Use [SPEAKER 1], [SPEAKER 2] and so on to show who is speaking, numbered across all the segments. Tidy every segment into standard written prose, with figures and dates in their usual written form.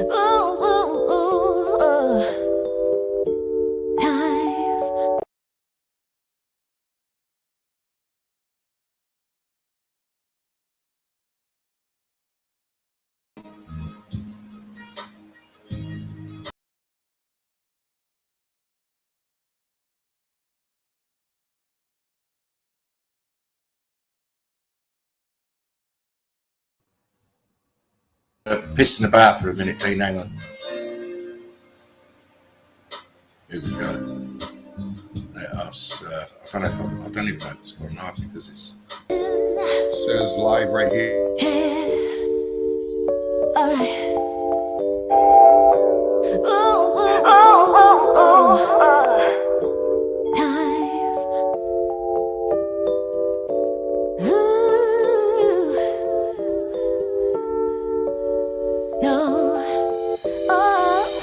[SPEAKER 1] Ooh, ooh, ooh, time.
[SPEAKER 2] Pissing about for a minute, Dean. Hang on. Here we go. Let us. I don't even know if it's for an art because it says live right here.
[SPEAKER 1] All right. Ooh, ooh, ooh, ooh, time. Ooh, no. Oh.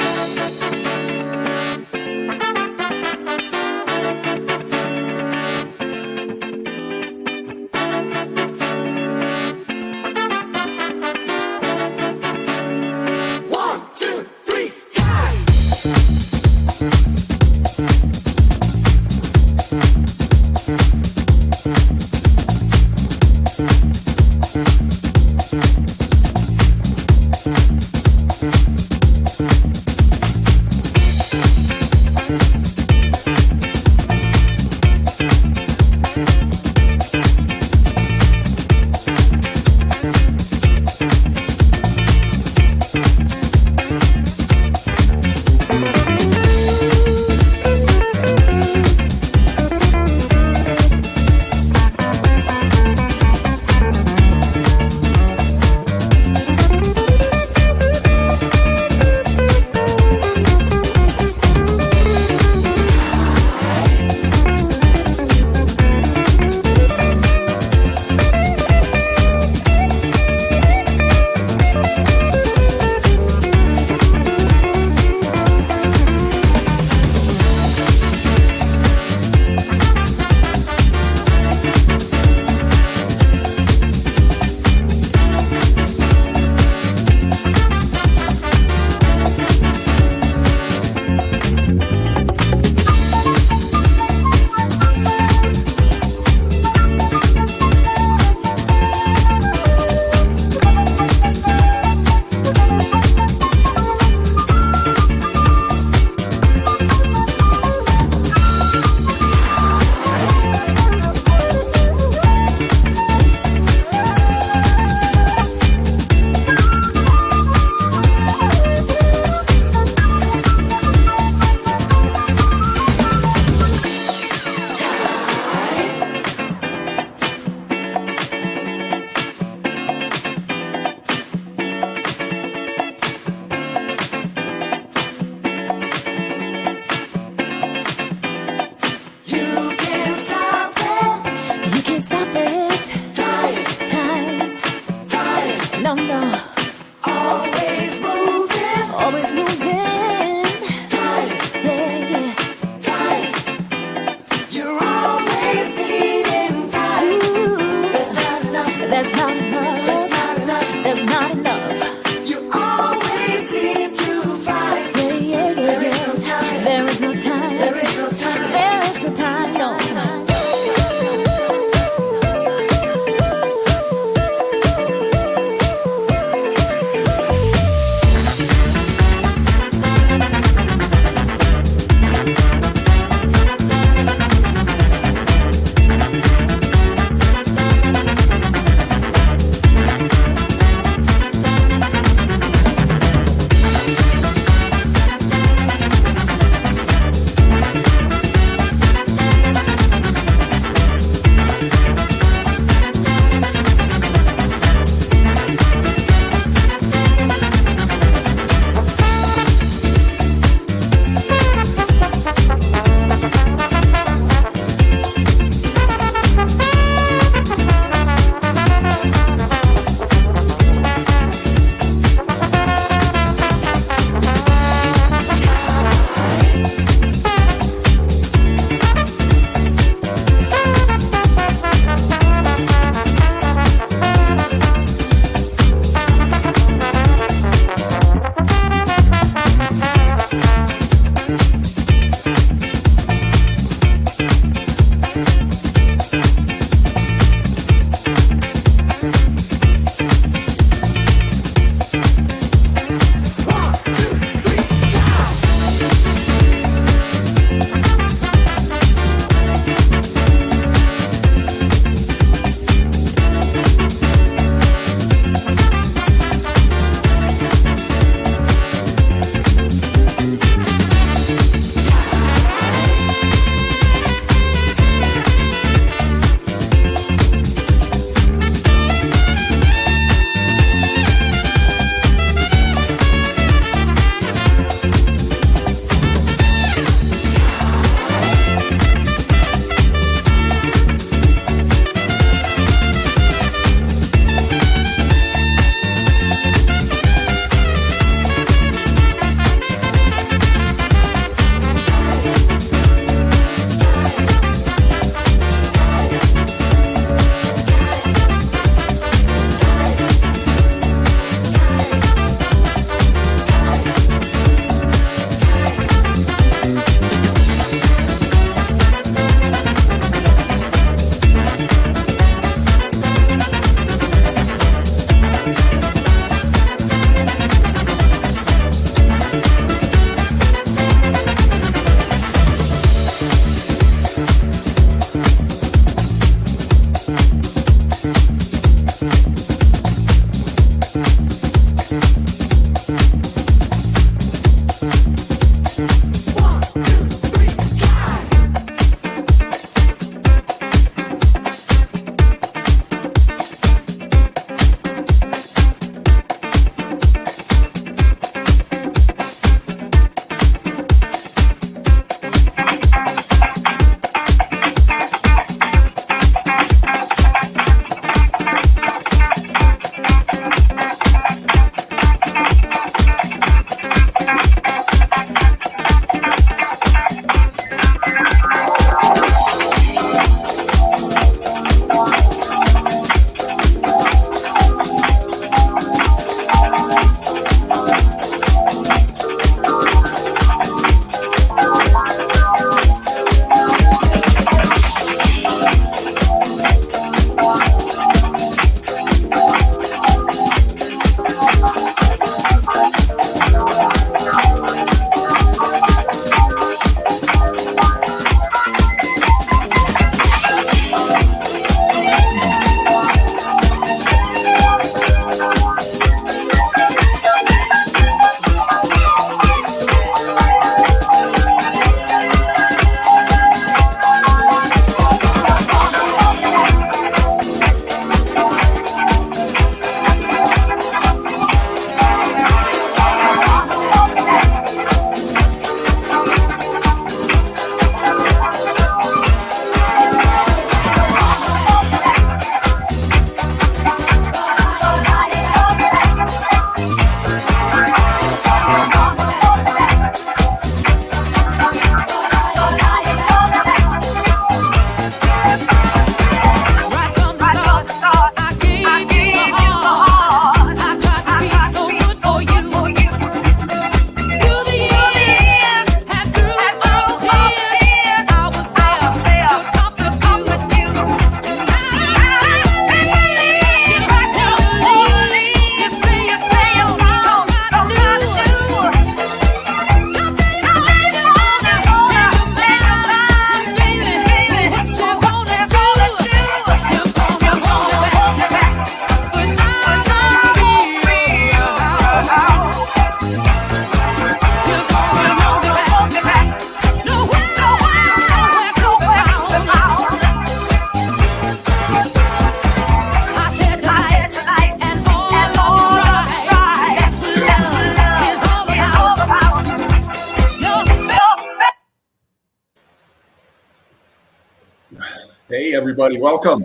[SPEAKER 3] Hey, everybody, welcome.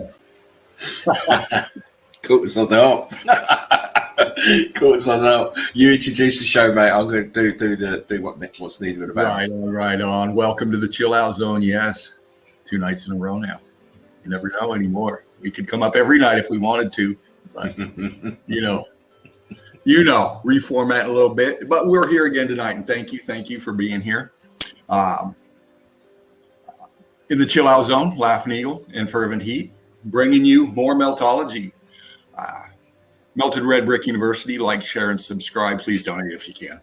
[SPEAKER 2] Caught us on the hop. Caught us on the hop. You introduce the show, mate. I'm going to do what's needed with the balance.
[SPEAKER 3] Right on. Welcome to the Chill Out Zone. Yes, 2 nights in a row now. You never know anymore. We could come up every night if we wanted to, but reformat a little bit. But we're here again tonight, and thank you for being here. In the Chill Out Zone, Laughing Eagle and Fervent Heat, bringing you more Meltology. Melted Red Brick University, like, share, and subscribe. Please donate if you can.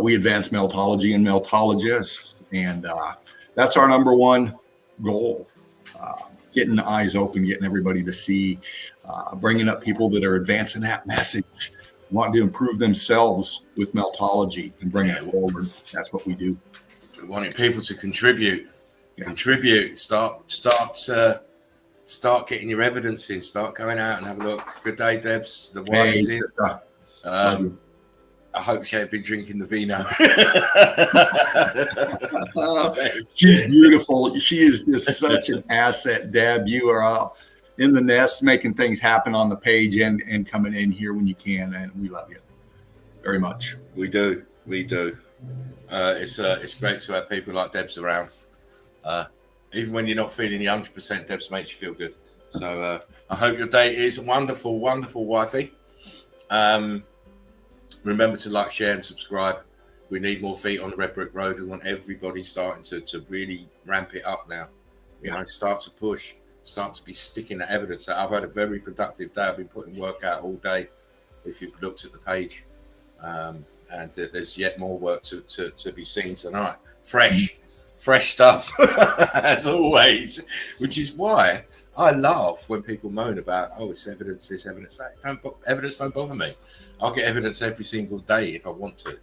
[SPEAKER 3] We advance Meltology and Meltologists, and that's our number one goal. Getting the eyes open, getting everybody to see, bringing up people that are advancing that message, wanting to improve themselves with Meltology and bring it forward. That's what we do.
[SPEAKER 2] We wanted people to contribute. Start getting your evidence in. Start going out and have a look. Good day, Debs. The wine is in. I hope she ain't been drinking the vino.
[SPEAKER 3] She's beautiful. She is just such an asset, Deb. You are in the nest, making things happen on the page and coming in here when you can, and we love you very much.
[SPEAKER 2] We do. It's great to have people like Debs around. Even when you're not feeling the 100%, Debs makes you feel good. So I hope your day is wonderful, wonderful, wifey. Remember to like, share, and subscribe. We need more feet on the Red Brick Road. We want everybody starting to really ramp it up now. Start to push, start to be sticking that evidence. I've had a very productive day. I've been putting work out all day. If you've looked at the page, and there's yet more work to be seen tonight. Fresh stuff, as always, which is why I laugh when people moan about, it's evidence, this, evidence, that. Evidence don't bother me. I'll get evidence every single day if I want to.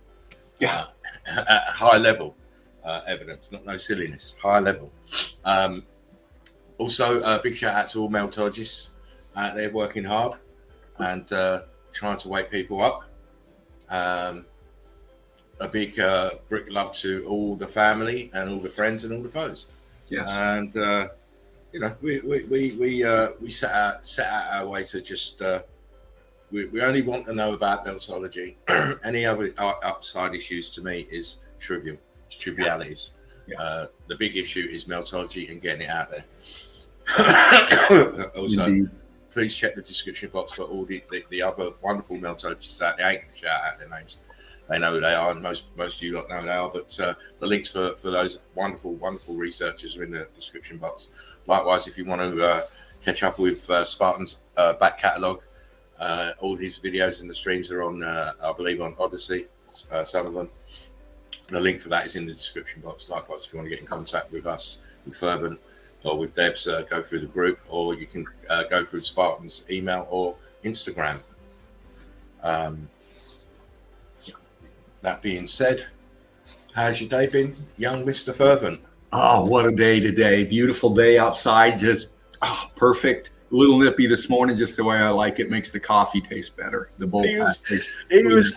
[SPEAKER 3] Yeah.
[SPEAKER 2] At high level evidence, not no silliness, high level. Also, a big shout out to all Meltologists out there working hard and trying to wake people up. A big brick love to all the family and all the friends and all the foes.
[SPEAKER 3] Yes.
[SPEAKER 2] And we set out our way to just we only want to know about Meltology. Any other outside issues to me is trivial. It's trivialities.
[SPEAKER 3] Yeah.
[SPEAKER 2] The big issue is Meltology and getting it out there. Also, please check the description box for all the other wonderful Meltologists out there. I ain't gonna shout out their names. They know who they are, and most of you lot know who they are. But the links for those wonderful researchers are in the description box. Likewise, if you want to catch up with Spartan's back catalogue, all his videos and the streams are on, I believe, on Odyssey, some of them. And the link for that is in the description box. Likewise, if you want to get in contact with us, with Fervent, or with Debs, go through the group, or you can go through Spartan's email or Instagram. That being said, how's your day been, young Mr. Fervent?
[SPEAKER 3] Oh, what a day today. Beautiful day outside, just perfect. A little nippy this morning, just the way I like it. Makes the coffee taste better. The bowl
[SPEAKER 2] He was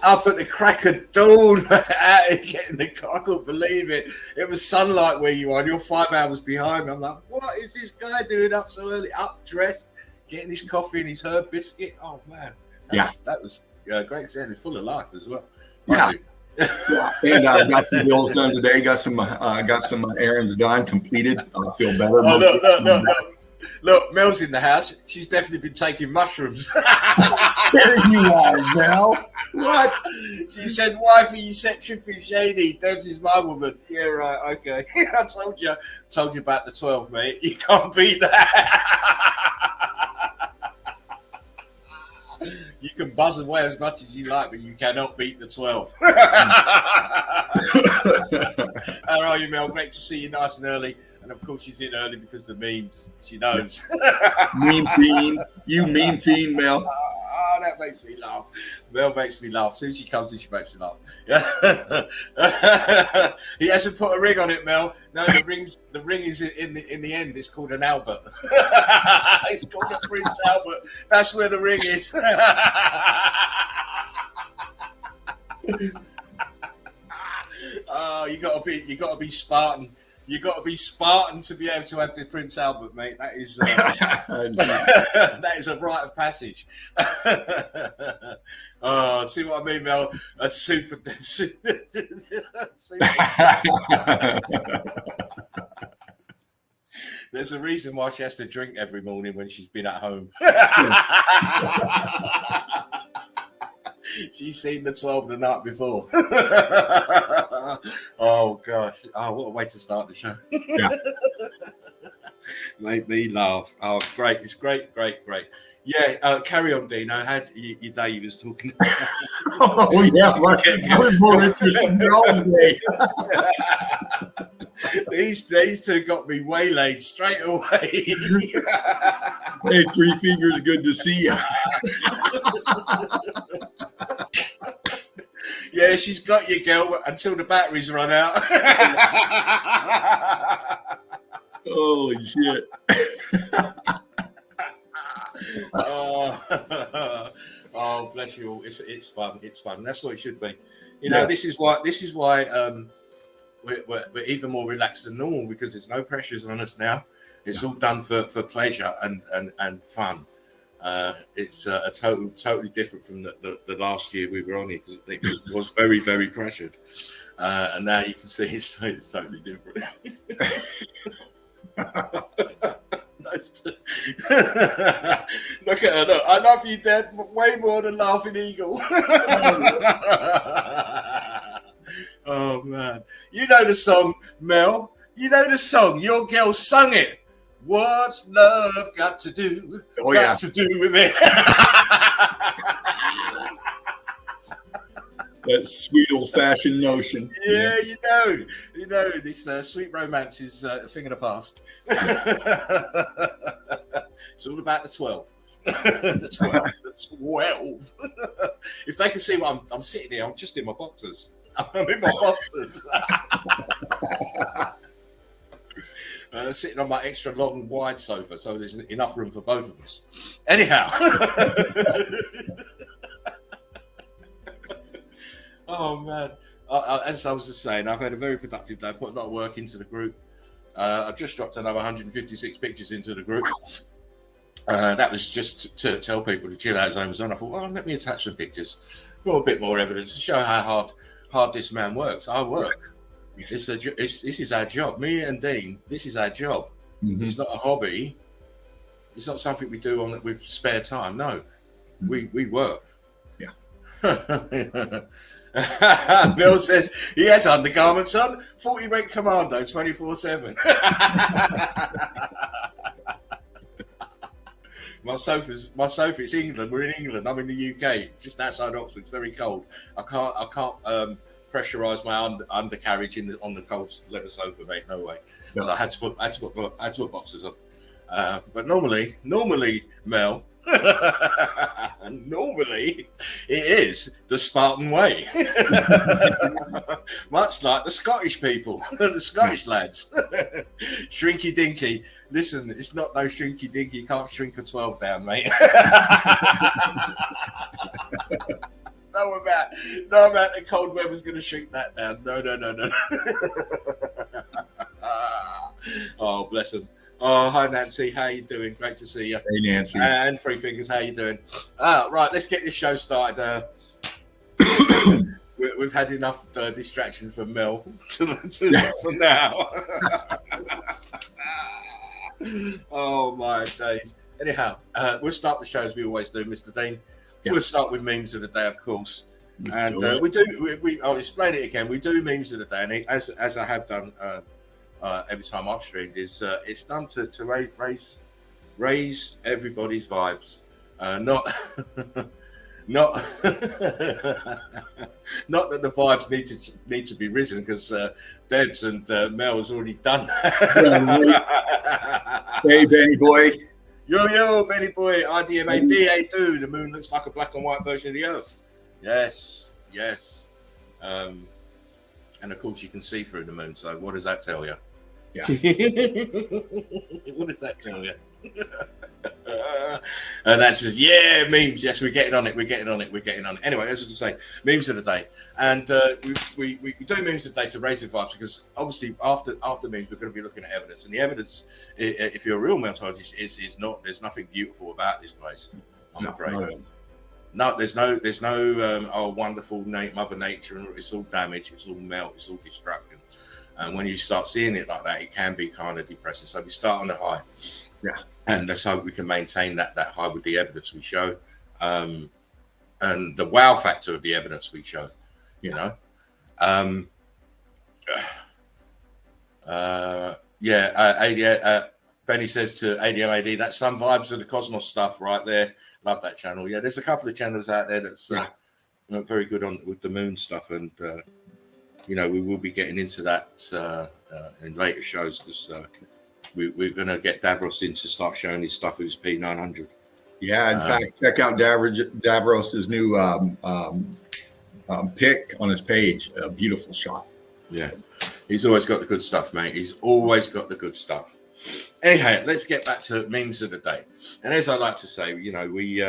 [SPEAKER 2] up at the crack of dawn getting the car. I couldn't believe it. It was sunlight where you are, and you're 5 hours behind me. I'm like, what is this guy doing up so early, up dressed, getting his coffee and his herb biscuit? Oh, man. That was great. He's full of life as well.
[SPEAKER 3] Yeah. And I've got some bills done today. Got some errands done, completed. I feel better.
[SPEAKER 2] Look, Mel's in the house. She's definitely been taking mushrooms.
[SPEAKER 3] There you are, Mel. What?
[SPEAKER 2] She said, "Wifey, you set tripping shady. Debs is my woman." Yeah, right. Okay. I told you about the 12, mate. You can't beat that. You can buzz away as much as you like, but you cannot beat the 12. How are you, Mel? Great to see you nice and early. And of course, she's in early because of memes. She knows.
[SPEAKER 3] Meme fiend. You meme fiend, Mel.
[SPEAKER 2] Oh, that makes me laugh. Mel makes me laugh. As soon as she comes in, she makes me laugh. He hasn't put a ring on it, Mel. No, the ring is in the end. It's called an Albert. It's called a Prince Albert. That's where the ring is. Oh, you gotta be Spartan. You got to be Spartan to be able to have the Prince Albert, mate. That is that is a rite of passage. Oh, see what I mean, Mel? A super. There's a reason why she has to drink every morning when she's been at home. She's seen the 12 the night before. Oh gosh! Oh, what a way to start the show.
[SPEAKER 3] Yeah.
[SPEAKER 2] Made me laugh. Oh, it's great! It's great. Yeah, carry on, Dino. How your day you was talking about?
[SPEAKER 3] Oh yeah, I was more interested in y'all's day.
[SPEAKER 2] These two got me waylaid straight away.
[SPEAKER 3] Hey, Three Fingers, good to see you.
[SPEAKER 2] Yeah, she's got you, girl, until the batteries run out.
[SPEAKER 3] Holy shit.
[SPEAKER 2] Oh, bless you all. It's fun. It's fun. That's what it should be. You know, this is why we're even more relaxed than normal, because there's no pressures on us now. It's all done for pleasure and fun. It's a totally different from the last year we were on here, because it was very, very pressured. And now you can see it's totally different. Look at her. Look, I love you, Dad, way more than Laughing Eagle. Oh, man. You know the song, Mel. You know the song. Your girl sung it. What's love got to do? To do with it.
[SPEAKER 3] That sweet old-fashioned notion.
[SPEAKER 2] Yeah, you know, this sweet romance is a thing of the past. It's all about the 12. The 12. If they can see what I'm sitting here, I'm just in my boxers. I'm in my boxers. Sitting on my extra long and wide sofa, so there's enough room for both of us. Anyhow. Oh, man. As I was just saying, I've had a very productive day. I put a lot of work into the group. I've just dropped another 156 pictures into the group. That was just to tell people to chill out as I was on. I thought, well, let me attach some pictures. Got a bit more evidence to show how hard this man works. I work. This is our job. Me and Dean, this is our job. Mm-hmm. It's not a hobby. It's not something we do with spare time. No, we work.
[SPEAKER 3] Yeah.
[SPEAKER 2] Bill says he has undergarments on. Thought he went commando 24/7. My sofa's England. We're in England. I'm in the UK, just outside Oxford. It's very cold. I can't pressurize my undercarriage on the cold leather sofa, mate. No way. No. So I had to put boxes on. But normally, Mel, normally it is the Spartan way. Much like the Scottish people, the Scottish lads. Shrinky dinky. Listen, it's not no shrinky dinky. You can't shrink a 12 down, mate. No about the cold weather's going to shrink that down. No. Oh, bless them. Oh, hi, Nancy. How you doing? Great to see you.
[SPEAKER 3] Hey, Nancy.
[SPEAKER 2] And Three Fingers, how you doing? Right, let's get this show started. We've had enough distraction from Mel for now. Oh, my days. Anyhow, we'll start the show as we always do, Mr. Dean. Yeah. We'll start with memes of the day, of course. And I'll explain it again. We do memes of the day, and as I have done every time I've streamed, it's done to raise everybody's vibes. Not not that the vibes need to be risen, because Debs and Mel has already done that.
[SPEAKER 3] Hey, Benny boy.
[SPEAKER 2] Yo, Benny boy, IDMA DA2. The moon looks like a black and white version of the Earth. Yes. And of course, you can see through the moon. So, what does that tell you?
[SPEAKER 3] Yeah.
[SPEAKER 2] What does that tell you? And that says, yeah, memes. Yes, we're getting on it. Anyway, as I was say, memes of the day. And we do memes of the day to raise the vibes because obviously after memes, we're going to be looking at evidence. And the evidence, if you're a real meltologist, is not, there's nothing beautiful about this place, I'm afraid. No, there's no wonderful Mother Nature, and it's all damage, it's all melt, it's all destruction. And when you start seeing it like that, it can be kind of depressing. So we start on the high.
[SPEAKER 3] Yeah.
[SPEAKER 2] And let's hope we can maintain that high with the evidence we show. And the wow factor of the evidence we show, you know. Benny says to ADMAD, that's some vibes of the Cosmos stuff right there. Love that channel. Yeah, there's a couple of channels out there that's very good on with the moon stuff, and you know, we will be getting into that in later shows because we're going to get Davros in to start showing his stuff with his P900.
[SPEAKER 3] Yeah, in fact, check out Davros's new pic on his page. A beautiful shot.
[SPEAKER 2] Yeah, he's always got the good stuff, mate. He's always got the good stuff. Anyhow, let's get back to memes of the day. And as I like to say, you know, we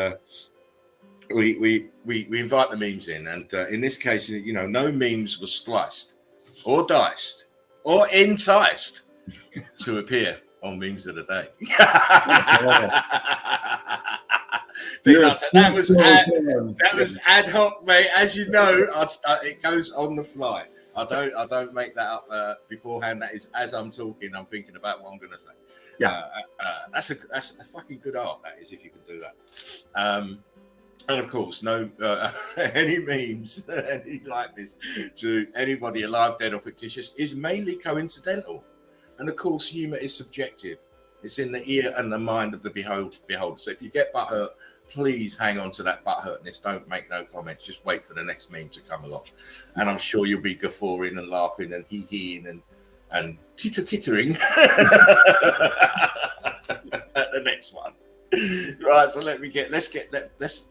[SPEAKER 2] invite the memes in, and in this case, you know, no memes were spliced or diced or enticed to appear on memes of the day. That was ad hoc, mate. As you know, it goes on the fly. I don't make that up beforehand. That is, as I'm talking, I'm thinking about what I'm going to say.
[SPEAKER 3] Yeah,
[SPEAKER 2] that's a fucking good art. That is, if you can do that. And of course, no any memes, any likeness to anybody alive, dead, or fictitious is mainly coincidental. And of course, humor is subjective. It's in the ear and the mind of the beholder. So if you get butthurt, please hang on to that butthurtness. Don't make no comments. Just wait for the next meme to come along. And I'm sure you'll be guffawing and laughing and hee-heeing and tittering at the next one. Right, so let's get this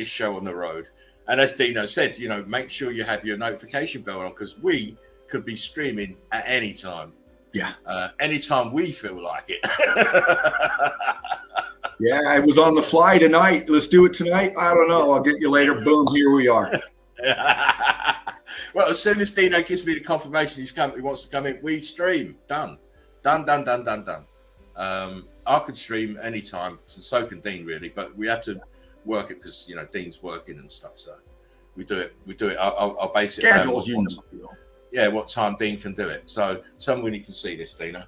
[SPEAKER 2] show on the road. And as Dino said, you know, make sure you have your notification bell on because we could be streaming at any time.
[SPEAKER 3] Yeah.
[SPEAKER 2] Anytime we feel like it.
[SPEAKER 3] Yeah, I was on the fly tonight. Let's do it tonight. I don't know. I'll get you later. Boom, here we are.
[SPEAKER 2] Well, as soon as Dino gives me the confirmation he wants to come in, we stream. Done. I could stream anytime, and so can Dean really, but we have to work it because, you know, Dean's working and stuff, so we do it. I'll base it
[SPEAKER 3] schedules,
[SPEAKER 2] what time Dean can do it. So tell me when you can see this, Dino.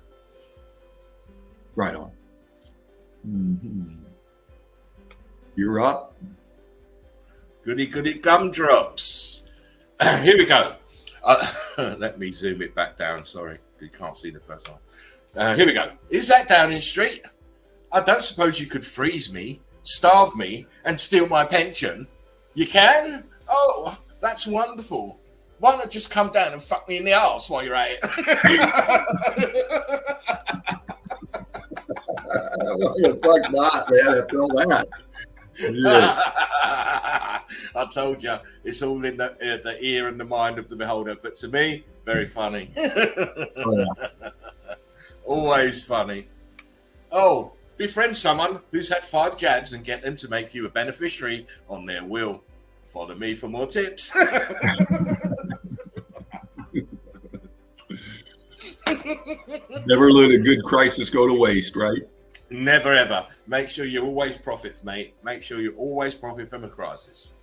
[SPEAKER 3] Right on. Mm-hmm. You're up.
[SPEAKER 2] Goody gumdrops. Here we go. Let me zoom it back down. Sorry, you can't see the first one. Here we go. Is that Downing Street? I don't suppose you could freeze me, starve me, and steal my pension. You can? Oh, that's wonderful. Why not just come down and fuck me in the arse while you're at it?
[SPEAKER 3] Fuck not, man. I feel that. Yeah.
[SPEAKER 2] I told you, it's all in the ear and the mind of the beholder. But to me, very funny.
[SPEAKER 3] Oh, yeah.
[SPEAKER 2] Always funny. Oh, befriend someone who's had 5 jabs and get them to make you a beneficiary on their will. Follow me for more tips.
[SPEAKER 3] Never let a good crisis go to waste, right?
[SPEAKER 2] Never ever. Make sure you always profit, mate. Make sure you always profit from a crisis.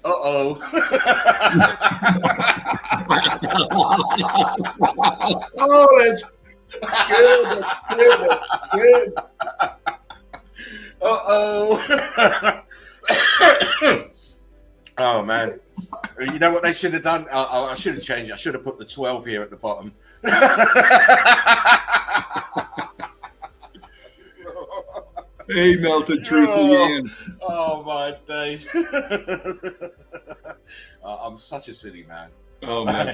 [SPEAKER 2] Uh-oh.
[SPEAKER 3] Oh, that's good.
[SPEAKER 2] Uh-oh. Oh, man. You know what they should have done? I should have changed it. I should have put the 12 here at the bottom.
[SPEAKER 3] Hey, melted truth again.
[SPEAKER 2] Oh, my days. I'm such a silly man.
[SPEAKER 3] Oh, man.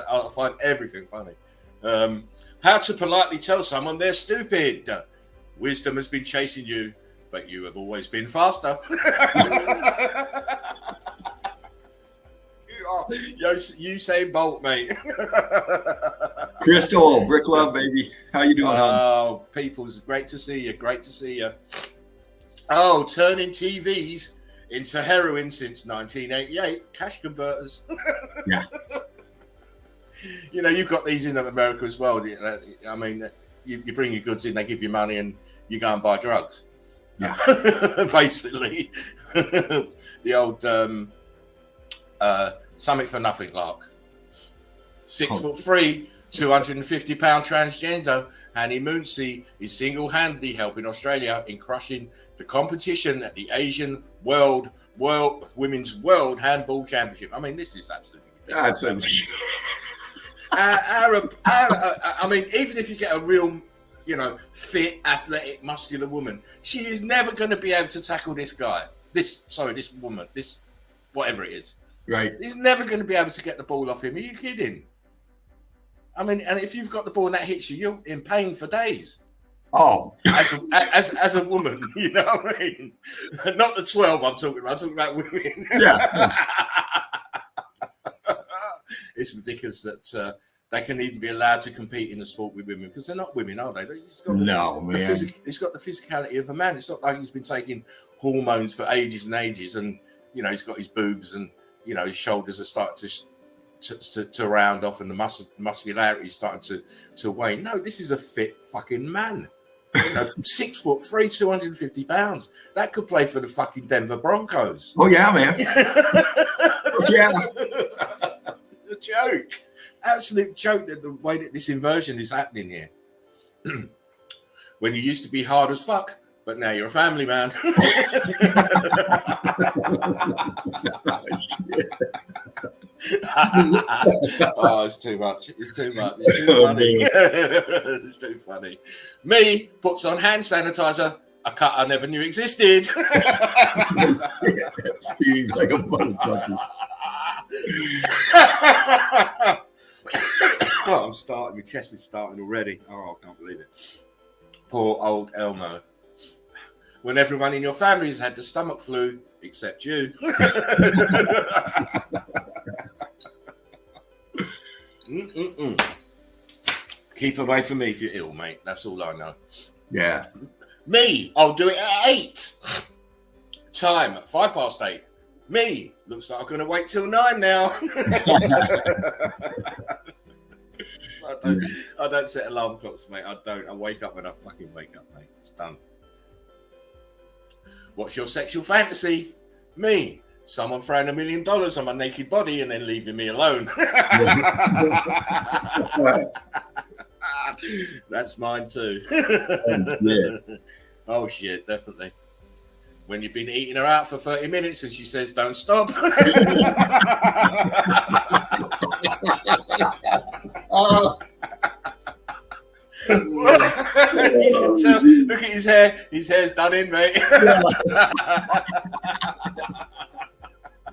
[SPEAKER 2] I'll find everything funny. How to politely tell someone they're stupid. Wisdom has been chasing you, but you have always been faster. You say Bolt, mate.
[SPEAKER 3] Crystal, Brick Love, baby. How you doing, hon?
[SPEAKER 2] Oh, people's great to see you. Great to see you. Oh, turning TVs into heroin since 1988. Cash converters.
[SPEAKER 3] Yeah.
[SPEAKER 2] You know, you've got these in America as well. I mean, you bring your goods in, they give you money, and you go and buy drugs.
[SPEAKER 3] Yeah.
[SPEAKER 2] Basically. The old something for nothing lark. 6'3", 250-pound transgender Hanny Moonsey is single-handedly helping Australia in crushing the competition at the Asian Women's World Handball Championship. I mean, this is absolutely ridiculous. I mean, even if you get a real, fit, athletic, muscular woman, she is never going to be able to tackle this guy. This woman, this whatever it is.
[SPEAKER 3] Right.
[SPEAKER 2] He's never going to be able to get the ball off him. Are you kidding? I mean, and if you've got the ball and that hits you, you're in pain for days.
[SPEAKER 3] Oh,
[SPEAKER 2] as a woman, you know what I mean? Not the 12 I'm talking about women.
[SPEAKER 3] Yeah.
[SPEAKER 2] It's ridiculous that they can even be allowed to compete in the sport with women, because they're not women, are they?
[SPEAKER 3] No, man.
[SPEAKER 2] It's got the physicality of a man. It's not like he's been taking hormones for ages and ages, and he's got his boobs and his shoulders are starting to round off, and the muscularity is starting to wane. No, this is a fit fucking man. 6'3", 250 pounds. That could play for the fucking Denver Broncos.
[SPEAKER 3] Oh yeah, man. Yeah.
[SPEAKER 2] A joke. Absolute joke that the way that this inversion is happening here. When you used to be hard as fuck, but now you're a family man. Oh, it's too much. It's too much. It's too funny. It's too funny. Me puts on hand sanitizer, a cut I never knew existed.
[SPEAKER 3] Steve, like a motherfucker.
[SPEAKER 2] Oh, I'm starting. My chest is starting already. Oh, I can't believe it. Poor old Elmo. When everyone in your family has had the stomach flu, except you. Keep away from me if you're ill, mate. That's all I know.
[SPEAKER 3] Yeah.
[SPEAKER 2] Me, I'll do it at 8. Time, 8:05. Me, looks like I'm going to wait till 9 now. I don't set alarm clocks, mate. I don't. I wake up when I fucking wake up, mate. It's done. What's your sexual fantasy? Me. Someone throwing $1 million on my naked body and then leaving me alone. That's mine too.
[SPEAKER 3] Yeah.
[SPEAKER 2] Oh shit, definitely. When you've been eating her out for 30 minutes and she says, don't stop. You can tell. Look at his hair. His hair's done in, mate.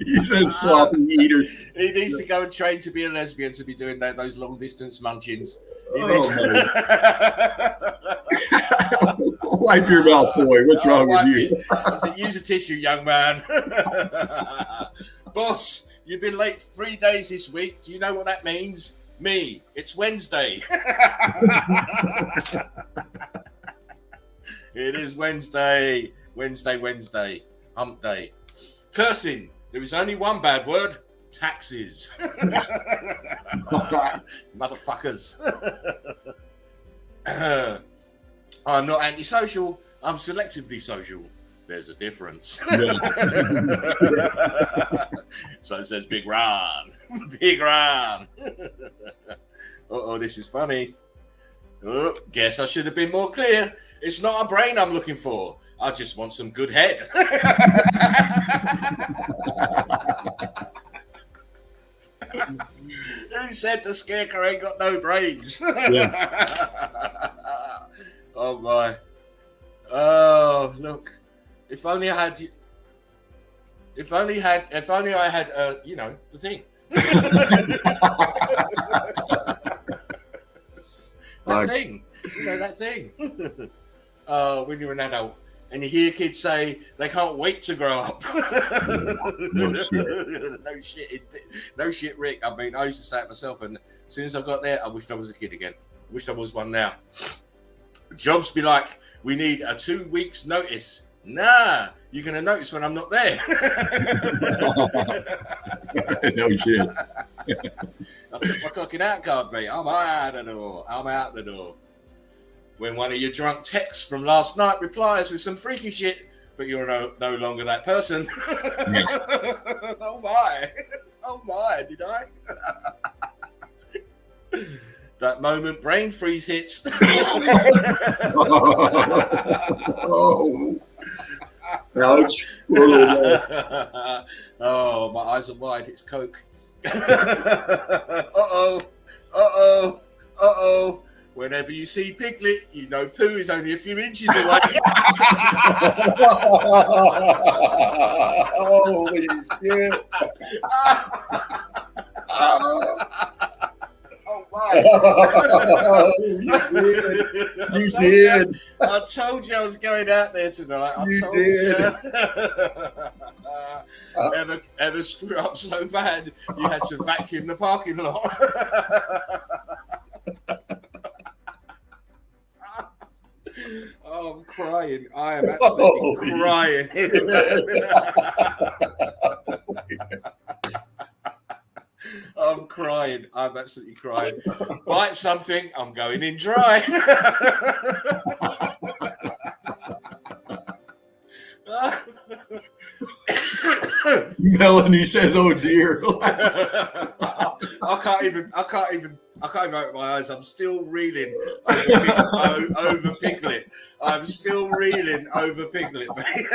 [SPEAKER 3] He says sloppy eater.
[SPEAKER 2] He needs to go and train to be a lesbian, to be doing those long distance munchings.
[SPEAKER 3] Wipe your mouth, boy. What's wrong with you?
[SPEAKER 2] I said, use a tissue, young man. Boss, you've been late 3 days this week. Do you know what that means? Me, it's Wednesday. It is Wednesday. Wednesday. Hump day. Cursing. There is only one bad word. Taxes. Motherfuckers. I'm not antisocial. I'm selectively social. There's a difference. So says Big Ron. Big Ron. Uh-oh, this is funny. Oh, guess I should have been more clear. It's not a brain I'm looking for. I just want some good head. Who said the scarecrow ain't got no brains? Yeah. Oh my. Oh, look. If only I had the thing. That thing. That thing. When you're an adult, and you hear kids say they can't wait to grow up.
[SPEAKER 3] No shit.
[SPEAKER 2] No shit, Rick. I mean, I used to say it myself, and as soon as I got there, I wished I was a kid again. I wished I was one now. Jobs be like, we need a 2 weeks notice. Nah, you're going to notice when I'm not there.
[SPEAKER 3] No shit.
[SPEAKER 2] I took my clocking out card, mate. I'm out the door. When one of your drunk texts from last night replies with some freaky shit, but you're no longer that person. Oh my, did I? That moment, brain freeze hits.
[SPEAKER 3] Oh. Ouch.
[SPEAKER 2] Oh, my eyes are wide. It's Coke. Uh-oh. Whenever you see Piglet, you know poo is only a few inches away.
[SPEAKER 3] Holy shit.
[SPEAKER 2] Oh my.
[SPEAKER 3] You did.
[SPEAKER 2] I told you I was going out there tonight.
[SPEAKER 3] You did.
[SPEAKER 2] Ever screw up so bad you had to vacuum the parking lot. Oh, I'm crying. I am absolutely crying. I'm crying. I'm absolutely crying. Bite something. I'm going in dry.
[SPEAKER 3] Melanie says, "Oh dear."
[SPEAKER 2] I can't even open my eyes. I'm still reeling over Piglet. I'm still reeling over Piglet, mate.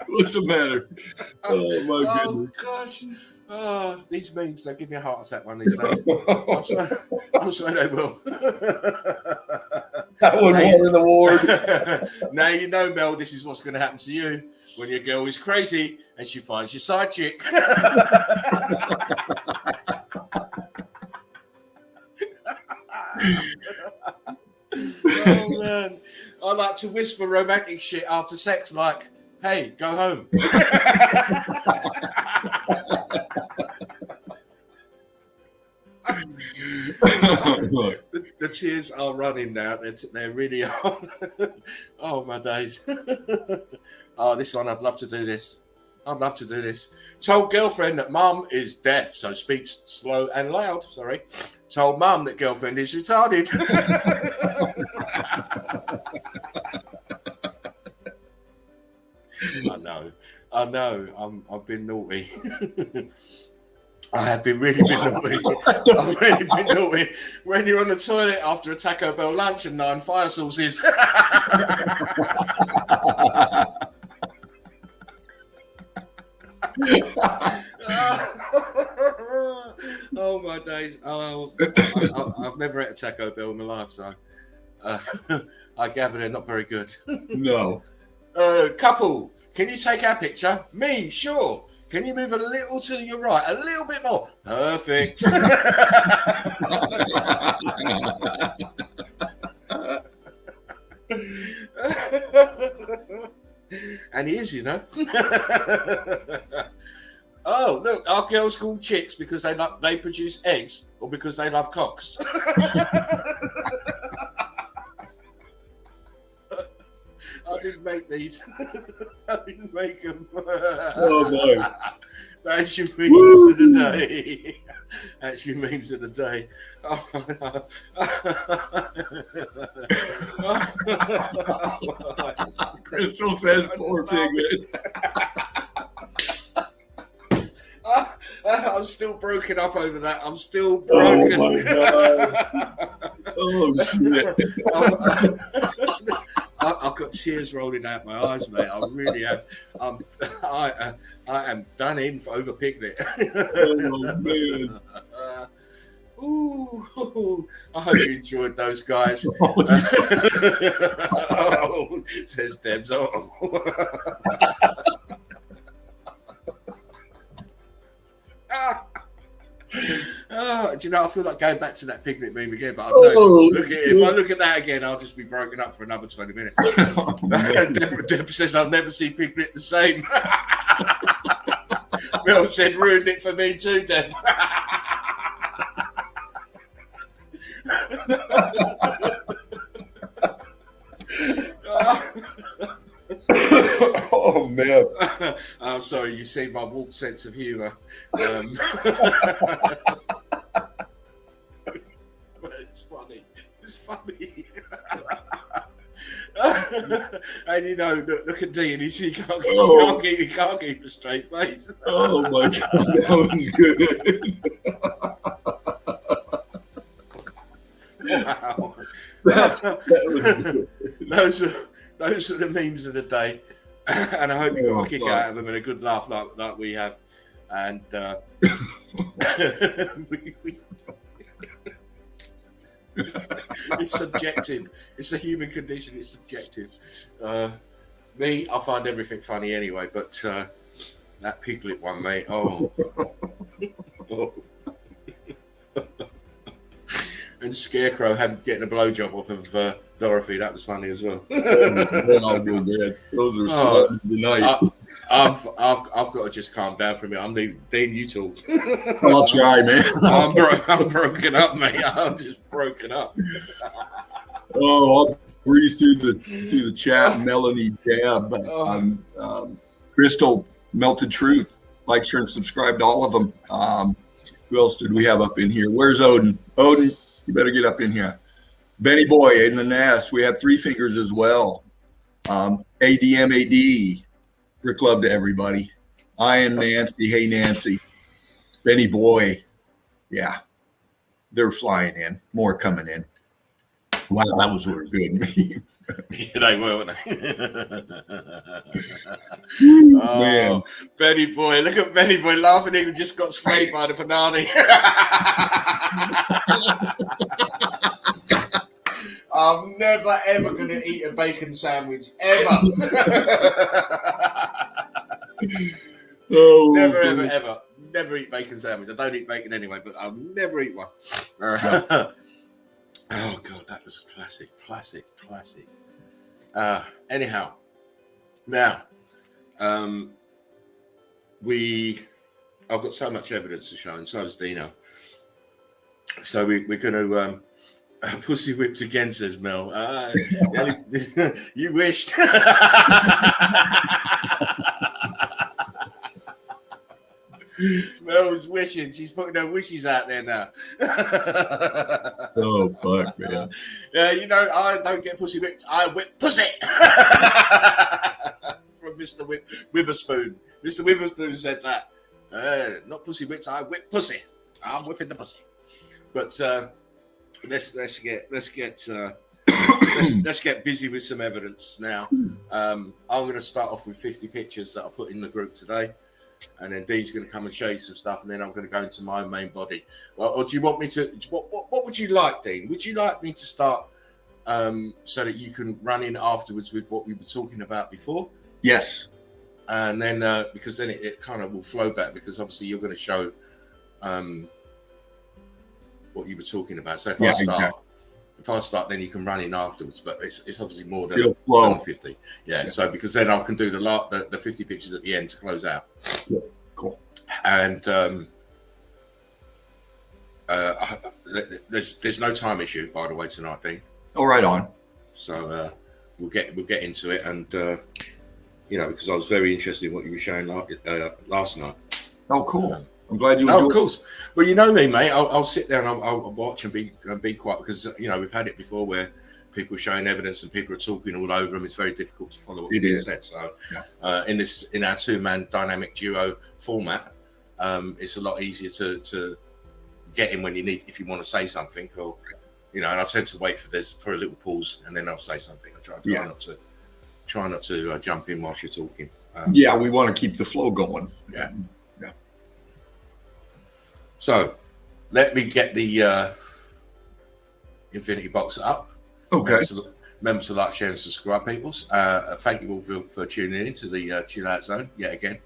[SPEAKER 3] What's the matter? Oh my goodness.
[SPEAKER 2] Gosh. Oh, these memes, they give me a heart attack one of these days. I swear they will.
[SPEAKER 3] That one won in the ward.
[SPEAKER 2] Now you know, Mel, this is what's going to happen to you when your girl is crazy and she finds your side chick. Oh, man. I like to whisper romantic shit after sex like, hey, go home. The tears are running now. They really are. Oh, my days. Oh, this one, I'd love to do this. Told girlfriend that mum is deaf, so speaks slow and loud. Sorry. Told mum that girlfriend is retarded. I know. I've been naughty. I have really been naughty. I've really been naughty. When you're on the toilet after a Taco Bell lunch and 9 fire sauces. Oh my days! Oh, I've never ate a Taco Bell in my life, so I gather they're not very good.
[SPEAKER 3] No.
[SPEAKER 2] Couple, can you take our picture? Me, sure. Can you move a little to your right? A little bit more. Perfect. And he is, you know. Oh, look, our girls called chicks because they produce eggs or because they love cocks. I didn't make these. I didn't make them.
[SPEAKER 3] Oh boy.
[SPEAKER 2] That's your memes of the day. That's your memes of the day.
[SPEAKER 3] Crystal says, "Poor Piglet."
[SPEAKER 2] I'm still broken up over that. I'm still broken.
[SPEAKER 3] Oh my god. Oh shit.
[SPEAKER 2] I've got tears rolling out my eyes, mate. I really am. I am done in for over Piglet.
[SPEAKER 3] Oh man.
[SPEAKER 2] Ooh, I hope you enjoyed those, guys. Oh, says Debs. Oh. Oh, do you know, I feel like going back to that picnic meme again, but if I look at that again, I'll just be broken up for another 20 minutes. Deborah says, I'll never see picnic the same. Mel said, ruined it for me too, Deb.
[SPEAKER 3] Oh man!
[SPEAKER 2] I'm sorry, you see my warped sense of humour. It's funny. It's funny. And you know, look at Dean. He can't keep a straight face.
[SPEAKER 3] Oh my god, that was good.
[SPEAKER 2] Wow.
[SPEAKER 3] That was good.
[SPEAKER 2] Those are the memes of the day, and I hope you got a kick out of them and a good laugh like we have. And it's subjective. It's a human condition. It's subjective. Me, I find everything funny anyway, but that piglet one, mate. Oh. And Scarecrow getting a blowjob off of Dorothy. That was funny as well.
[SPEAKER 3] Oh, good, man. Those are slugs tonight.
[SPEAKER 2] I've got to just calm down for a minute. I'm Dean, you talk.
[SPEAKER 3] I'll try, man.
[SPEAKER 2] I'm broken up, mate. I'm just broken up.
[SPEAKER 3] Oh, I'll breeze through the chat. Melanie Dab, Crystal, Melted Truth. Like, share, and subscribe to all of them. Who else did we have up in here? Where's Odin? Odin, you better get up in here. Benny Boy in the nest. We have Three Fingers as well. ADMAD. Brick love to everybody. I am Nancy. Hey, Nancy. Benny Boy. Yeah. They're flying in. More coming in. Wow, that was really good.
[SPEAKER 2] Yeah, they were, weren't they?
[SPEAKER 3] Oh, man.
[SPEAKER 2] Benny Boy. Look at Benny Boy laughing. He just got slayed by the Panani. I'm never, ever going to eat a bacon sandwich. Ever.
[SPEAKER 3] Oh,
[SPEAKER 2] never, ever, ever. Never eat bacon sandwich. I don't eat bacon anyway, but I'll never eat one. Oh, God, that was classic. Anyhow, now, I've got so much evidence to show, and so has Dino. So we're going to pussy whipped again, says Mel. You wished. Mel was wishing. She's putting her wishes out there now.
[SPEAKER 3] Oh, fuck, man.
[SPEAKER 2] Yeah, you know, I don't get pussy whipped. I whip pussy. From Mr. Witherspoon. Mr. Witherspoon said that. Not pussy whipped. I whip pussy. I'm whipping the pussy. But let's get busy with some evidence now. I'm going to start off with 50 pictures that I put in the group today. And then Dee's going to come and show you some stuff, and then I'm going to go into my main body. Well, or do you want me to? What would you like, Dean? Would you like me to start so that you can run in afterwards with what we were talking about before?
[SPEAKER 3] Yes.
[SPEAKER 2] And then because then it kind of will flow back, because obviously you're going to show what you were talking about. So if I start, then you can run in afterwards. But it's obviously more than 50. Yeah. So because then I can do the 50 pictures at the end to close out.
[SPEAKER 3] Yeah. Cool.
[SPEAKER 2] And there's no time issue, by the way, tonight, Dean.
[SPEAKER 3] Oh, right on.
[SPEAKER 2] So we'll get into it, and because I was very interested in what you were showing last night.
[SPEAKER 3] Oh, cool. I'm glad you.
[SPEAKER 2] Oh, of course. Well, you know me, mate. I'll sit there and I'll watch and be quiet, because we've had it before where people are showing evidence and people are talking all over them. It's very difficult to follow what's being said. So, in our two-man dynamic duo format, it's a lot easier to get in when you need, if you want to say something, or and I tend to wait for a little pause, and then I'll say something. I try not to jump in whilst you're talking.
[SPEAKER 3] We want to keep the flow going.
[SPEAKER 2] Yeah. So, let me get the infinity box up.
[SPEAKER 3] Okay.
[SPEAKER 2] Remember to like, share, and subscribe, peoples. Thank you all for tuning in to the Chill Out Zone yet again.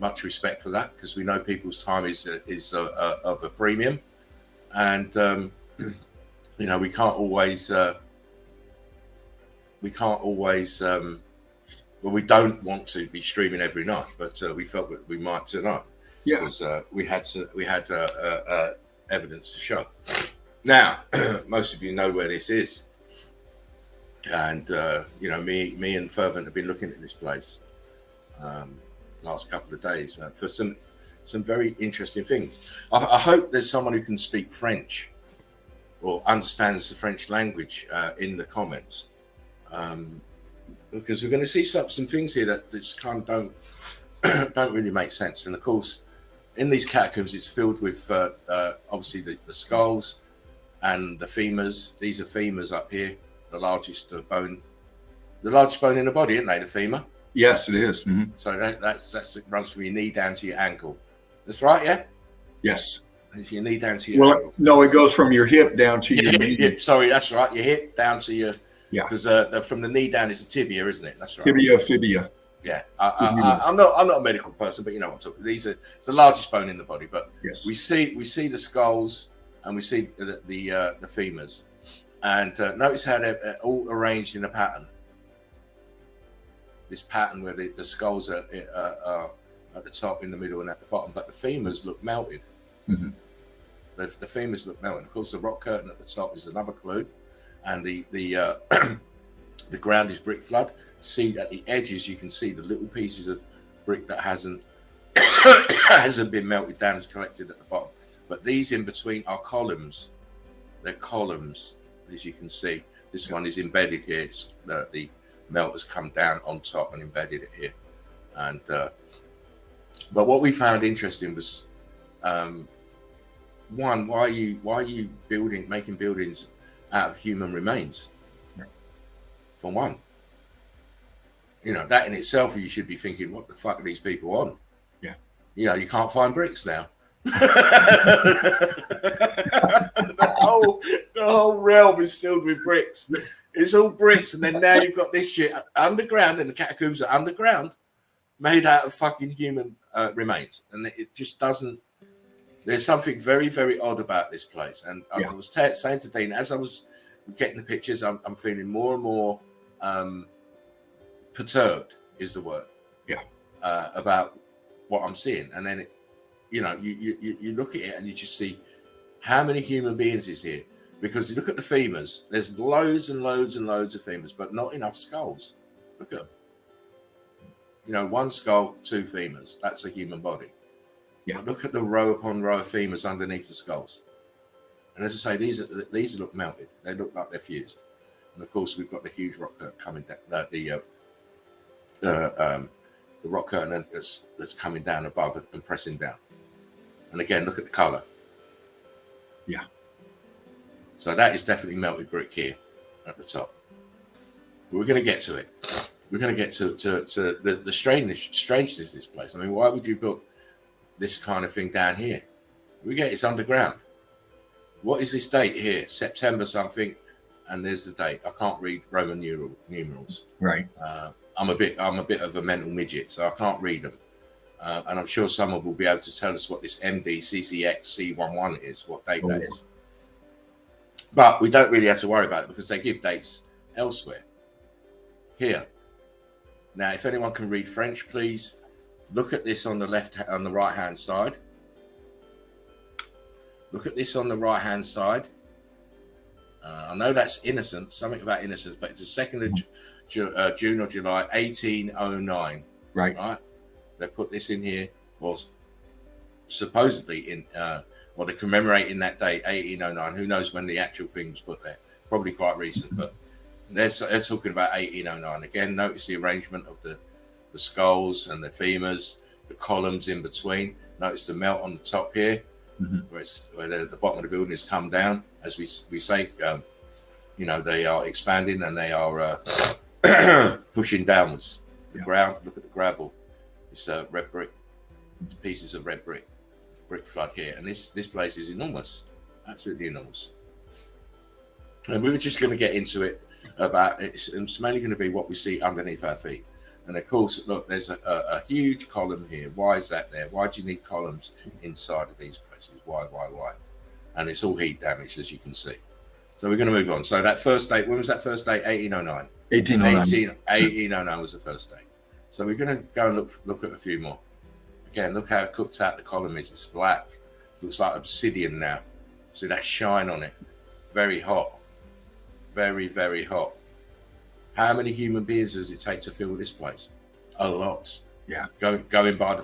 [SPEAKER 2] much respect for that, because we know people's time is of a premium, and you know, we can't always well, we don't want to be streaming every night, but we felt that we might tonight.
[SPEAKER 3] Yeah.
[SPEAKER 2] Because we had evidence to show. Now, most of you know where this is, and you know, me and Fervent have been looking at this place last couple of days for some very interesting things. I hope there's someone who can speak French or understands the French language in the comments, because we're going to see some things here that just kind of don't really make sense. And of course, in these catacombs, it's filled with obviously the skulls and the femurs. These are femurs up here, the largest bone in the body, isn't they? The femur.
[SPEAKER 3] Yes, it is. Mm-hmm.
[SPEAKER 2] So that's it runs from your knee down to your ankle. That's right, yeah.
[SPEAKER 3] Yes.
[SPEAKER 2] It's your knee down to your ankle.
[SPEAKER 3] No, it goes from your hip down to your knee.
[SPEAKER 2] Hip, sorry, that's right. Your hip down to your.
[SPEAKER 3] Yeah.
[SPEAKER 2] Because from the knee down is the tibia, isn't it? That's right.
[SPEAKER 3] Tibia, fibia.
[SPEAKER 2] Yeah, I'm not a medical person, but you know what I'm talking. It's the largest bone in the body. But
[SPEAKER 3] yes,
[SPEAKER 2] we see the skulls and we see the femurs, and notice how they're all arranged in a pattern. This pattern where the skulls are at the top, in the middle, and at the bottom, but the femurs look melted.
[SPEAKER 3] Mm-hmm.
[SPEAKER 2] The femurs look melted. Of course, the rock curtain at the top is another clue, and the the ground is brick flood. See at the edges, you can see the little pieces of brick that hasn't been melted down, is collected at the bottom. But these in between are columns. They're columns, as you can see. This one is embedded here. It's the melt has come down on top and embedded it here. And but what we found interesting was one, why are you making buildings out of human remains? For one, you know, that in itself, you should be thinking, what the fuck are these people on?
[SPEAKER 3] Yeah.
[SPEAKER 2] You know, you can't find bricks now. The whole realm is filled with bricks. It's all bricks, and then now you've got this shit underground, and the catacombs are underground, made out of fucking human remains. And it just doesn't. There's something very, very odd about this place. And I was saying to Dean, as I was getting the pictures, I'm feeling more and more perturbed is the word.
[SPEAKER 3] Yeah.
[SPEAKER 2] About what I'm seeing. And then you know, you look at it and you just see how many human beings is here. Because you look at the femurs, there's loads and loads and loads of femurs, but not enough skulls. Look at them. You know, one skull, two femurs. That's a human body.
[SPEAKER 3] Yeah.
[SPEAKER 2] But look at the row upon row of femurs underneath the skulls. And as I say, these look melted. They look like they're fused. And of course, we've got the huge rock curtain coming down. The rock curtain that's coming down above and pressing down. And again, look at the colour.
[SPEAKER 3] Yeah.
[SPEAKER 2] So that is definitely melted brick here at the top. But we're going to get to it. We're going to get to the strangeness of this place. I mean, why would you put this kind of thing down here? It's underground. What is this date here? September something, and there's the date. I can't read Roman numerals.
[SPEAKER 3] Right.
[SPEAKER 2] I'm a bit of a mental midget, so I can't read them. And I'm sure someone will be able to tell us what this MDCCX C11 is, what date that is. But we don't really have to worry about it because they give dates elsewhere. Here. Now, if anyone can read French, please look at this on the right hand side. Look at this on the right hand side. I know that's innocent, something about innocence, but it's the 2nd of June or July, 1809.
[SPEAKER 3] Right.
[SPEAKER 2] Right. They put this in here, well, supposedly in, they're commemorating that day, 1809. Who knows when the actual thing was put there? Probably quite recent, but they're talking about 1809. Again, notice the arrangement of the skulls and the femurs, the columns in between. Notice the melt on the top here, where the bottom of the building has come down. As we say, you know, they are expanding and they are pushing downwards. The ground, look at the gravel. It's red brick, it's pieces of red brick flood here. And this place is enormous, absolutely enormous. And we were just going to get into it about it's mainly going to be what we see underneath our feet. And of course, look, there's a huge column here. Why is that there? Why do you need columns inside of these places? Why? And it's all heat damage, as you can see. So we're going to move on. So that first date, when was that first date? 1809. 1809 was the first date. So we're going to go and look at a few more. Again, look how cooked out the column is. It's black. It looks like obsidian now. See that shine on it. Very hot. Very, very hot. How many human beings does it take to fill this place? A lot.
[SPEAKER 3] Yeah.
[SPEAKER 2] Going by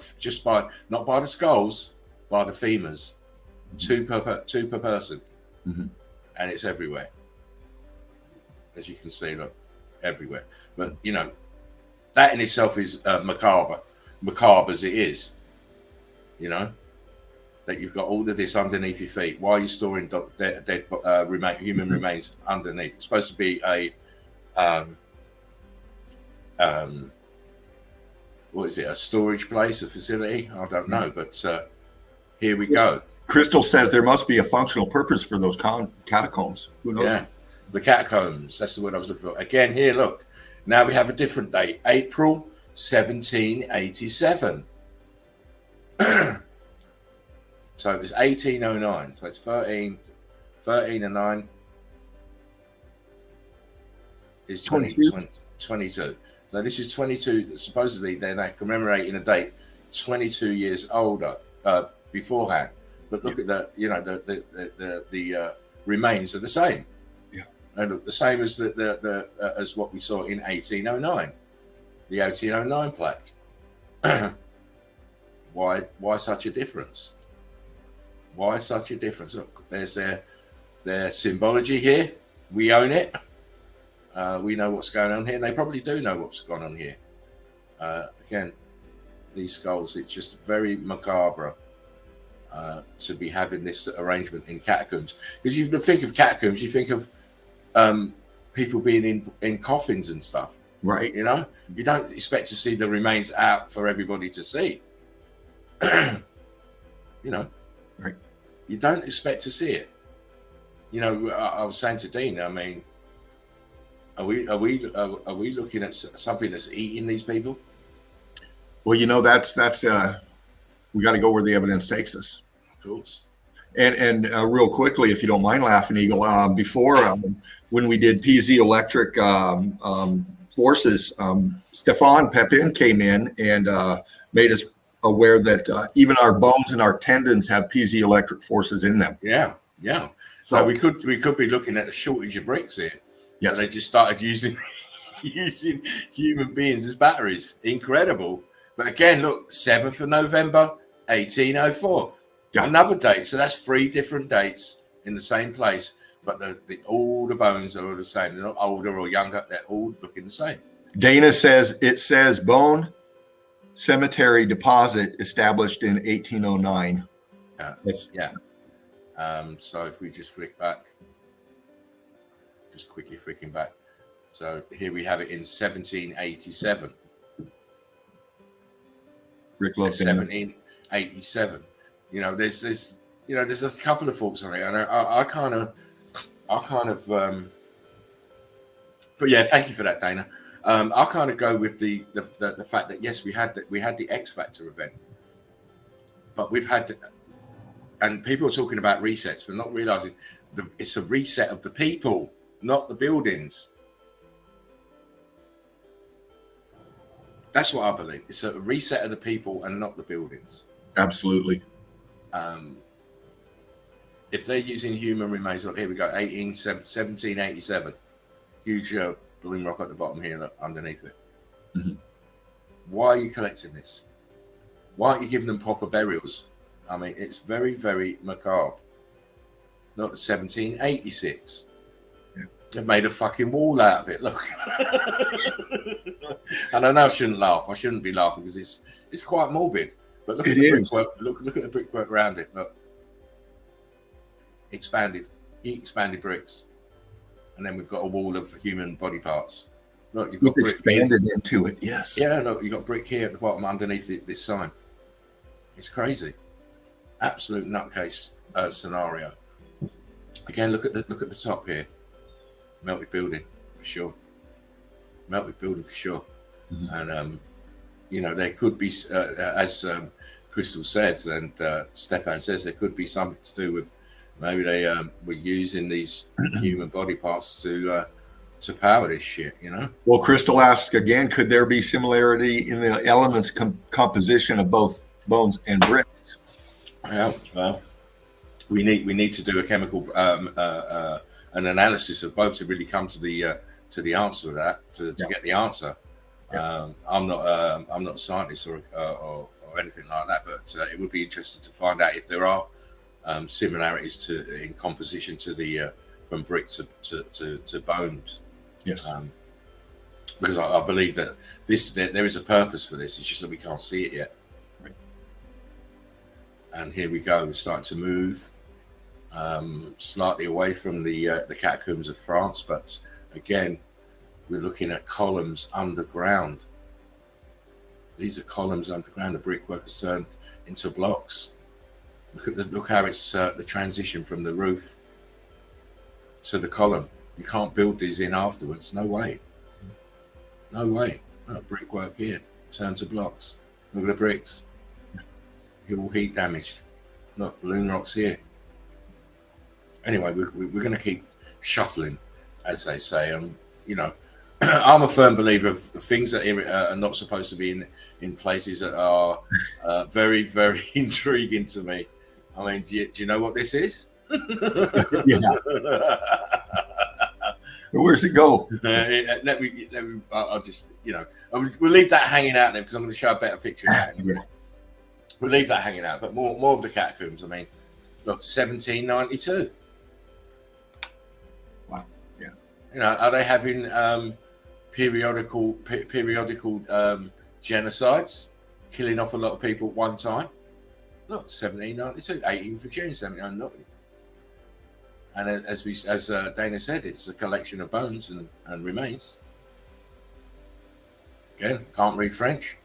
[SPEAKER 2] not by the skulls, by the femurs. Two per person.
[SPEAKER 3] Mm-hmm.
[SPEAKER 2] And it's everywhere. As you can see, look, everywhere. But you know, that in itself is macabre as it is. You know, that you've got all of this underneath your feet. Why are you storing dead human remains underneath? It's supposed to be a what is it? A storage place, a facility? I don't know, but here we go.
[SPEAKER 3] Crystal says there must be a functional purpose for those catacombs. Who knows?
[SPEAKER 2] Yeah, the catacombs. That's the word I was looking for. Again, here, look. Now we have a different date, April 1787. So it was 1809. So it's 13 and 9 is 22. So this is 22. Supposedly they're now commemorating a date 22 years older beforehand. But look at the remains are the same.
[SPEAKER 3] Yeah,
[SPEAKER 2] they look the same as as what we saw in 1809, the 1809 plaque. Why such a difference? Why such a difference? Look, there's their symbology here. We own it. We know what's going on here. They probably do know what's gone on here. Again, these skulls, it's just very macabre to be having this arrangement in catacombs. Because you think of catacombs, you think of people being in coffins and stuff.
[SPEAKER 3] Right.
[SPEAKER 2] You know, you don't expect to see the remains out for everybody to see. You know,
[SPEAKER 3] right.
[SPEAKER 2] You don't expect to see it. You know, I was saying to Dean, I mean, are we looking at something that's eating these people?
[SPEAKER 3] Well, you know, that's we got to go where the evidence takes us.
[SPEAKER 2] Of course.
[SPEAKER 3] And real quickly, if you don't mind, Laughing Eagle, before when we did piezoelectric forces, Stefan Pepin came in and made us aware that even our bones and our tendons have piezoelectric forces in them.
[SPEAKER 2] Yeah. So we could be looking at a shortage of bricks here.
[SPEAKER 3] Yes.
[SPEAKER 2] So they just started using human beings as batteries. Incredible. But again, look, 7th of November, 1804.
[SPEAKER 3] Yeah.
[SPEAKER 2] Another date. So that's 3 different dates in the same place. But all the bones are all the same. They're not older or younger. They're all looking the same.
[SPEAKER 3] Dana says it says bone cemetery deposit established in 1809.
[SPEAKER 2] Yeah. So if we just flick back, just quickly flicking back. So here we have it in 1787.
[SPEAKER 3] Rick loves
[SPEAKER 2] 1787. You know, there's a couple of thoughts on it, and I kind of, but yeah, thank you for that, Dana. I'll kind of go with the fact that yes, we had the X Factor event, but we've had, and people are talking about resets, but not realizing it's a reset of the people, not the buildings. That's what I believe. It's a reset of the people and not the buildings.
[SPEAKER 3] Absolutely.
[SPEAKER 2] If they're using human remains, look, here we go, 1787. Huge balloon rock at the bottom here, look, underneath it.
[SPEAKER 3] Mm-hmm.
[SPEAKER 2] Why are you collecting this? Why aren't you giving them proper burials? I mean, it's very, very macabre. Not 1786.
[SPEAKER 3] Yeah.
[SPEAKER 2] They've made a fucking wall out of it. Look. And I know I shouldn't laugh. I shouldn't be laughing because it's quite morbid. But look at the brickwork. Look at the brickwork around it. Look. Expanded bricks. And then we've got a wall of human body parts. Look, you've got brick
[SPEAKER 3] expanded into it, yes.
[SPEAKER 2] Yeah, look, you've got brick here at the bottom underneath this sign. It's crazy. Absolute nutcase scenario. Again, look at the top here. Melted building for sure. Melted building for sure. And there could be, as Crystal says and Stefan says, there could be something to do with maybe they were using these human body parts to power this shit.
[SPEAKER 3] Well, Crystal asks again, could there be similarity in the elements composition of both bones and bricks?
[SPEAKER 2] Well, we need to do a chemical an analysis of both to really come to the answer of that, to get the answer. I'm not a scientist or anything like that, but it would be interesting to find out if there are similarities in composition to the from brick to bones.
[SPEAKER 3] Yes.
[SPEAKER 2] Because I believe that there is a purpose for this. It's just that we can't see it yet.
[SPEAKER 3] Right.
[SPEAKER 2] And here we go. We're starting to move slightly away from the catacombs of France, but again, we're looking at columns underground. These are columns underground. The brickwork is turned into blocks. Look how it's the transition from the roof to the column. You can't build these in afterwards. No way. No way. Look, brickwork here turned to blocks. Look at the bricks. All heat damaged. Look, balloon rocks here. Anyway, we're going to keep shuffling, as they say. I'm a firm believer of things that are not supposed to be in places that are very, very intriguing to me. I mean, do you know what this is?
[SPEAKER 3] Yeah. Where's it go?
[SPEAKER 2] Let me. I'll just, we'll leave that hanging out there because I'm going to show a better picture of that.
[SPEAKER 3] Yeah.
[SPEAKER 2] We'll leave that hanging out, but more of the catacombs. I mean, look, 1792.
[SPEAKER 3] Wow. Yeah.
[SPEAKER 2] Are they having periodical genocides, killing off a lot of people at one time? Look, 1792, 18th of June, 1792. And as Dana said, it's a collection of bones and remains. Again, can't read French,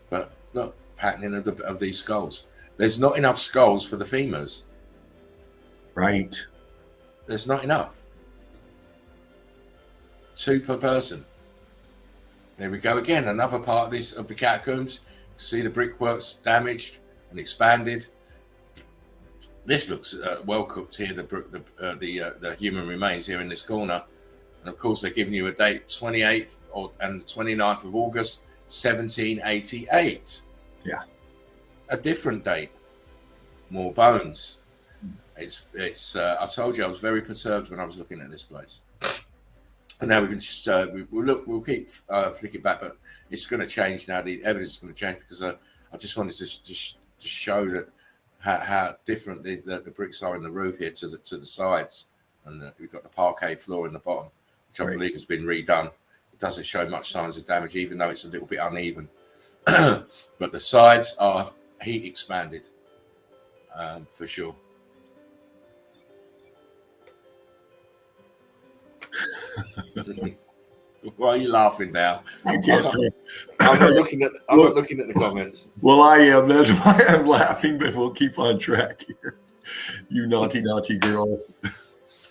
[SPEAKER 2] but look, patterning of these skulls. There's not enough skulls for the femurs.
[SPEAKER 3] Right.
[SPEAKER 2] There's not enough. 2 per person. There we go again. Another part of the catacombs. You see the brickworks damaged and expanded. This looks well cooked here. The human remains here in this corner, and of course they're giving you a date: 28th and 29th of August, 1788.
[SPEAKER 3] Yeah,
[SPEAKER 2] a different date. More bones. It's. I told you I was very perturbed when I was looking at this place. And now we can just we'll keep flicking back, but it's going to change now. The evidence is going to change because I just wanted to just show that how different the bricks are in the roof here to the sides, and we've got the parquet floor in the bottom, which I believe has been redone. It doesn't show much signs of damage, even though it's a little bit uneven. But the sides are heat expanded, for sure. Why are you laughing now? I'm not looking at the comments.
[SPEAKER 3] Well, I am. That's why I'm laughing, but we'll keep on track here. You naughty girls.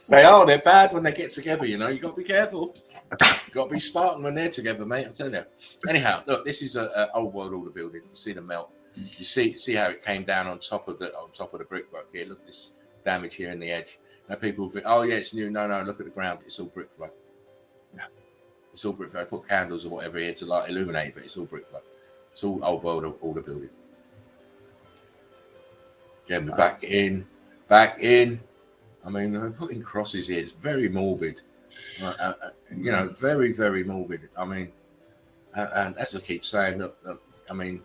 [SPEAKER 2] They're bad when they get together, you got to be careful. You got to be Spartan when they're together, mate, I'm telling you. Anyhow, look, this is an old world order building. You see the melt. You see how it came down on top of the brickwork here. Look at this damage here in the edge. Now people think, oh yeah, it's new. No, look at the ground. It's all brick flood. Yeah, it's all brick flood. I put candles or whatever here to illuminate, but it's all brick flood. It's all old world order building. Again, we're back in. I mean, I'm putting crosses here. It's very morbid. Very, very morbid. I mean, and as I keep saying, look, I mean,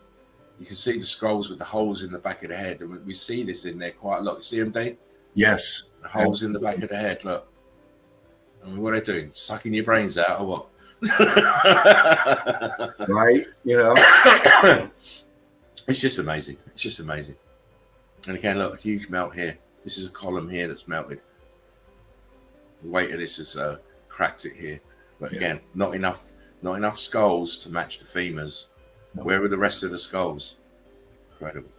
[SPEAKER 2] you can see the skulls with the holes in the back of the head, and we see this in there quite a lot. You see them, Dave?
[SPEAKER 3] Yes.
[SPEAKER 2] The holes in the back of the head. Look. I mean, what are they doing? Sucking your brains out, or what?
[SPEAKER 3] Right.
[SPEAKER 2] It's just amazing. And again, look, a huge melt here. This is a column here that's melted. The weight of this has cracked it here. But again, not enough skulls to match the femurs. No. Where are the rest of the skulls? Incredible.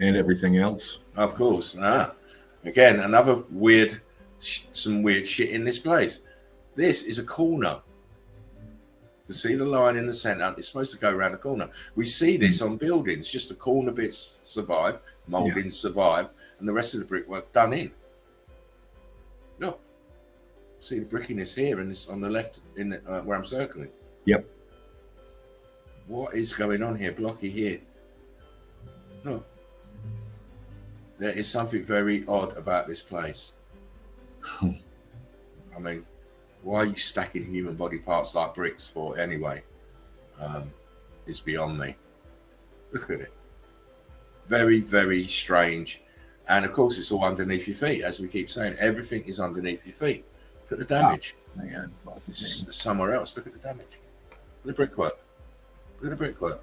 [SPEAKER 3] And everything else.
[SPEAKER 2] Of course. Again, another some weird shit in this place. This is a corner. To see the line in the center, it's supposed to go around the corner. We see this on buildings, just the corner bits survive, moldings survive, and the rest of the brickwork done in. Look, see the brickiness here, and it's on the left in the, where I'm circling.
[SPEAKER 3] Yep.
[SPEAKER 2] What is going on here? Blocky here. No. There is something very odd about this place. I mean, why are you stacking human body parts like bricks for anyway? It's beyond me. Look at it. Very, very strange. And of course, it's all underneath your feet. As we keep saying, everything is underneath your feet. Look at the damage.
[SPEAKER 3] Oh, man.
[SPEAKER 2] Somewhere else, look at the damage. Look at the brickwork. Look at the brickwork.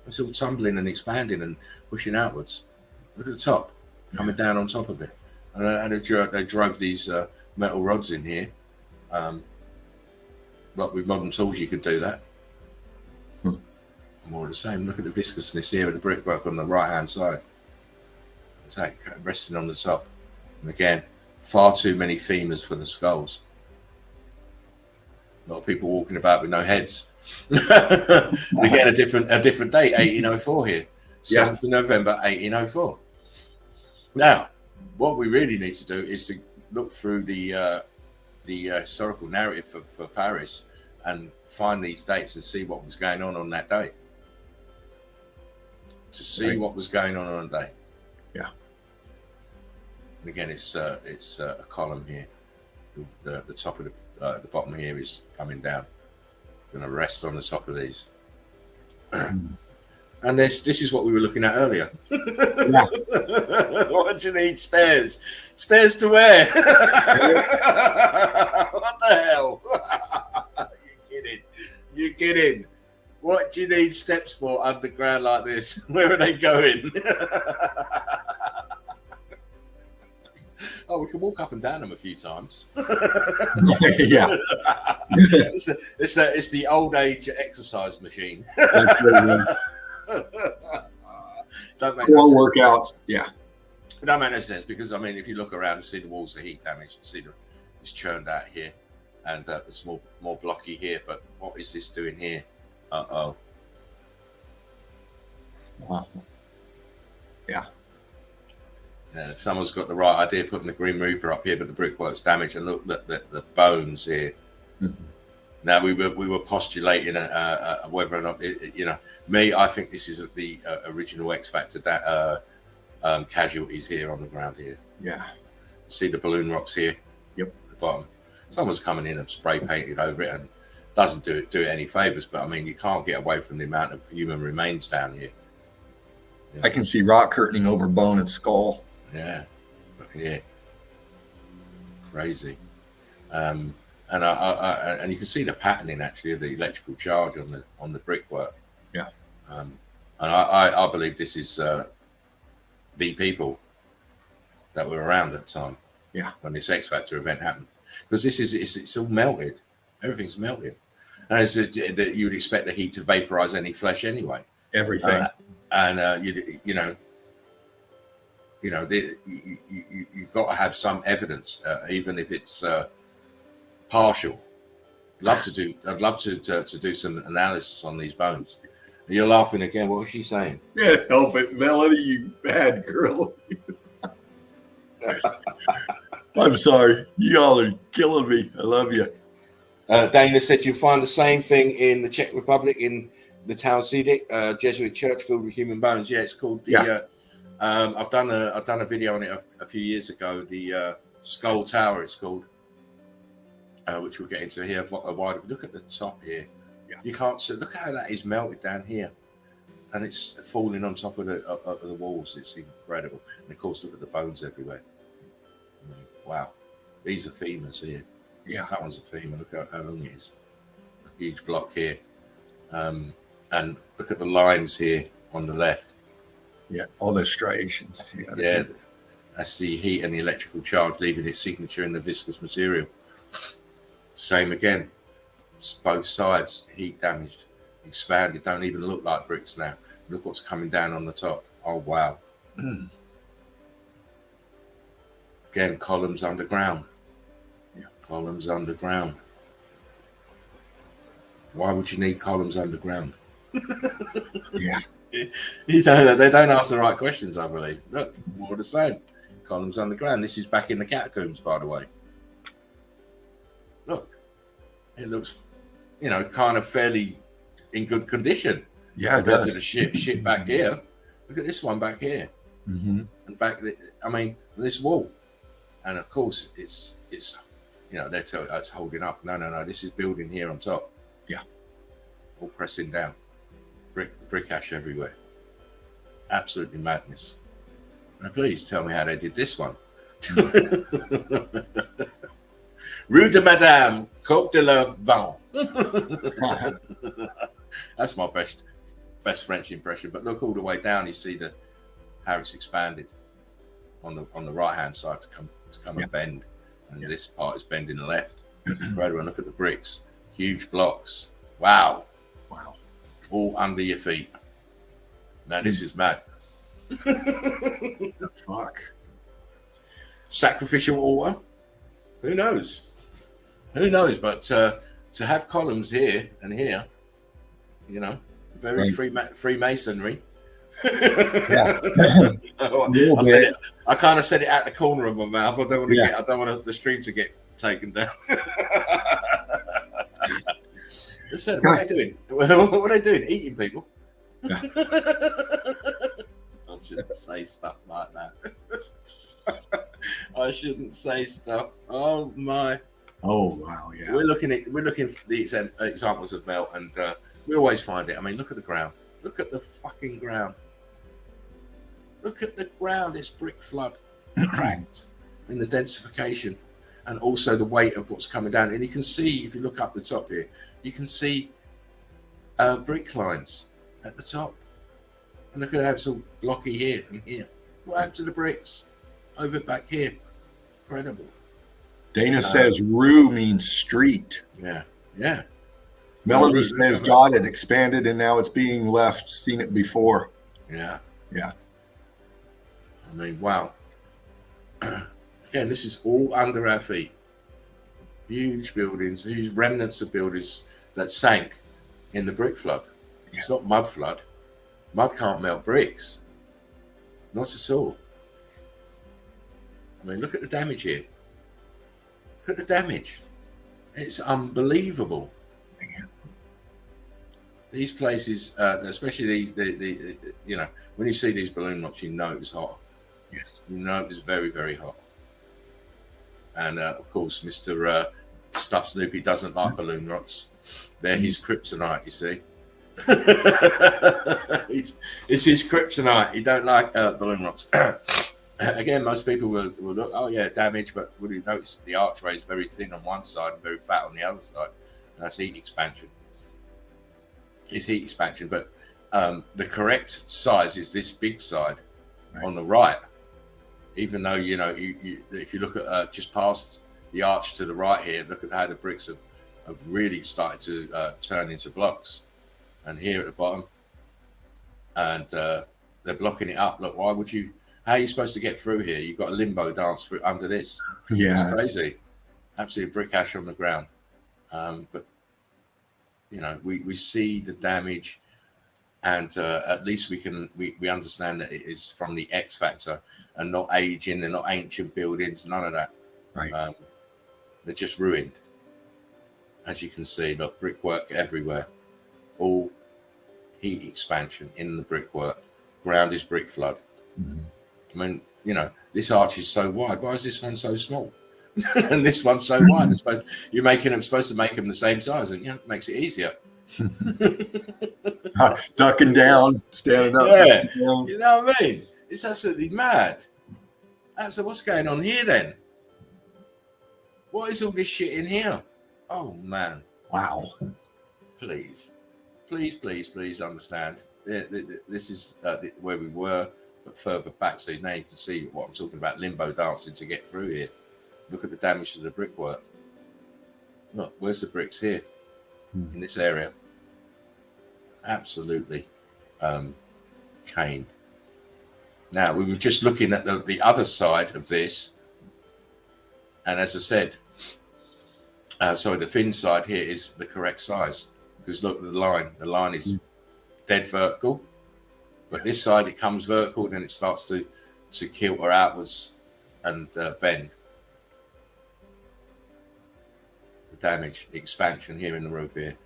[SPEAKER 2] It's all tumbling and expanding and pushing outwards. Look at the top, coming down on top of it. And they drove these metal rods in here. But with modern tools, you could do that. More of the same. Look at the viscousness here of the brickwork on the right-hand side. It's like resting on the top. And again, far too many femurs for the skulls. A lot of people walking about with no heads. Again, a different date, 1804 here. 7th of November, 1804. Now, what we really need to do is to look through the historical narrative for Paris and find these dates and see what was going on that day. To see what was going on that day.
[SPEAKER 3] Yeah.
[SPEAKER 2] And again, it's a column here. The top of the bottom here is coming down. Going to rest on the top of these. And this is what we were looking at earlier.
[SPEAKER 3] Yeah.
[SPEAKER 2] What do you need? Stairs. Stairs to where? What the hell? You're kidding. You're kidding. What do you need steps for underground like this? Where are they going? Oh, we can walk up and down them a few times.
[SPEAKER 3] Yeah.
[SPEAKER 2] It's the old age exercise machine. Don't make no sense.
[SPEAKER 3] Workouts. Yeah.
[SPEAKER 2] It don't make no sense because I mean, if you look around and see the walls are heat damaged, see it's churned out here, and it's more blocky here. But what is this doing here?
[SPEAKER 3] Wow. Yeah.
[SPEAKER 2] Someone's got the right idea putting the Grim Reaper up here, but the brickwork's damaged. And look at the bones here. Mm-hmm. Now we were postulating whether or not I think this is the original X Factor that casualties here on the ground here.
[SPEAKER 3] Yeah.
[SPEAKER 2] See the balloon rocks here.
[SPEAKER 3] Yep.
[SPEAKER 2] At the bottom. Someone's coming in and spray painted over it and doesn't do it any favors. But I mean, you can't get away from the amount of human remains down here. You know?
[SPEAKER 3] I can see rock curtaining over bone and skull.
[SPEAKER 2] Yeah. Yeah. Crazy. And you can see the patterning actually of the electrical charge on the brickwork.
[SPEAKER 3] Yeah.
[SPEAKER 2] And I believe this is the people that were around at the time.
[SPEAKER 3] Yeah.
[SPEAKER 2] When this X Factor event happened, because it's all melted. Everything's melted, and you'd expect the heat to vaporize any flesh anyway.
[SPEAKER 3] Everything.
[SPEAKER 2] You've got to have some evidence, even if it's partial. I'd love to do some analysis on these bones. You're laughing again. What was she saying?
[SPEAKER 3] Can't help it, Melody, you bad girl. I'm sorry. Y'all are killing me. I love you.
[SPEAKER 2] Dana said you find the same thing in the Czech Republic in the town Sidik, Jesuit church filled with human bones. Yeah, it's called the. I've done a video on it a few years ago. The Skull Tower, it's called, which we'll get into here. A wider look at the top here. Yeah. You can't see. Look how that is melted down here, and it's falling on top of the walls. It's incredible. And of course, look at the bones everywhere. I mean, wow, these are femurs here.
[SPEAKER 3] Yeah,
[SPEAKER 2] that one's a femur. Look how long it is. A huge block here, and look at the lines here on the left.
[SPEAKER 3] Yeah, all the striations.
[SPEAKER 2] Yeah, that's the heat and the electrical charge leaving its signature in the viscous material. Same again. Both sides heat damaged, expanded, don't even look like bricks now. Look what's coming down on the top. Oh wow. Again, columns underground. Yeah. Columns underground. Why would you need columns underground?
[SPEAKER 3] Yeah.
[SPEAKER 2] They don't ask the right questions, I believe. Look, more of the same. Columns underground. This is back in the catacombs, by the way. Look, it looks, kind of fairly in good condition.
[SPEAKER 3] Yeah, it
[SPEAKER 2] compared to
[SPEAKER 3] does.
[SPEAKER 2] the ship back here. Look at this one back here,
[SPEAKER 3] Mm-hmm.
[SPEAKER 2] and this wall, and of course it's it's holding up. No, this is building here on top.
[SPEAKER 3] Yeah,
[SPEAKER 2] all pressing down, brick ash everywhere. Absolutely madness. Now please tell me how they did this one. Rue de Madame, Côte de la Vin. That's my best French impression. But look all the way down, you see how it's expanded on the right hand side to come and bend, and this part is bending the left. Incredible. Look at the bricks, huge blocks. Wow. All under your feet. Now this is mad.
[SPEAKER 3] Fuck.
[SPEAKER 2] Sacrificial altar. Who knows? But to have columns here and here, very Freemasonry.
[SPEAKER 3] Yeah.
[SPEAKER 2] I kind of said it out the corner of my mouth. I don't want the stream to get taken down. I said, what are they doing? What are they doing? Eating people?
[SPEAKER 3] Yeah.
[SPEAKER 2] I shouldn't say stuff like that. I shouldn't say stuff. Oh my.
[SPEAKER 3] Oh wow, yeah.
[SPEAKER 2] We're looking for these examples of melt, and we always find it. I mean, look at the ground. Look at the fucking ground. Look at the ground. It's brick flood, cracked in the densification, and also the weight of what's coming down. And you can see, if you look up the top here, you can see brick lines at the top. And look at how it's all blocky here and here. What happened to the bricks over back here? Incredible.
[SPEAKER 3] Dana says Rue means street.
[SPEAKER 2] Yeah.
[SPEAKER 3] Melody says God had expanded and now it's being left. Seen it before.
[SPEAKER 2] Yeah.
[SPEAKER 3] I
[SPEAKER 2] mean, wow. Again, this is all under our feet. Huge buildings, huge remnants of buildings that sank in the brick flood. Yeah. It's not mud flood. Mud can't melt bricks. Not at all. I mean, look at the damage here. Look at the damage. It's unbelievable. These places, especially the when you see these balloon rocks, you know it's hot.
[SPEAKER 3] Yes.
[SPEAKER 2] You know it's very, very hot. And of course, Mr. Stuff Snoopy doesn't like balloon rocks. They're his kryptonite, you see. It's his kryptonite. He don't like balloon rocks. Again, most people will look, oh yeah, damage, but will you notice the archway is very thin on one side and very fat on the other side? And that's heat expansion. It's heat expansion, but the correct size is this big side on the right. Even though, if you look at just past the arch to the right here, look at how the bricks have really started to turn into blocks. And here at the bottom, and they're blocking it up. Look, how are you supposed to get through here? You've got a limbo dance through under this.
[SPEAKER 3] Yeah.
[SPEAKER 2] It's crazy. Absolutely brick ash on the ground. But, we see the damage, and at least we understand that it is from the X factor and not aging. They're not ancient buildings, none of that.
[SPEAKER 3] Right.
[SPEAKER 2] They're just ruined. As you can see, look, brickwork everywhere. All heat expansion in the brickwork. Ground is brick flood.
[SPEAKER 3] Mm-hmm.
[SPEAKER 2] I mean, this arch is so wide. Why is this one so small? And this one's so wide. You're supposed to make them the same size, and it makes it easier.
[SPEAKER 3] Ducking down, standing up.
[SPEAKER 2] Yeah, you know what I mean? It's absolutely mad. So what's going on here then? What is all this shit in here? Oh man!
[SPEAKER 3] Wow!
[SPEAKER 2] Please understand. This is where we were, but further back. So now you can see what I'm talking about. Limbo dancing to get through here. Look at the damage to the brickwork. Look, where's the bricks here? In this area? Absolutely caned. Now, we were just looking at the other side of this. And as I said, the thin side here is the correct size. because look, the line is dead vertical, but this side it comes vertical, then it starts to kilter outwards and bend. The damage, the expansion here in the roof here,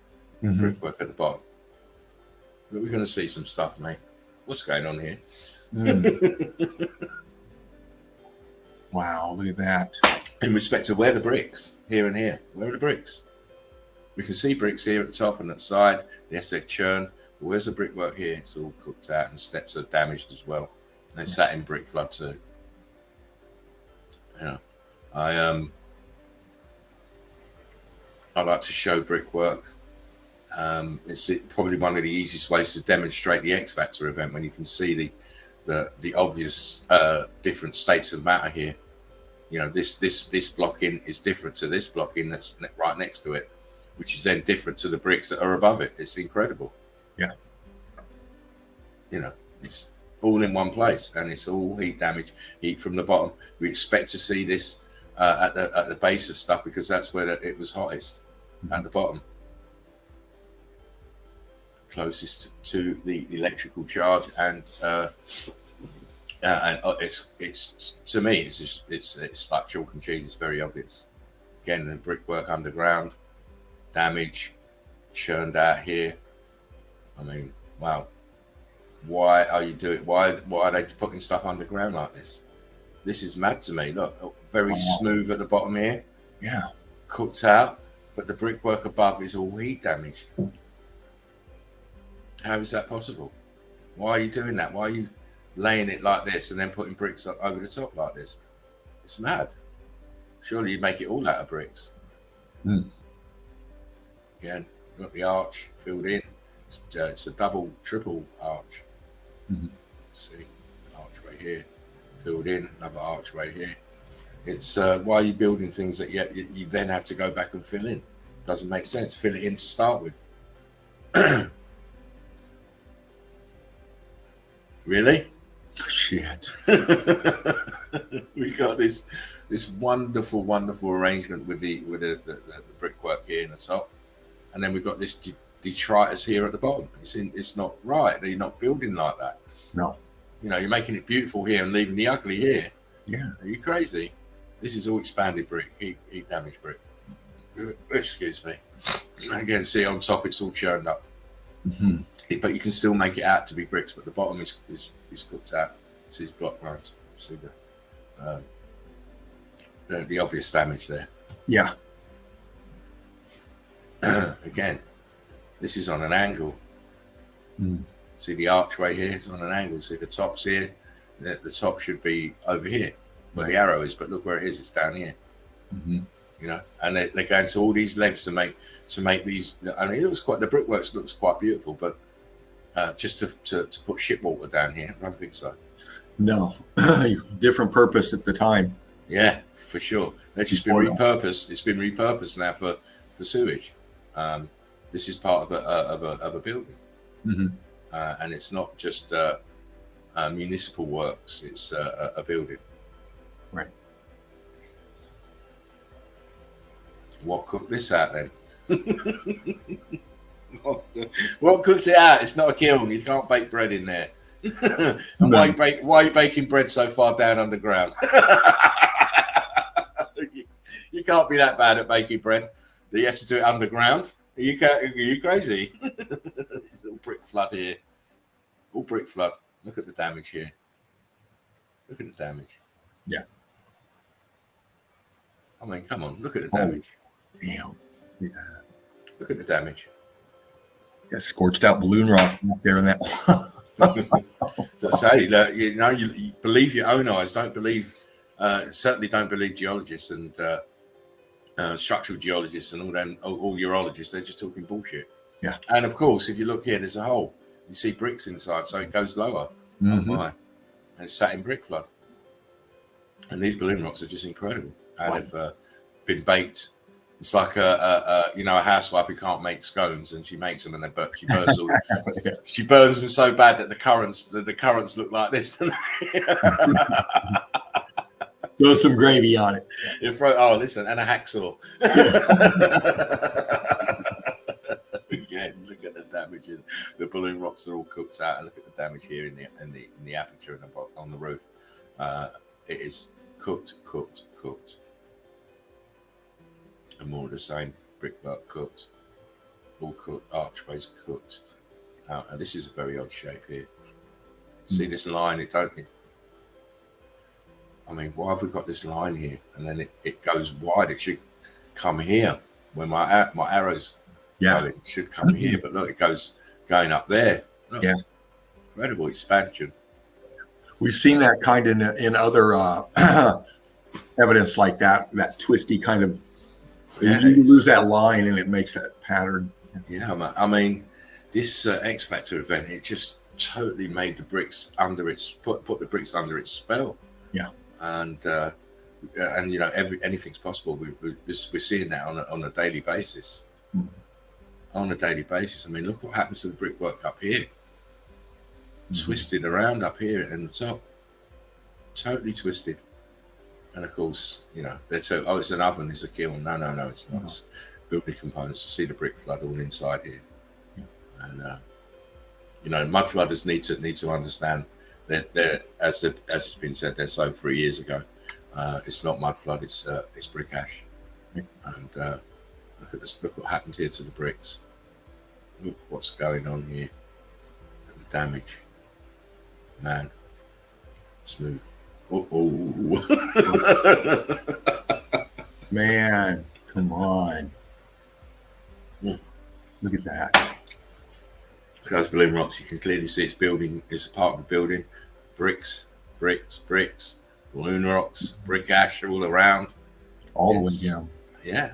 [SPEAKER 2] brickwork at the bottom. But we're going to see some stuff, mate. What's going on here?
[SPEAKER 3] Wow, look at that.
[SPEAKER 2] In respect to where the bricks, here and here, where are the bricks? We can see bricks here at the top and at the side. Yes, they're churned. But where's the brickwork here? It's all cooked out and steps are damaged as well. They sat in brick flood too. You know, I like to show brickwork. It's probably one of the easiest ways to demonstrate the X Factor event, when you can see the obvious different states of matter here. You know, this blocking is different to this blocking that's right next to it, which is then different to the bricks that are above it. It's incredible.
[SPEAKER 3] Yeah.
[SPEAKER 2] You know, it's all in one place, and it's all heat damage, heat from the bottom. We expect to see this at the base of stuff, because that's where it was hottest, at the bottom, closest to the electrical charge, and it's to me it's like chalk and cheese. It's very obvious. Again, the brickwork underground, damage, churned out here. I mean, wow. Why are you doing? Why are they putting stuff underground like this? This is mad to me. Look, very smooth at the bottom here.
[SPEAKER 3] Yeah.
[SPEAKER 2] Cooked out, but the brickwork above is all heat damaged. How is that possible? Why are you doing that? Why are you laying it like this and then putting bricks up over the top like this? It's mad. Surely you'd make it all out of bricks. Again, got the arch filled in. It's a double, triple arch. See, archway here, filled in, another archway here. It's why are you building things that you then have to go back and fill in? Doesn't make sense. Fill it in to start with. Really?
[SPEAKER 3] Shit.
[SPEAKER 2] We got this wonderful arrangement with the brickwork here in the top, and then we've got this detritus here at the bottom. It's not right. You're not building like that.
[SPEAKER 3] No.
[SPEAKER 2] You know, you're making it beautiful here and leaving the ugly here.
[SPEAKER 3] Yeah.
[SPEAKER 2] Are you crazy? This is all expanded brick, heat damaged brick. Excuse me. Again, see on top it's all churned up. But you can still make it out to be bricks, but the bottom is cooked out. See these block lines. See the obvious damage there.
[SPEAKER 3] Yeah.
[SPEAKER 2] Again, this is on an angle. See the archway here is on an angle. See the top's here. The top should be over here where the arrow is, but look where it is. It's down here. You know, and they're going to all these lengths to make these. I mean, the brickwork looks quite beautiful, but just to put ship water down here, I don't think so. No,
[SPEAKER 3] different purpose at the time.
[SPEAKER 2] Yeah, for sure. It's just been repurposed. It's been repurposed now for sewage. This is part of a building, and it's not just municipal works. It's a building.
[SPEAKER 3] Right.
[SPEAKER 2] What cooked this out then? What cooked it out? It's not a kiln. You can't bake bread in there. And why are you baking bread so far down underground? You can't be that bad at baking bread that you have to do it underground. Are you crazy? It's all brick flood here. All brick flood. Look at the damage here. Look at the damage.
[SPEAKER 3] Yeah.
[SPEAKER 2] I mean, come on. Look at the damage.
[SPEAKER 3] Damn. Yeah.
[SPEAKER 2] Look at the damage.
[SPEAKER 3] Got scorched out balloon rock there in that one.
[SPEAKER 2] So I say, you believe your own eyes. Don't believe, certainly don't believe geologists and structural geologists and all urologists. They're just talking bullshit.
[SPEAKER 3] Yeah.
[SPEAKER 2] And of course, if you look here, there's a hole. You see bricks inside, so it goes lower. Oh my! And it's sat in brick flood. And these balloon rocks are just incredible. And they've been baked. It's like a housewife who can't make scones, and she makes them, and she burns all. She burns them so bad that the currents look like this.
[SPEAKER 3] Throw some gravy on it.
[SPEAKER 2] Listen, and a hacksaw. Yeah, damage. The balloon rocks are all cooked out, and look at the damage here in the aperture and on the roof. It is cooked, and more of the same. Brickwork cooked, all cooked, archways cooked. And this is a very odd shape here. See this line? I mean, why have we got this line here? And then it goes wide. It should come here. When my arrows go, it should come here. But look, it goes going up there. Look, incredible expansion.
[SPEAKER 3] We've seen that kind in other evidence like that twisty kind of. You lose that line and it makes that pattern.
[SPEAKER 2] Yeah, I mean, this X Factor event, it just totally made the bricks under its put the bricks under its spell.
[SPEAKER 3] Yeah,
[SPEAKER 2] and you know, anything's possible. We're seeing that on a daily basis. On a daily basis. I mean, look what happens to the brickwork up here. Twisted around up here in the top, totally twisted. And of course, you know, they're too. Oh, it's an oven, it's a kiln. No, it's not. It's building components. You see the brick flood all inside here, and you know, mud flooders need to understand that they're, as it's been said, they're so 3 years ago. It's not mud flood. It's brick ash. And look at this. Look what happened here to the bricks. Look what's going on here. Look at the damage. Man, smooth.
[SPEAKER 3] Man, come on. Look at that.
[SPEAKER 2] So those balloon rocks, you can clearly see it's building. It's a part of the building. Bricks, balloon rocks, brick ash all around.
[SPEAKER 3] All the way down.
[SPEAKER 2] Yeah,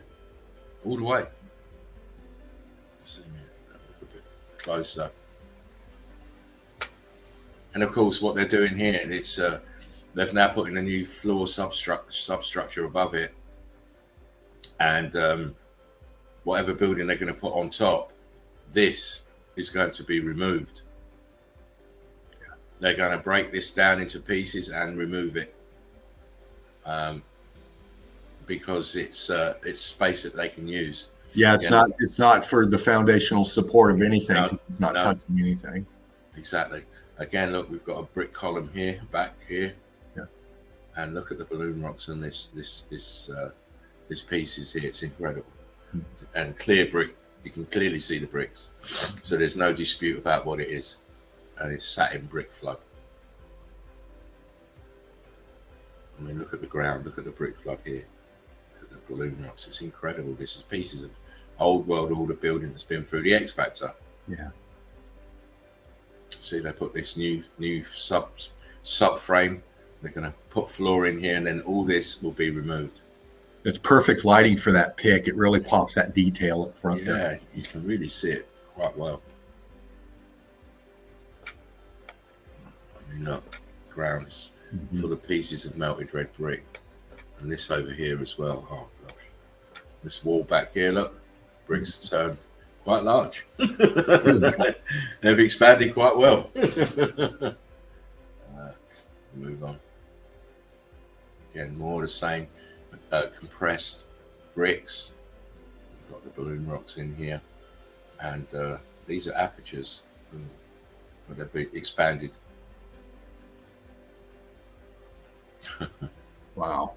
[SPEAKER 2] all the way. Zoom in a little bit closer. And of course, what they're doing here, it's they've now put in a new floor substructure above it, and whatever building they're going to put on top, this is going to be removed. They're going to break this down into pieces and remove it, because it's space that they can use.
[SPEAKER 3] Yeah, it's not for the foundational support of anything.
[SPEAKER 2] No,
[SPEAKER 3] it's not touching anything.
[SPEAKER 2] Exactly. Again, look, we've got a brick column here, back here.
[SPEAKER 3] Yeah.
[SPEAKER 2] And look at the balloon rocks and this pieces here. It's incredible. And clear brick. You can clearly see the bricks. So there's no dispute about what it is. And it's satin brick flood. I mean, look at the ground. Look at the brick flood here. Look at the balloon rocks. It's incredible. This is pieces of old world order building that's been through the X Factor.
[SPEAKER 3] Yeah.
[SPEAKER 2] See, they put this new subframe. They're going to put floor in here, and then all this will be removed.
[SPEAKER 3] It's perfect lighting for that pick. It really pops that detail up front there.
[SPEAKER 2] Yeah, you can really see it quite well. I mean, look, ground is full of pieces of melted red brick, and this over here as well. Oh gosh, this wall back here, look, bricks are turned quite large. They've expanded quite well. Move on. Again, more the same. Compressed bricks. We've got the balloon rocks in here, and these are apertures, but they've been expanded.
[SPEAKER 3] Wow.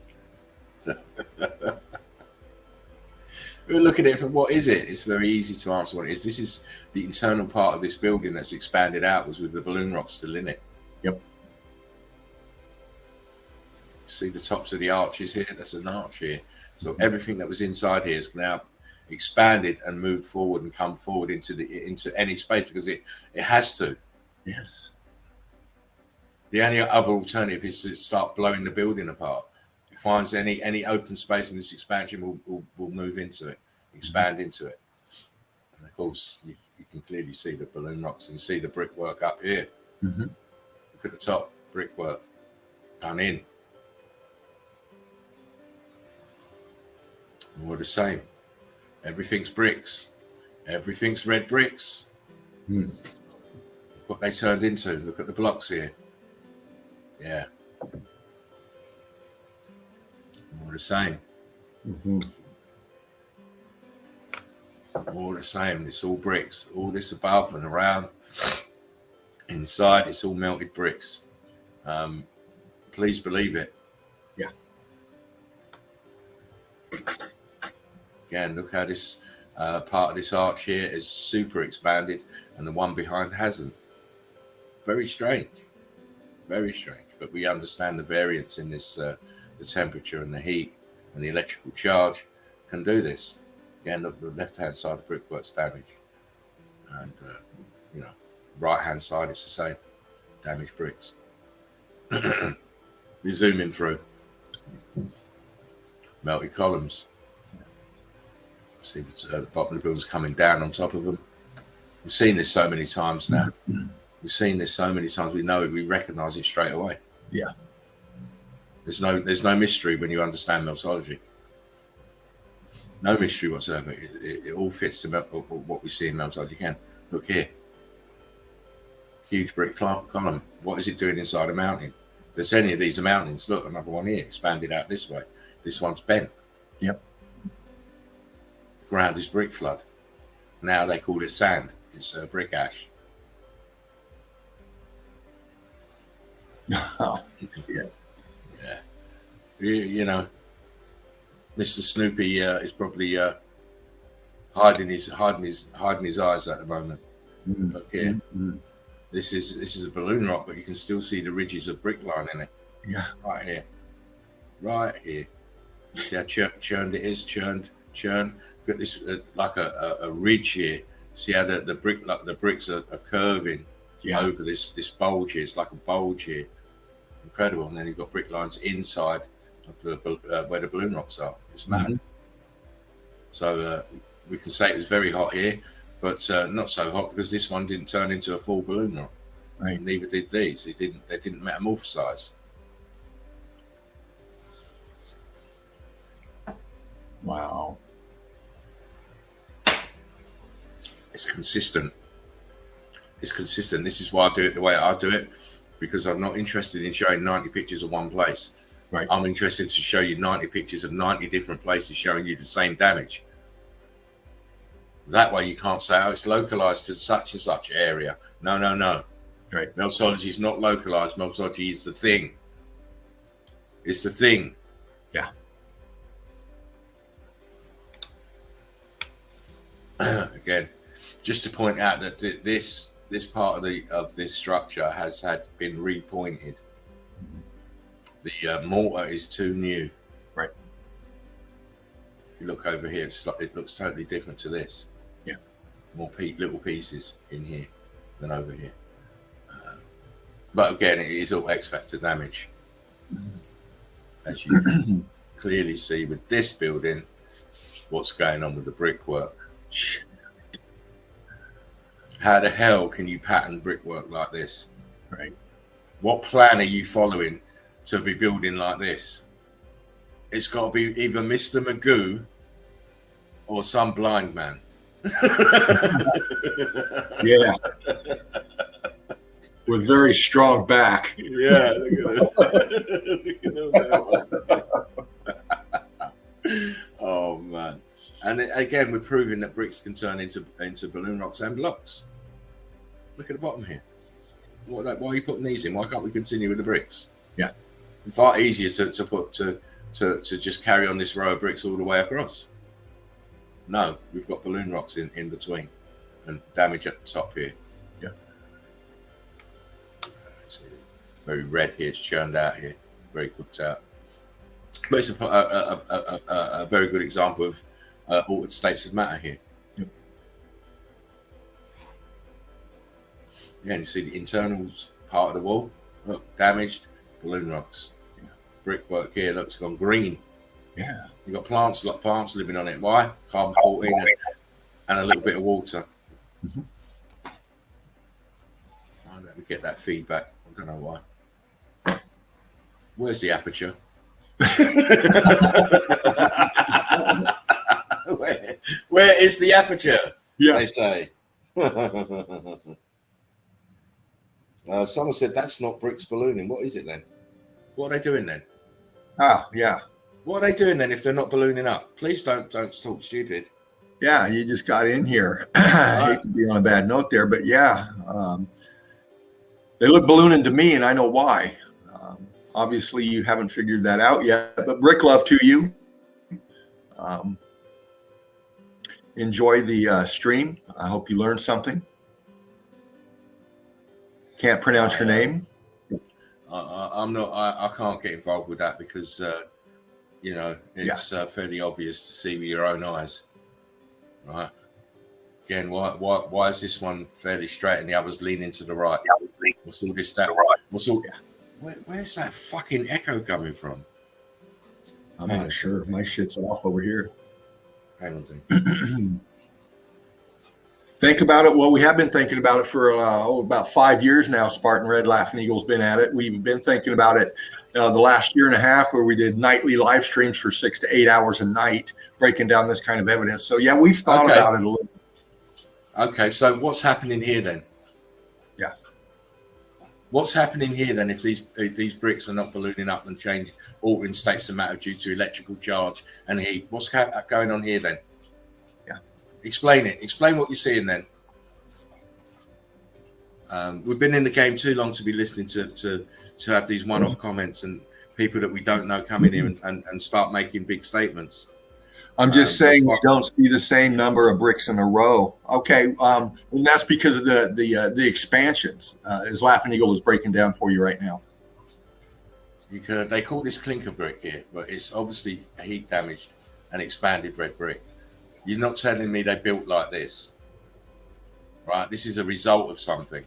[SPEAKER 2] We're looking at it from what is it? It's very easy to answer what it is. This is the internal part of this building that's expanded outwards with the balloon rocks still in it.
[SPEAKER 3] Yep.
[SPEAKER 2] See the tops of the arches here? That's an arch here. So everything that was inside here is now expanded and moved forward and come forward into any space, because it has to.
[SPEAKER 3] Yes.
[SPEAKER 2] The only other alternative is to start blowing the building apart. It finds any open space in this expansion will move into it, expand into it. And of course, you can clearly see the balloon rocks and see the brickwork up here. Look at the top, brickwork done in. More the same. Everything's bricks. Everything's red bricks. Look what they turned into. Look at the blocks here. Yeah. More the same. All the same. It's all bricks. All this above and around. Inside, it's all melted bricks. Please believe it.
[SPEAKER 3] Yeah.
[SPEAKER 2] Again, look how this part of this arch here is super expanded and the one behind hasn't. Very strange. Very strange. But we understand the variance in this, the temperature and the heat and the electrical charge can do this. Again, look, the left-hand side of the brickwork's damaged. And, right-hand side, it's the same. Damaged bricks. We're zooming through. Melted columns. See the bottom of the buildings coming down on top of them. We've seen this so many times now. We've seen this so many times. We know it. We recognise it straight away.
[SPEAKER 3] Yeah.
[SPEAKER 2] There's no mystery when you understand meltology. No mystery whatsoever. It all fits what we see in meltology. Again, look here. Huge brick column. What is it doing inside a mountain? There's any of these are mountains. Look, another one here, expanded out this way. This one's bent.
[SPEAKER 3] Yep.
[SPEAKER 2] Ground is brick flood. Now they call it sand. It's brick ash.
[SPEAKER 3] Oh, yeah.
[SPEAKER 2] Yeah. You know, Mr. Snoopy is probably hiding his eyes at the moment. Look here. This is a balloon rock, but you can still see the ridges of brick line in it.
[SPEAKER 3] Yeah.
[SPEAKER 2] Right here. Right here. See how churned it is? Churned. Got this like a ridge here. See how the bricks are curving over this bulge here. It's like a bulge here. Incredible. And then you've got brick lines inside of where the balloon rocks are. It's mad. So we can say it was very hot here, but not so hot because this one didn't turn into a full balloon rock.
[SPEAKER 3] Right.
[SPEAKER 2] And neither did these. They didn't metamorphosize.
[SPEAKER 3] Wow.
[SPEAKER 2] It's consistent. It's consistent. This is why I do it the way I do it, because I'm not interested in showing 90 pictures of one place.
[SPEAKER 3] Right.
[SPEAKER 2] I'm interested to show you 90 pictures of 90 different places showing you the same damage. That way you can't say, oh, it's localized to such and such area. No.
[SPEAKER 3] Right.
[SPEAKER 2] Meltology is not localized. Meltology is the thing. It's the thing.
[SPEAKER 3] Yeah.
[SPEAKER 2] Again, just to point out that this part of this structure has been repointed. The mortar is too new.
[SPEAKER 3] Right.
[SPEAKER 2] If you look over here, it looks totally different to this.
[SPEAKER 3] Yeah.
[SPEAKER 2] More little pieces in here than over here. But again, it is all X factor damage, as you can clearly see with this building. What's going on with the brickwork? How the hell can you pattern brickwork like this?
[SPEAKER 3] Right.
[SPEAKER 2] What plan are you following to be building like this? It's got to be either Mr. Magoo or some blind man.
[SPEAKER 3] Yeah. With very strong back.
[SPEAKER 2] Yeah, look at that. Oh man. And again, we're proving that bricks can turn into balloon rocks and blocks. Look at the bottom here. Why are you putting these in? Why can't we continue with the bricks?
[SPEAKER 3] Yeah.
[SPEAKER 2] It's far easier to just carry on this row of bricks all the way across. No, we've got balloon rocks in between and damage at the top here.
[SPEAKER 3] Yeah.
[SPEAKER 2] Very red here. It's churned out here. Very cooked out. But it's a very good example of altered states of matter here.
[SPEAKER 3] Yep.
[SPEAKER 2] Again, you see the internals part of the wall. Look, damaged. Balloon rocks.
[SPEAKER 3] Yeah. Brickwork
[SPEAKER 2] Here, look, it's gone green.
[SPEAKER 3] Yeah.
[SPEAKER 2] You've got plants living on it. Why? Carbon 14 and a little bit of water.
[SPEAKER 3] Mm-hmm.
[SPEAKER 2] I don't get that feedback. I don't know why. Where's the aperture? Where is the aperture?
[SPEAKER 3] Yeah.
[SPEAKER 2] They say. Someone said that's not bricks ballooning. What is it then? What are they doing then?
[SPEAKER 3] Ah, yeah.
[SPEAKER 2] What are they doing then if they're not ballooning up? Please don't talk stupid.
[SPEAKER 3] Yeah, you just got in here. I hate to be on a bad note there, but yeah, they look ballooning to me, and I know why. Obviously, you haven't figured that out yet, but brick love to you. Enjoy the stream. I hope you learned something. Can't pronounce your name.
[SPEAKER 2] I'm not. I can't get involved with that because you know it's fairly obvious to see with your own eyes, right? Again, why is this one fairly straight and the others leaning to the right? What's all this? That right? What's all? Where's that fucking echo coming from?
[SPEAKER 3] I'm not sure. My shit's off over here.
[SPEAKER 2] Hang on, dude.
[SPEAKER 3] Think about it. Well, we have been thinking about it for about 5 years now. Spartan Red Laughing Eagle's been at it. We've been thinking about it the last year and a half, where we did nightly live streams for 6 to 8 hours a night, breaking down this kind of evidence. So yeah, we've thought about it a little.
[SPEAKER 2] Okay, so what's happening here then?
[SPEAKER 3] Yeah.
[SPEAKER 2] What's happening here then if these bricks are not ballooning up and altering states of matter due to electrical charge and heat? What's going on here then?
[SPEAKER 3] Yeah.
[SPEAKER 2] Explain it. Explain what you're seeing then. We've been in the game too long to be listening to have these one-off comments and people that we don't know come in here and start making big statements.
[SPEAKER 3] I'm just saying we don't see the same number of bricks in a row. Okay, and that's because of the expansions. As Laughing Eagle is breaking down for you right now.
[SPEAKER 2] They call this clinker brick here, but it's obviously a heat damaged and expanded red brick. You're not telling me they built like this, right? This is a result of something.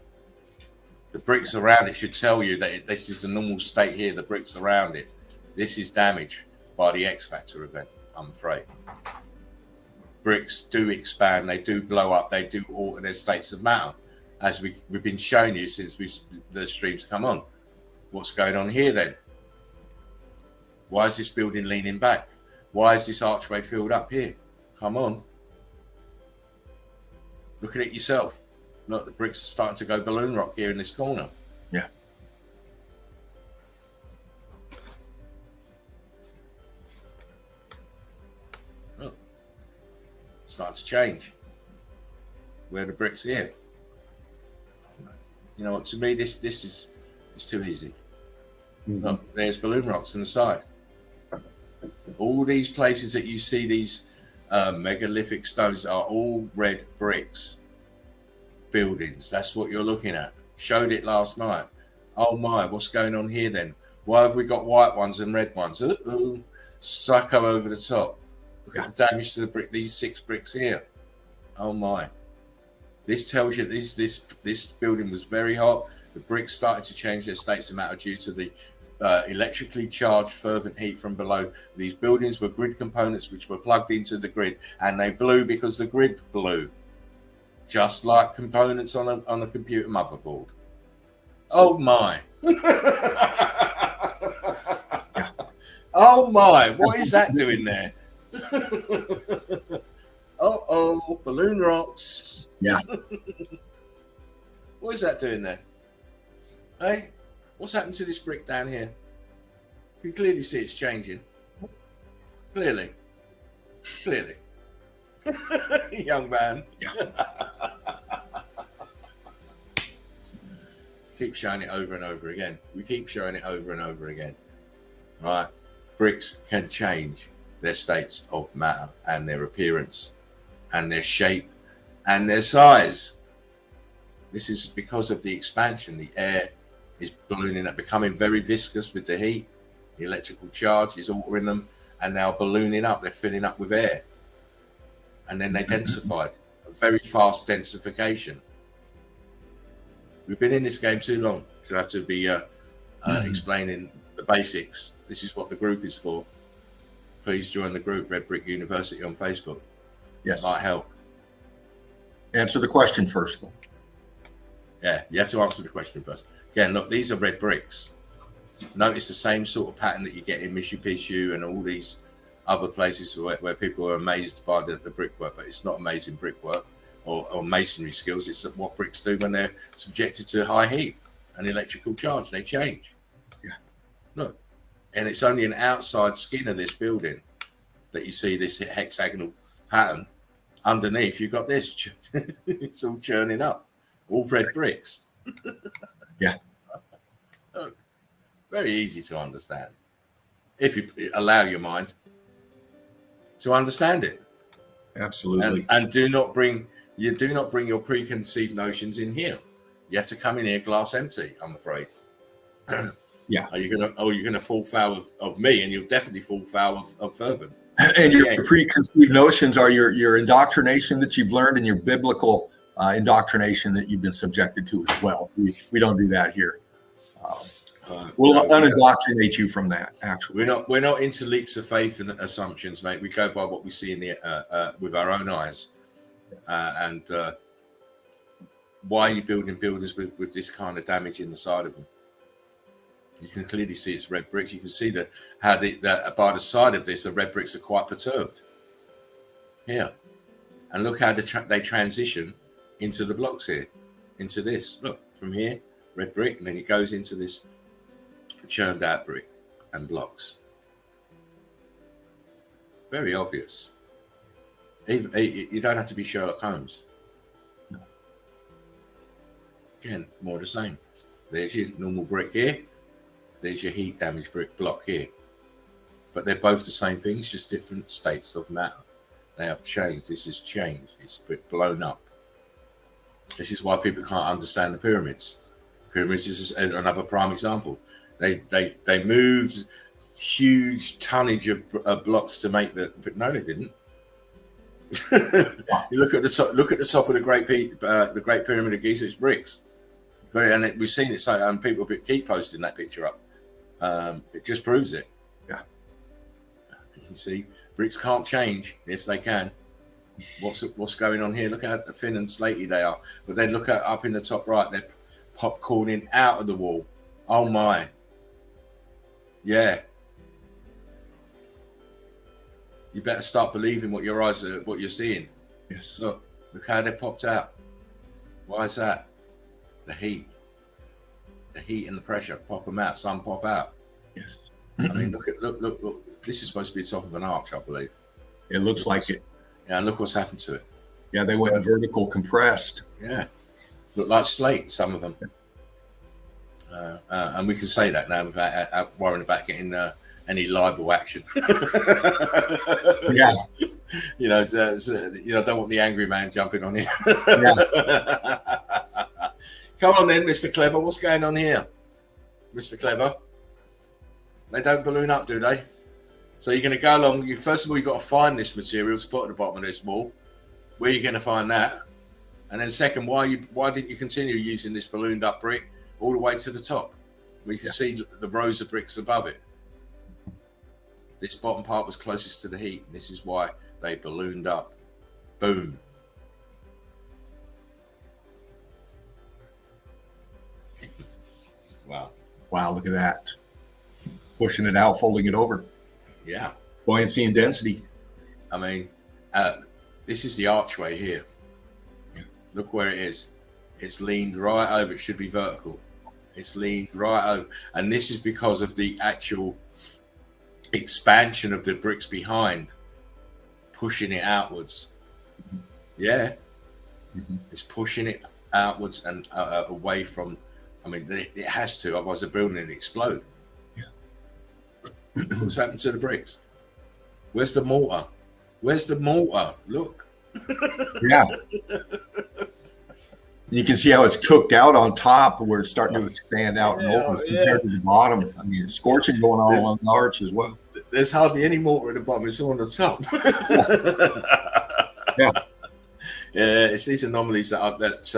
[SPEAKER 2] The bricks around it should tell you that this is the normal state here. The bricks around it. This is damaged by the X Factor event. I'm afraid. Bricks do expand, they do blow up, they do alter their states of matter, as we've been showing you since the streams come on. What's going on here then? Why is this building leaning back? Why is this archway filled up here? Come on. Look at it yourself. Look, the bricks are starting to go balloon rock here in this corner.
[SPEAKER 3] Yeah.
[SPEAKER 2] Start to change. Where the bricks here? You know what? To me, this is too easy. Mm-hmm. Look, there's balloon rocks on the side. All these places that you see these megalithic stones are all red bricks buildings. That's what you're looking at. Showed it last night. Oh my! What's going on here then? Why have we got white ones and red ones? Stucco over the top. Look at the damage to the brick. These 6 bricks here. Oh my! This tells you this building was very hot. The bricks started to change their states of matter due to the electrically charged fervent heat from below. These buildings were grid components which were plugged into the grid, and they blew because the grid blew, just like components on a computer motherboard. Oh my! Oh my! What is that doing there? Oh, balloon rocks.
[SPEAKER 3] Yeah.
[SPEAKER 2] What is that doing there? Hey, what's happened to this brick down here? You can clearly see it's changing. Clearly. Young man.
[SPEAKER 3] Yeah.
[SPEAKER 2] Keep showing it over and over again. We keep showing it over and over again. Right? Bricks can change their states of matter and their appearance and their shape and their size. This is because of the expansion. The air is ballooning up, becoming very viscous with the heat. The electrical charge is altering them and now ballooning up. They're filling up with air. And then they densified. A very fast densification. We've been in this game too long to have to be explaining the basics. This is what the group is for. Please join the group, Red Brick University on Facebook.
[SPEAKER 3] Yes.
[SPEAKER 2] It might help.
[SPEAKER 3] Answer the question first, though.
[SPEAKER 2] Yeah, you have to answer the question first. Again, look, these are red bricks. Notice the same sort of pattern that you get in Machu Picchu and all these other places where people are amazed by the brickwork, but it's not amazing brickwork or masonry skills. It's what bricks do when they're subjected to high heat and electrical charge. They change.
[SPEAKER 3] Yeah.
[SPEAKER 2] Look. And it's only an outside skin of this building that you see this hexagonal pattern underneath you've got this. It's all churning up, all red bricks.
[SPEAKER 3] Yeah.
[SPEAKER 2] Look, very easy to understand if you allow your mind to understand it.
[SPEAKER 3] Absolutely.
[SPEAKER 2] And do not bring your preconceived notions in here. You have to come in here glass empty, I'm afraid.
[SPEAKER 3] Yeah.
[SPEAKER 2] Are you gonna fall foul of me, and you'll definitely fall foul of Fervent.
[SPEAKER 3] And your preconceived notions are your indoctrination that you've learned, and your biblical indoctrination that you've been subjected to as well. We don't do that here. We'll unindoctrinate you from that. Actually,
[SPEAKER 2] we're not into leaps of faith and assumptions, mate. We go by what we see in the with our own eyes. And why are you building buildings with this kind of damage in the side of them? You can clearly see it's red bricks. You can see how by the side of this, the red bricks are quite perturbed. Here, and look how they transition into the blocks here, into this. Look, from here, red brick, and then it goes into this churned out brick and blocks. Very obvious. Even, you don't have to be Sherlock Holmes.
[SPEAKER 3] No.
[SPEAKER 2] Again, more the same. There's your normal brick here. There's your heat damage brick block here. But they're both the same thing. It's just different states of matter. They have changed. This has changed. It's blown up. This is why people can't understand the pyramids. Pyramids is another prime example. They moved huge tonnage of blocks to make but no, they didn't. You look at the top of the Great Pyramid of Giza. It's bricks. And we've seen it. So and people keep posting that picture up. It just proves it.
[SPEAKER 3] Yeah.
[SPEAKER 2] You see, bricks can't change. Yes, they can. What's going on here? Look how thin and slaty they are. But then look at up in the top right. They're popcorning out of the wall. Oh my. Yeah. You better start believing what your eyes are, what you're seeing.
[SPEAKER 3] Yes.
[SPEAKER 2] Look how they popped out. Why is that? The heat and the pressure pop them out. Some pop out.
[SPEAKER 3] Yes.
[SPEAKER 2] I mean, look. This is supposed to be the top of an arch, I believe.
[SPEAKER 3] It looks like it.
[SPEAKER 2] Yeah, and look what's happened to it.
[SPEAKER 3] Yeah, they went vertical compressed.
[SPEAKER 2] Yeah, look like slate. Some of them. And we can say that now without worrying about getting any libel action.
[SPEAKER 3] Yeah.
[SPEAKER 2] Don't want the angry man jumping on here.
[SPEAKER 3] Yeah.
[SPEAKER 2] Come on then, Mr. Clever. What's going on here, Mr. Clever? They don't balloon up, do they? So you're going to go along. First of all, you've got to find this material to put at the bottom of this wall. Where are you going to find that? And then second, why didn't you continue using this ballooned up brick all the way to the top? We can see the rows of bricks above it. This bottom part was closest to the heat. This is why they ballooned up. Boom. Wow.
[SPEAKER 3] Wow, look at that. Pushing it out, folding it over.
[SPEAKER 2] Yeah.
[SPEAKER 3] Buoyancy and density.
[SPEAKER 2] I mean, this is the archway here. Look where it is. It's leaned right over. It should be vertical. It's leaned right over. And this is because of the actual expansion of the bricks behind, pushing it outwards. Yeah.
[SPEAKER 3] Mm-hmm.
[SPEAKER 2] It's pushing it outwards and away from, I mean, it has to, otherwise the building will explode. What's happened to the bricks? Where's the mortar? Where's the mortar? Look.
[SPEAKER 3] Yeah. You can see how it's cooked out on top where it's starting to expand out and open compared to the bottom. I mean, it's scorching going on along the arch as well.
[SPEAKER 2] There's hardly any mortar at the bottom. It's all on the top.
[SPEAKER 3] Yeah.
[SPEAKER 2] Yeah, it's these anomalies that this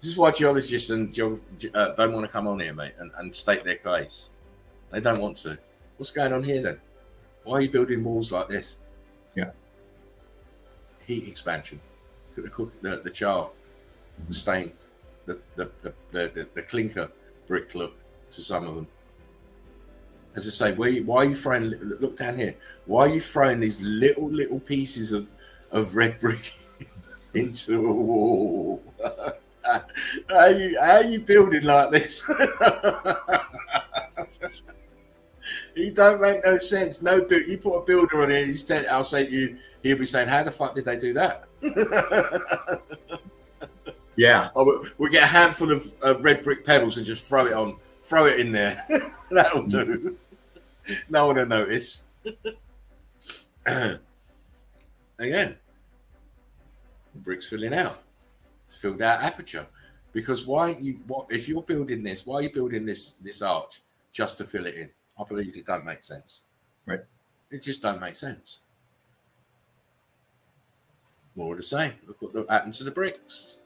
[SPEAKER 2] is why geologists and don't want to come on here, mate, and state their case. They don't want to. What's going on here then? Why are you building walls like this?
[SPEAKER 3] Yeah.
[SPEAKER 2] Heat expansion. Look at the char, the stain, the clinker brick look to some of them. As I say, why are you throwing? Look down here. Why are you throwing these little pieces of red brick into a wall? How are you building like this? It don't make no sense. You put a builder on it. I'll say to you, he'll be saying, "How the fuck did they do that?"
[SPEAKER 3] Yeah.
[SPEAKER 2] Oh, we'll get a handful of red brick pebbles and just throw it in there. That'll do. No one will notice. Again, the brick's filling out. It's filled out aperture. Because if you're building this, why are you building this arch just to fill it in? I believe it don't make sense.
[SPEAKER 3] Right.
[SPEAKER 2] It just don't make sense. More of the same. Look what happened to the bricks.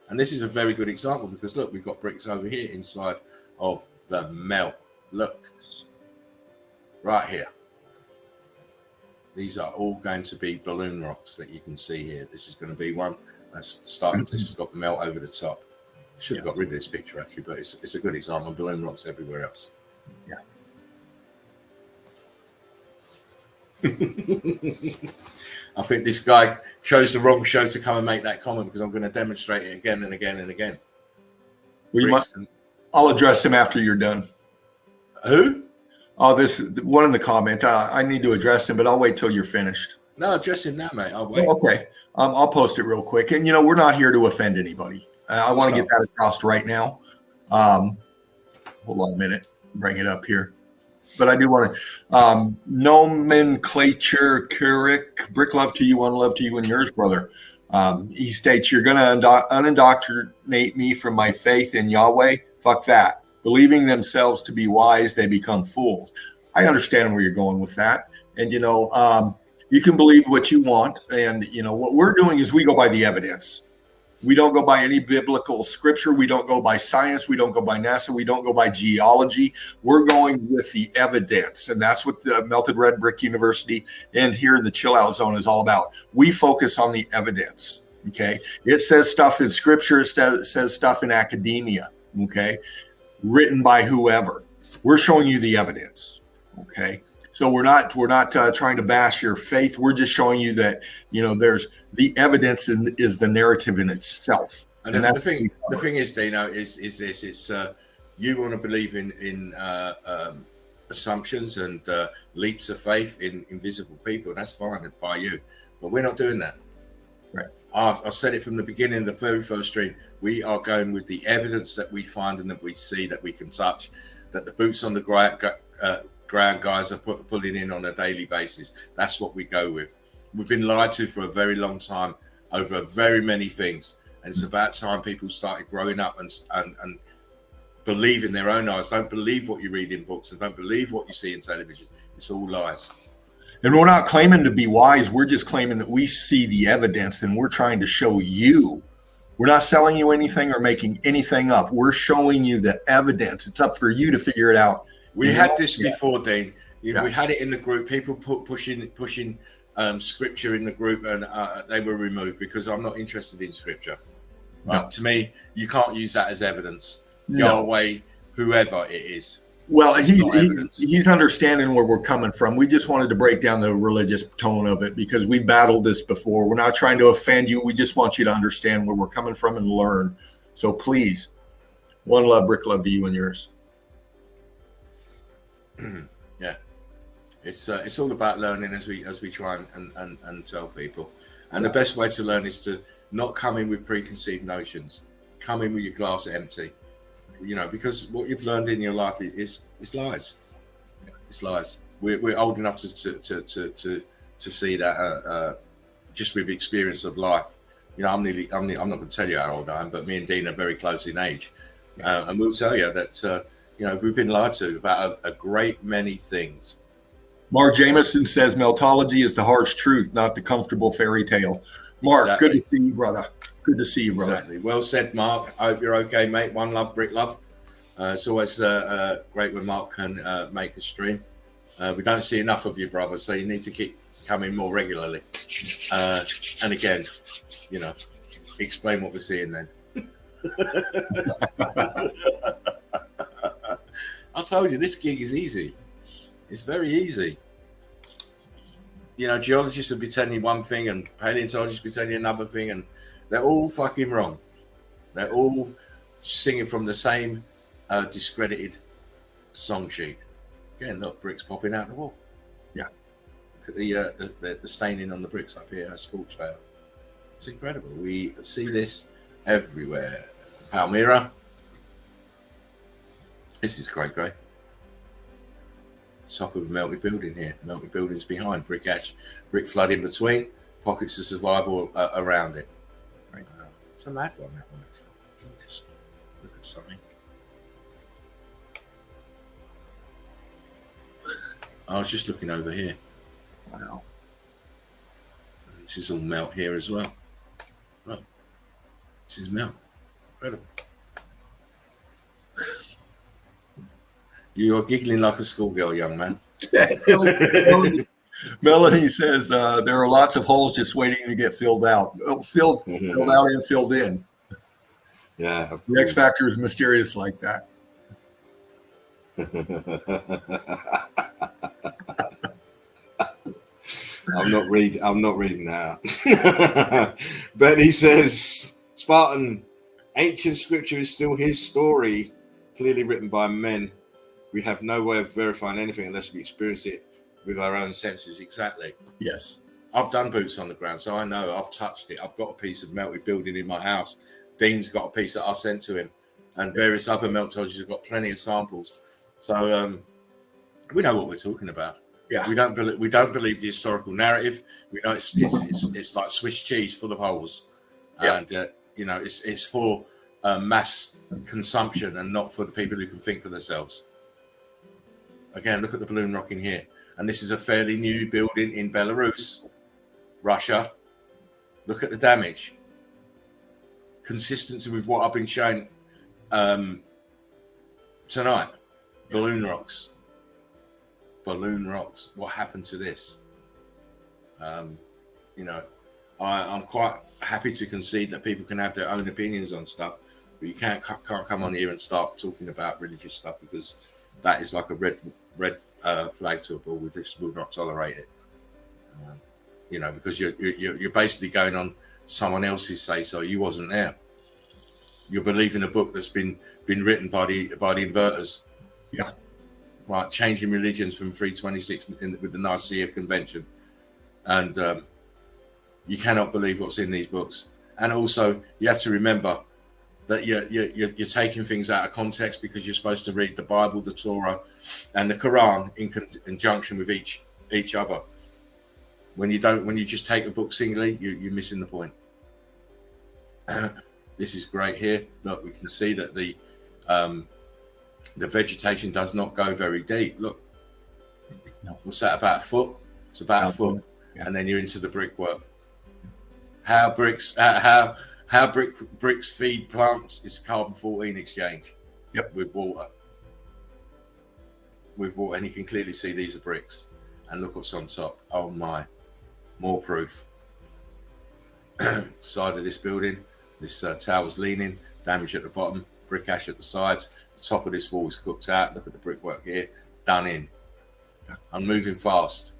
[SPEAKER 2] And this is a very good example because look, we've got bricks over here inside of the melt. Look. Right here. These are all going to be balloon rocks that you can see here. This is going to be one that's starting. This has got melt over the top. Should have got rid of this picture actually, but it's a good example. Balloon rocks everywhere else.
[SPEAKER 3] Yeah.
[SPEAKER 2] I think this guy chose the wrong show to come and make that comment because I'm going to demonstrate it again and again and again.
[SPEAKER 3] Well, I'll address him after you're done.
[SPEAKER 2] Who?
[SPEAKER 3] Oh, this one in the comment. I need to address him, but I'll wait till you're finished.
[SPEAKER 2] No, address him now, mate. I'll wait.
[SPEAKER 3] Oh, okay. I'll post it real quick. And, we're not here to offend anybody. I want to get that across right now. Hold on a minute. Bring it up here. But I do want to nomenclature Keurig, brick love to you, one love to you and yours, brother. He states, you're going to unindoctrinate me from my faith in Yahweh. Fuck that. Believing themselves to be wise, they become fools. I understand where you're going with that. And, you can believe what you want. And, what we're doing is we go by the evidence. We don't go by any biblical scripture. We don't go by science. We don't go by NASA. We don't go by geology. We're going with the evidence. And that's what the Melted Red Brick University and here in the Chill Out Zone is all about. We focus on the evidence. Okay. It says stuff in scripture. It says stuff in academia. Okay. Written by whoever. We're showing you the evidence. Okay. So we're not trying to bash your faith. We're just showing you that, there's the evidence is the narrative in itself.
[SPEAKER 2] And that's the thing is, Dino, is this, it's you want to believe in assumptions and leaps of faith in invisible people. That's fine by you, but we're not doing that.
[SPEAKER 3] Right.
[SPEAKER 2] I said it from the beginning, the very first stream. We are going with the evidence that we find and that we see, that we can touch, that the boots on the ground guys are pulling in on a daily basis. That's what we go with. We've been lied to for a very long time over very many things, and it's about time people started growing up and believe in their own eyes. Don't believe what you read in books and don't believe what you see in television. It's all lies.
[SPEAKER 3] And we're not claiming to be wise. We're just claiming that we see the evidence and we're trying to show you. We're not selling you anything or making anything up. We're showing you the evidence. It's up for you to figure it out.
[SPEAKER 2] We had this before, Dean. We had it in the group. People pushing scripture in the group, and they were removed because I'm not interested in scripture. Right? No. To me, you can't use that as evidence. No. Yahweh, whoever it is.
[SPEAKER 3] Well, he's understanding where we're coming from. We just wanted to break down the religious tone of it because we battled this before. We're not trying to offend you. We just want you to understand where we're coming from and learn. So please, one love, brick love to you and yours.
[SPEAKER 2] Yeah, it's all about learning as we try and tell people. And the best way to learn is to not come in with preconceived notions. Come in with your glass empty. Because what you've learned in your life is lies. It's lies. We're old enough to see that just with experience of life. I'm not going to tell you how old I am, but me and Dean are very close in age, and we'll tell you that we've been lied to about a great many things.
[SPEAKER 3] Mark Jameson says meltology is the harsh truth, not the comfortable fairy tale. Mark, exactly. Good to see you, brother. Good to see you, brother.
[SPEAKER 2] Exactly. Well said, Mark. I hope you're okay, mate. One love, brick love. It's always great when Mark can make a stream. We don't see enough of you, brother, so you need to keep coming more regularly. And again, explain what we're seeing then. I told you, this gig is easy. It's very easy. Geologists will be telling you one thing and paleontologists will be telling you another thing, and they're all fucking wrong. They're all singing from the same discredited song sheet. Again, look, bricks popping out the wall.
[SPEAKER 3] Yeah.
[SPEAKER 2] Look at the staining on the bricks up here, scorched out. It's incredible. We see this everywhere. Palmyra. This is great. Top of a melted building here. Melted buildings behind. Brick ash, brick flood in between. Pockets of survival around it.
[SPEAKER 3] Right.
[SPEAKER 2] It's a mad one, that one, actually. Just look at something. I was just looking over here.
[SPEAKER 3] Wow.
[SPEAKER 2] This is all melt here as well. Look. This is melt. Incredible. You are giggling like a schoolgirl, young man.
[SPEAKER 3] Melanie says there are lots of holes just waiting to get filled out. Filled out and filled in.
[SPEAKER 2] Yeah.
[SPEAKER 3] The X Factor is mysterious like that.
[SPEAKER 2] I'm not reading that. Benny says, Spartan, ancient scripture is still his story, clearly written by men. We have no way of verifying anything unless we experience it with our own senses. Exactly.
[SPEAKER 3] Yes.
[SPEAKER 2] I've done boots on the ground, so I know. I've touched it. I've got a piece of melted building in my house. Dean's got a piece that I sent to him, and various other meltologists have got plenty of samples. So we know what we're talking about.
[SPEAKER 3] Yeah.
[SPEAKER 2] We don't believe the historical narrative. We know it's like Swiss cheese full of holes, and it's for mass consumption and not for the people who can think for themselves. Again, look at the balloon rock in here, and this is a fairly new building in Belarus, Russia. Look at the damage. Consistency with what I've been showing tonight. Balloon rocks. What happened to this? I'm quite happy to concede that people can have their own opinions on stuff, but you can't come on here and start talking about religious stuff, because that is like a red flag to a bull. We just will not tolerate it. Because you're basically going on someone else's say so. You wasn't there. You're believing a book that's been written by the inverters.
[SPEAKER 3] Yeah.
[SPEAKER 2] Right, changing religions from 326 with the Nicaea Convention, and you cannot believe what's in these books. And also, you have to remember that you're taking things out of context, because you're supposed to read the Bible, the Torah, and the Quran in conjunction with each other. When you just take a book singly, you're missing the point. This is great here. Look, we can see that the vegetation does not go very deep. Look,
[SPEAKER 3] no.
[SPEAKER 2] What's that, about a foot? It's about a foot,
[SPEAKER 3] yeah. And
[SPEAKER 2] then you're into the brickwork. How bricks feed plants is carbon-14 exchange.
[SPEAKER 3] Yep.
[SPEAKER 2] With water, and you can clearly see these are bricks. And look what's on top. Oh my, more proof. Side of this building, this tower's leaning, damage at the bottom, brick ash at the sides. The top of this wall is cooked out. Look at the brickwork here, done in.
[SPEAKER 3] Yeah. I'm
[SPEAKER 2] moving fast.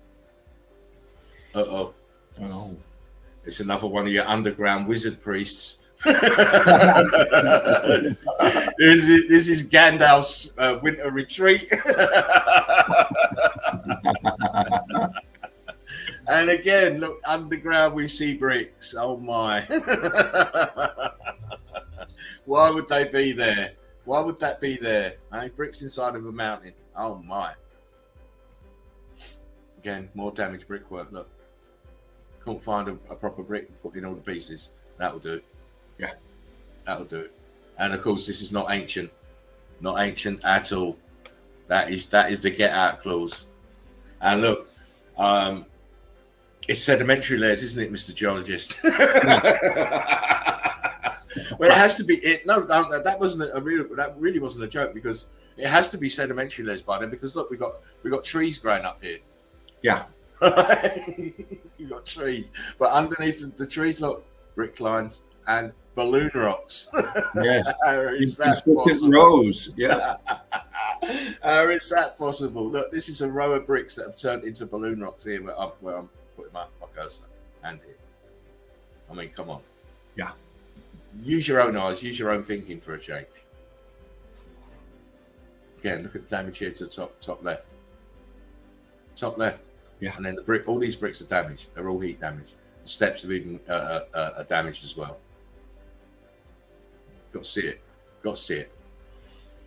[SPEAKER 3] Oh.
[SPEAKER 2] It's another one of your underground wizard priests. This is Gandalf's winter retreat. And again, look, underground we see bricks. Oh my. Why would they be there? Why would that be there? Bricks inside of a mountain. Oh my. Again, more damaged brickwork. Look. Couldn't find a proper brick and put in all the pieces. That'll do it.
[SPEAKER 3] Yeah.
[SPEAKER 2] That'll do it. And of course, this is not ancient. Not ancient at all. That is the get out clause. And look, it's sedimentary layers, isn't it, Mr. Geologist? Well, it has to be. That wasn't that really wasn't a joke, because it has to be sedimentary layers by then. Because look, we got trees growing up here.
[SPEAKER 3] Yeah.
[SPEAKER 2] You got trees, but underneath the trees, look, brick lines and balloon rocks.
[SPEAKER 3] Yes.
[SPEAKER 2] How is that possible?
[SPEAKER 3] Rows. Yes.
[SPEAKER 2] How is that possible? Look, this is a row of bricks that have turned into balloon rocks here, where I'm putting my cursor hand here. I mean, come on.
[SPEAKER 3] Yeah.
[SPEAKER 2] Use your own eyes. Use your own thinking for a change. Again, look at the damage here to the top left. Top left.
[SPEAKER 3] Yeah.
[SPEAKER 2] And then the brick, all these bricks are damaged. They're all heat damaged. The steps have even are damaged as well. Got to see it. Got to see it.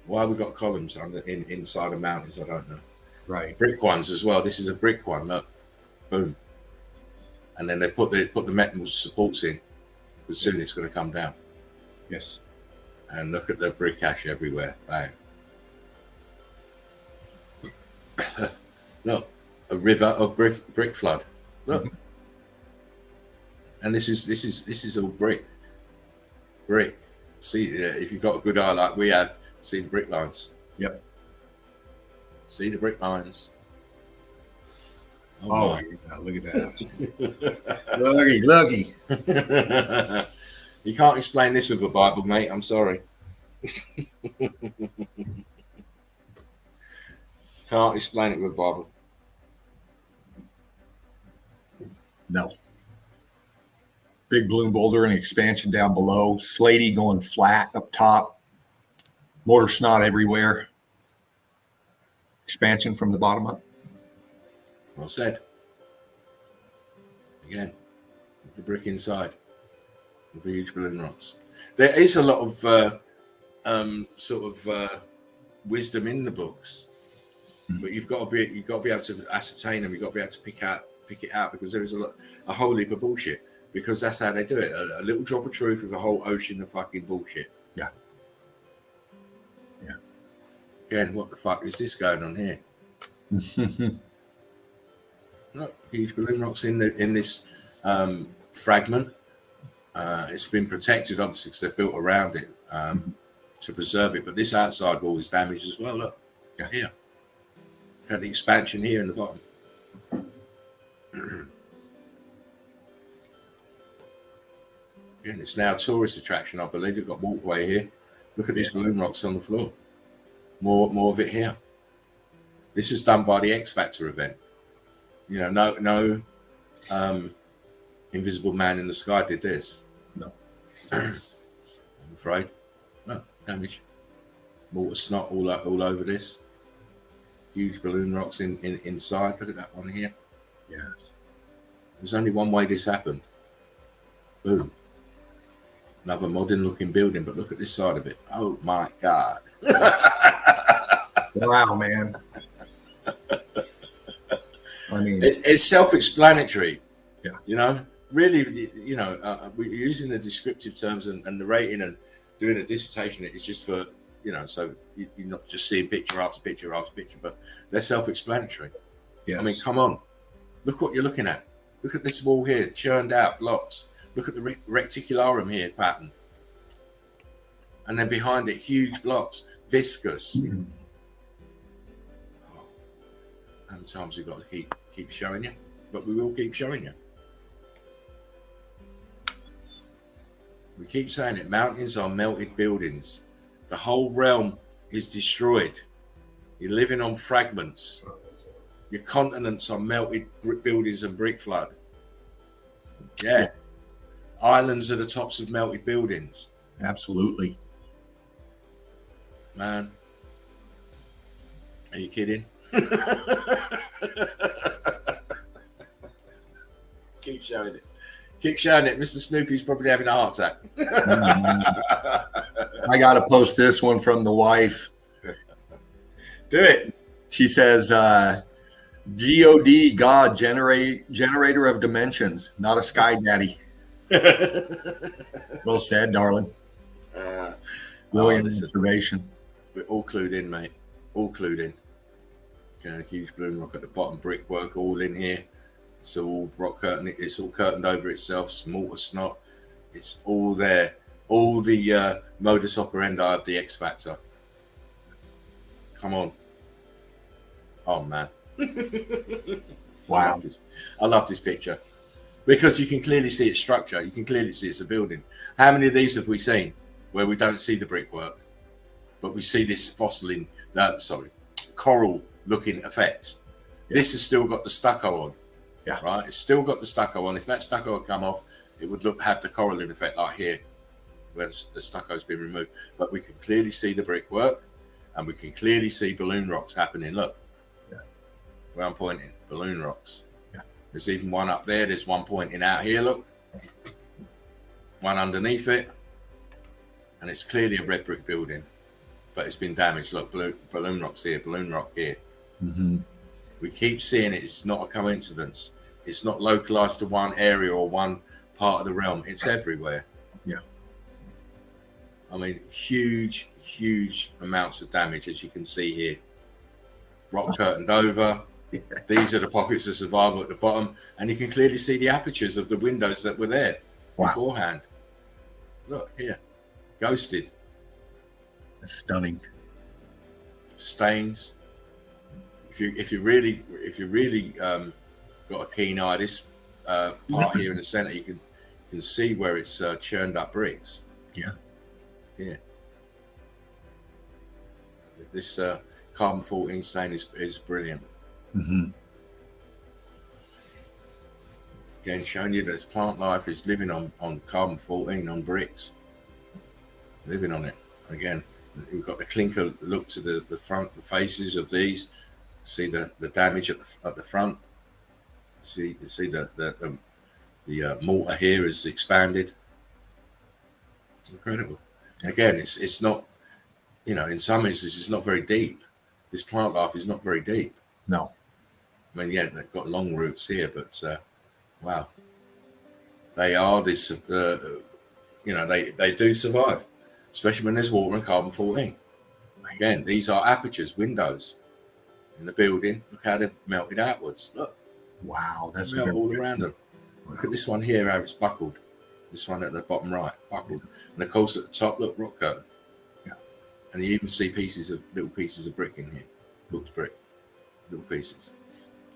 [SPEAKER 2] Why have we got columns inside of mountains? I don't know.
[SPEAKER 3] Right.
[SPEAKER 2] Brick ones as well. This is a brick one. Look, boom. And then they put the metal supports in, because soon it's going to come down.
[SPEAKER 3] Yes.
[SPEAKER 2] And look at the brick ash everywhere. Bang. Look, a river of brick flood. Look. And this is all brick. See, if you've got a good eye like we have, see the brick lines.
[SPEAKER 3] Yep.
[SPEAKER 2] See the brick lines.
[SPEAKER 3] Oh yeah, look at that. Looky.
[SPEAKER 2] You can't explain this with a Bible, mate. I'm sorry. Can't explain it with a Bible.
[SPEAKER 3] No. Big balloon boulder and expansion down below. Slaty going flat up top. Mortar snot everywhere. Expansion from the bottom up.
[SPEAKER 2] Well said. Again, with the brick inside, the huge balloon rocks. There is a lot of wisdom in the books, but you've got to be able to ascertain them. You've got to be able to pick it out, because there is a whole heap of bullshit. Because that's how they do it. A little drop of truth with a whole ocean of fucking bullshit.
[SPEAKER 3] Yeah. Yeah.
[SPEAKER 2] Again, what the fuck is this going on here? Look, huge balloon rocks in this fragment. It's been protected, obviously, because they're built around it to preserve it. But this outside wall is damaged as well. Look, here. We've had the expansion here in the bottom. Again, it's now a tourist attraction, I believe. You've got walkway here. Look at these balloon rocks on the floor. More of it here. This was done by the X Factor event. You know, no invisible man in the sky did this.
[SPEAKER 3] No.
[SPEAKER 2] I'm afraid. No, damage. Mortar snot all over this. Huge balloon rocks inside. Look at that one here.
[SPEAKER 3] Yeah.
[SPEAKER 2] There's only one way this happened. Boom. Another modern looking building, but look at this side of it. Oh my God.
[SPEAKER 3] Wow, man. I mean,
[SPEAKER 2] it's self-explanatory.
[SPEAKER 3] Yeah.
[SPEAKER 2] You know, really, you know, we're using the descriptive terms and narrating and doing a dissertation. It's just for, you know, so you're not just seeing picture after picture after picture, but they're self-explanatory.
[SPEAKER 3] yes.
[SPEAKER 2] I mean, come on. Look what you're looking at. Look at this wall here, churned out blocks. Look at the reticularum here pattern. And then behind it, huge blocks, viscous.
[SPEAKER 3] Mm-hmm.
[SPEAKER 2] Oh, how many times we've got to keep showing you? But we will keep showing you. We keep saying it. Mountains are melted buildings. The whole realm is destroyed. You're living on fragments. Your continents are melted buildings and brick flood. Yeah. Islands are the tops of melted buildings.
[SPEAKER 3] Absolutely.
[SPEAKER 2] Man. Are you kidding? Keep showing it. Keep showing it. Mr. Snoopy's probably having a heart attack.
[SPEAKER 3] I got to post this one from the wife.
[SPEAKER 2] Do it.
[SPEAKER 3] She says, God, generator of dimensions, not a sky daddy. Well said, darling. Brilliant observation.
[SPEAKER 2] We're all clued in, mate. All clued in. Okay, huge balloon rock at the bottom, brickwork all in here. It's all rock curtain. It's all curtained over itself. Mortar snot. It's all there. All the modus operandi of the X Factor. Come on. Oh man.
[SPEAKER 3] Wow.
[SPEAKER 2] I love this picture because you can clearly see its structure. You can clearly see it's a building. How many of these have we seen where we don't see the brickwork, but we see this coral looking effect? Yeah. This has still got the stucco on. Yeah. Right. It's still got the stucco on. If that stucco had come off, it would have the coralline effect like here, where the stucco's been removed. But we can clearly see the brickwork, and we can clearly see balloon rocks happening. Look. Yeah. Where I'm pointing, balloon rocks. There's even one up there. There's one pointing out here, look. One underneath it. And it's clearly a red brick building, but it's been damaged. Look, balloon rocks here, balloon rock here.
[SPEAKER 3] Mm-hmm.
[SPEAKER 2] We keep seeing it. It's not a coincidence. It's not localized to one area or one part of the realm. It's everywhere.
[SPEAKER 3] Yeah.
[SPEAKER 2] I mean, huge, huge amounts of damage, as you can see here. Rock curtained over. These are the pockets of survival at the bottom, and you can clearly see the apertures of the windows that were there beforehand. Look here, ghosted.
[SPEAKER 3] That's stunning.
[SPEAKER 2] Stains. If you really got a keen eye, this part here in the center, you can see where it's churned up bricks.
[SPEAKER 3] Yeah.
[SPEAKER 2] Yeah. This carbon 14 stain is brilliant.
[SPEAKER 3] Mm-hmm.
[SPEAKER 2] Again, showing you that plant life is living on carbon 14 on bricks, living on it. Again, we've got the clinker look to the front, the faces of these. See the damage at the front. See the mortar here is expanded. It's incredible. Again, it's not, in some instances it's not very deep. This plant life is not very deep.
[SPEAKER 3] No.
[SPEAKER 2] I mean, yeah, they've got long roots here, but wow, they are this. They do survive, especially when there's water and carbon 14. Again, these are apertures, windows in the building. Look how they've melted outwards. Look,
[SPEAKER 3] wow, that's
[SPEAKER 2] all around them. Look at this one here, how it's buckled. This one at the bottom right, buckled, and of course at the top, look, rock curtain.
[SPEAKER 3] Yeah,
[SPEAKER 2] and you even see little pieces of brick in here, cooked brick, little pieces.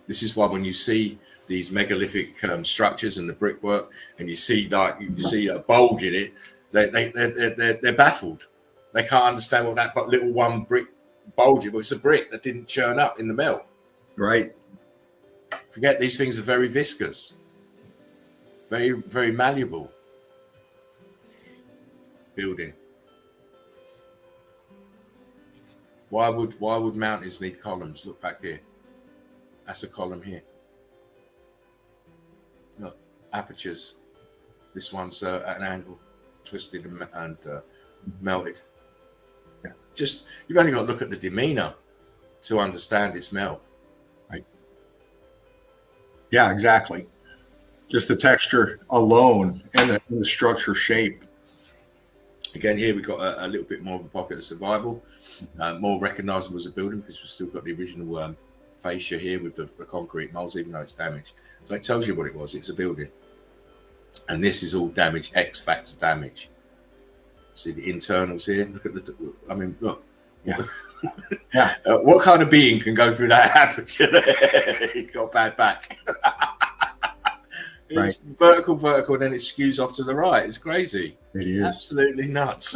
[SPEAKER 2] This is why when you see these megalithic structures and the brickwork, and you see a bulge in it, they're baffled. They can't understand what that little one brick bulge is. Well, it's a brick that didn't churn up in the melt.
[SPEAKER 3] Right.
[SPEAKER 2] Forget, these things are very viscous, very, very malleable. Building. Why would mountains need columns? Look back here. That's a column here. Look, apertures. This one's at an angle, twisted and melted.
[SPEAKER 3] Yeah.
[SPEAKER 2] You've only got to look at the demeanor to understand its melt.
[SPEAKER 3] Right. Yeah, exactly. Just the texture alone and the structure shape.
[SPEAKER 2] Again, here we've got a little bit more of a pocket of survival, more recognizable as a building because we've still got the original fascia here with the concrete molds, even though it's damaged. So it tells you what it was. It's a building. And this is all damage, X factor damage. See the internals here? Look at look.
[SPEAKER 3] Yeah. Yeah.
[SPEAKER 2] What kind of being can go through that aperture there? He's got a bad back. It's
[SPEAKER 3] right.
[SPEAKER 2] vertical, and then it skews off to the right. It's crazy.
[SPEAKER 3] It is.
[SPEAKER 2] Absolutely nuts.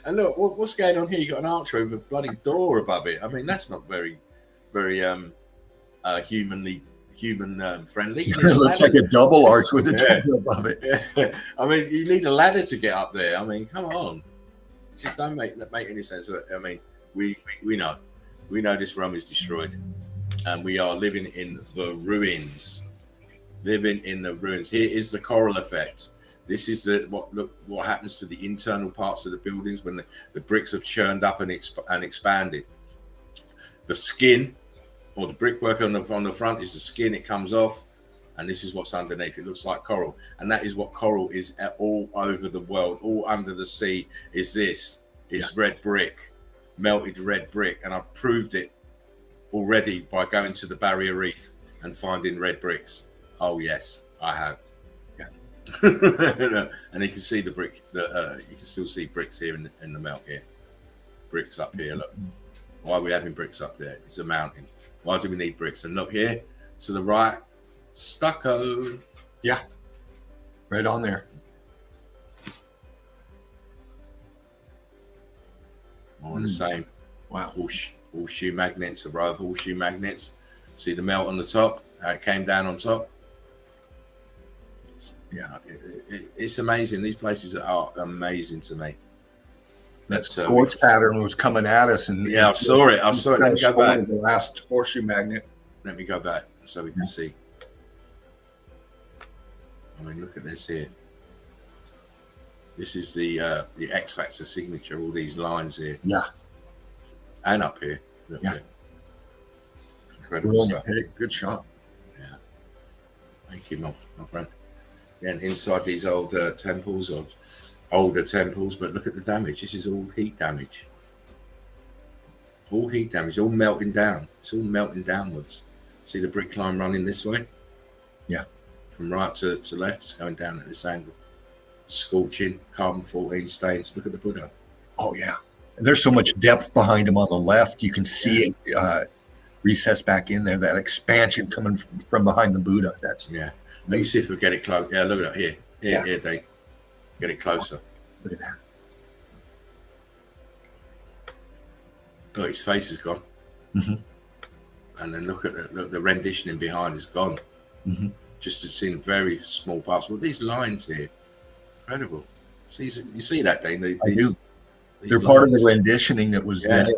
[SPEAKER 2] And look, what's going on here? You got an archway with a bloody door above it. I mean, that's not very, very human friendly.
[SPEAKER 3] It looks like a double arch with a door above it.
[SPEAKER 2] Yeah. I mean, you need a ladder to get up there. I mean, come on. It just don't make any sense. I mean, we know this realm is destroyed, and we are living in the ruins. Living in the ruins. Here is the coral effect. This is what happens to the internal parts of the buildings when the bricks have churned up and expanded. The skin, or the brickwork on the front, is the skin. It comes off, and this is what's underneath. It looks like coral, and that is what coral is all over the world, all under the sea. Is this? It's red brick, melted red brick, and I've proved it already by going to the Barrier Reef and finding red bricks. Oh yes, I have.
[SPEAKER 3] Yeah.
[SPEAKER 2] And you can see the brick. You can still see bricks here in the melt here. Bricks up here. Look. Why are we having bricks up there? It's a mountain. Why do we need bricks? And look here to the right, stucco.
[SPEAKER 3] Yeah. Right on there.
[SPEAKER 2] More the same.
[SPEAKER 3] Wow.
[SPEAKER 2] Horseshoe magnets, a row of horseshoe magnets. See the melt on the top, how it came down on top. Yeah, it's amazing. These places are amazing to me.
[SPEAKER 3] That scorch pattern was coming at us, and
[SPEAKER 2] I saw it. Let me go back.
[SPEAKER 3] The last horseshoe magnet.
[SPEAKER 2] let me go back so we can see. I mean, look at this here. This is the X Factor signature, all these lines here.
[SPEAKER 3] Yeah.
[SPEAKER 2] And up here. Look,
[SPEAKER 3] Yeah.
[SPEAKER 2] look. Incredible stuff.
[SPEAKER 3] Good shot.
[SPEAKER 2] Yeah. Thank you, my friend. Again, inside these old temples, or older temples, but look at the damage. This is all heat damage. All heat damage, all melting down. It's all melting downwards. See the brick line running this way?
[SPEAKER 3] Yeah.
[SPEAKER 2] From right to left, it's going down at this angle. Scorching, carbon 14 stains. Look at the Buddha.
[SPEAKER 3] Oh, yeah. And there's so much depth behind him on the left. You can see it recess back in there, that expansion coming from behind the Buddha. That's
[SPEAKER 2] Yeah. Let me see if we get it close. Yeah, look at that. Here,
[SPEAKER 3] Yeah.
[SPEAKER 2] here, Dave. Get it closer.
[SPEAKER 3] Look at that.
[SPEAKER 2] Look, his face is gone.
[SPEAKER 3] Mm-hmm.
[SPEAKER 2] And then look at the renditioning behind is gone.
[SPEAKER 3] Mm-hmm.
[SPEAKER 2] Just it's in very small parts. Well, these lines here, incredible. See, you see that, Dane?
[SPEAKER 3] I do.
[SPEAKER 2] These
[SPEAKER 3] They're part of the
[SPEAKER 2] lines.
[SPEAKER 3] renditioning that was
[SPEAKER 2] Yeah.
[SPEAKER 3] there.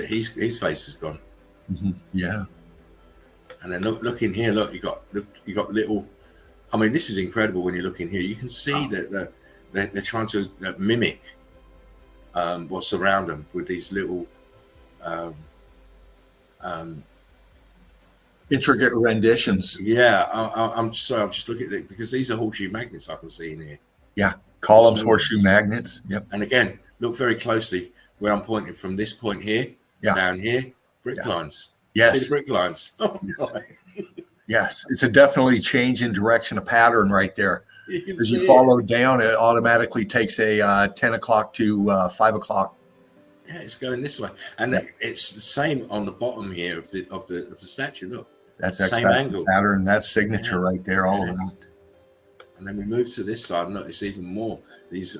[SPEAKER 2] His face is gone.
[SPEAKER 3] Mm-hmm. Yeah.
[SPEAKER 2] And then look in here. Look, you got little. I mean, this is incredible when you look in here. You can see that they're trying to mimic what's around them with these little
[SPEAKER 3] Intricate renditions.
[SPEAKER 2] yeah. I'm sorry. I'm just looking at it because these are horseshoe magnets I can see in here.
[SPEAKER 3] Yeah. Columns,
[SPEAKER 2] Small
[SPEAKER 3] horseshoe
[SPEAKER 2] ones.
[SPEAKER 3] magnets. Yep.
[SPEAKER 2] And again, look very closely where I'm pointing from this point here down here. Brick
[SPEAKER 3] Yeah.
[SPEAKER 2] lines.
[SPEAKER 3] Yes.
[SPEAKER 2] See the brick lines. Oh my.
[SPEAKER 3] Yes. It's a definitely change in direction, a pattern right there.
[SPEAKER 2] You can
[SPEAKER 3] As
[SPEAKER 2] see
[SPEAKER 3] you
[SPEAKER 2] it.
[SPEAKER 3] follow down, it automatically takes a 10 o'clock to 5 o'clock.
[SPEAKER 2] Yeah, it's going this way, and it's the same on the bottom here of the statue. Look,
[SPEAKER 3] That's
[SPEAKER 2] Same angle.
[SPEAKER 3] pattern. That's signature right there. All of that.
[SPEAKER 2] and then we move to this side. Look, it's even more. These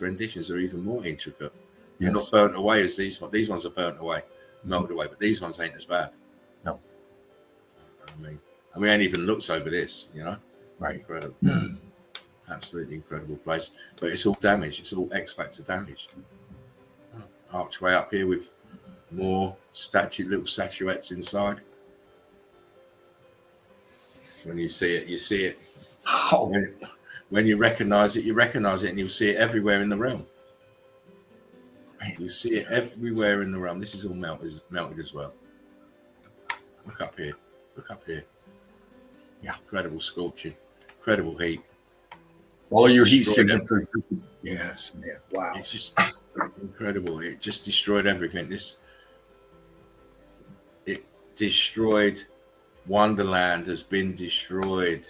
[SPEAKER 2] renditions are even more intricate. They're
[SPEAKER 3] Yes.
[SPEAKER 2] not burnt away as these ones. These ones are burnt away, melted away, but these ones ain't as bad.
[SPEAKER 3] No.
[SPEAKER 2] I mean, and we ain't even looked over this. You know,
[SPEAKER 3] Right.
[SPEAKER 2] incredible, absolutely incredible place. But it's all damaged. It's all X Factor damaged. Archway up here with more little statuettes inside. When you see it, you see it.
[SPEAKER 3] Oh,
[SPEAKER 2] When you recognize it, you recognize it, and you'll see it everywhere in the realm.
[SPEAKER 3] man.
[SPEAKER 2] You see it everywhere in the realm. This is all melted as well. Look up here. Look up here.
[SPEAKER 3] Yeah.
[SPEAKER 2] Incredible scorching. Incredible heat.
[SPEAKER 3] All your heat
[SPEAKER 2] destroyed them.
[SPEAKER 3] signatures. Yes, man. Wow.
[SPEAKER 2] It's just incredible. It just destroyed everything. It destroyed. Wonderland has been destroyed.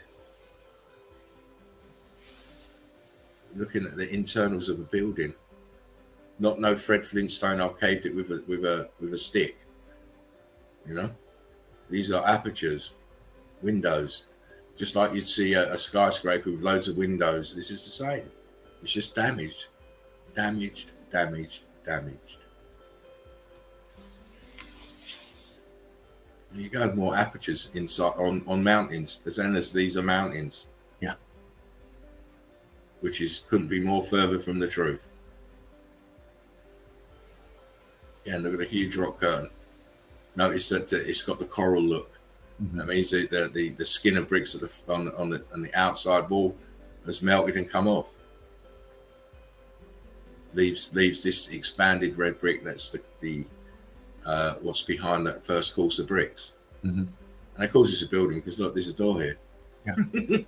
[SPEAKER 2] Looking at the internals of a building. Not no Fred Flintstone arcade it with a stick. You know, these are apertures, windows, just like you'd see a skyscraper with loads of windows. This is the same. It's just damaged, damaged, damaged, damaged. There you go, more apertures inside on mountains. As these are mountains.
[SPEAKER 3] Yeah.
[SPEAKER 2] Which couldn't be more further from the truth. Yeah, look at the huge rock curtain. Notice that it's got the coral look.
[SPEAKER 3] Mm-hmm.
[SPEAKER 2] That means that the skin of bricks on the outside wall has melted and come off. Leaves this expanded red brick. That's the what's behind that first course of bricks.
[SPEAKER 3] Mm-hmm.
[SPEAKER 2] And of course it's a building because look, there's a door here.
[SPEAKER 3] Yeah.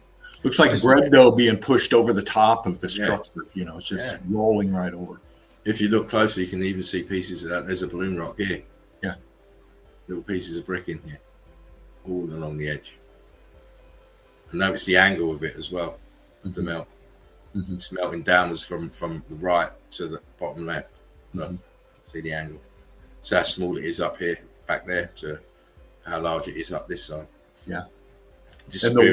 [SPEAKER 3] Looks like bread dough being pushed over the top of the structure. You know, it's just rolling right over.
[SPEAKER 2] If you look closely, you can even see pieces of that. There's a balloon rock here.
[SPEAKER 3] Yeah.
[SPEAKER 2] Little pieces of brick in here, all along the edge. And notice the angle of it as well, of the melt.
[SPEAKER 3] Mm-hmm.
[SPEAKER 2] It's melting downwards from the right to the bottom left. Look, see the angle. So how small it is up here, back there, to how large it is up this side.
[SPEAKER 3] Yeah.
[SPEAKER 2] Just
[SPEAKER 3] And the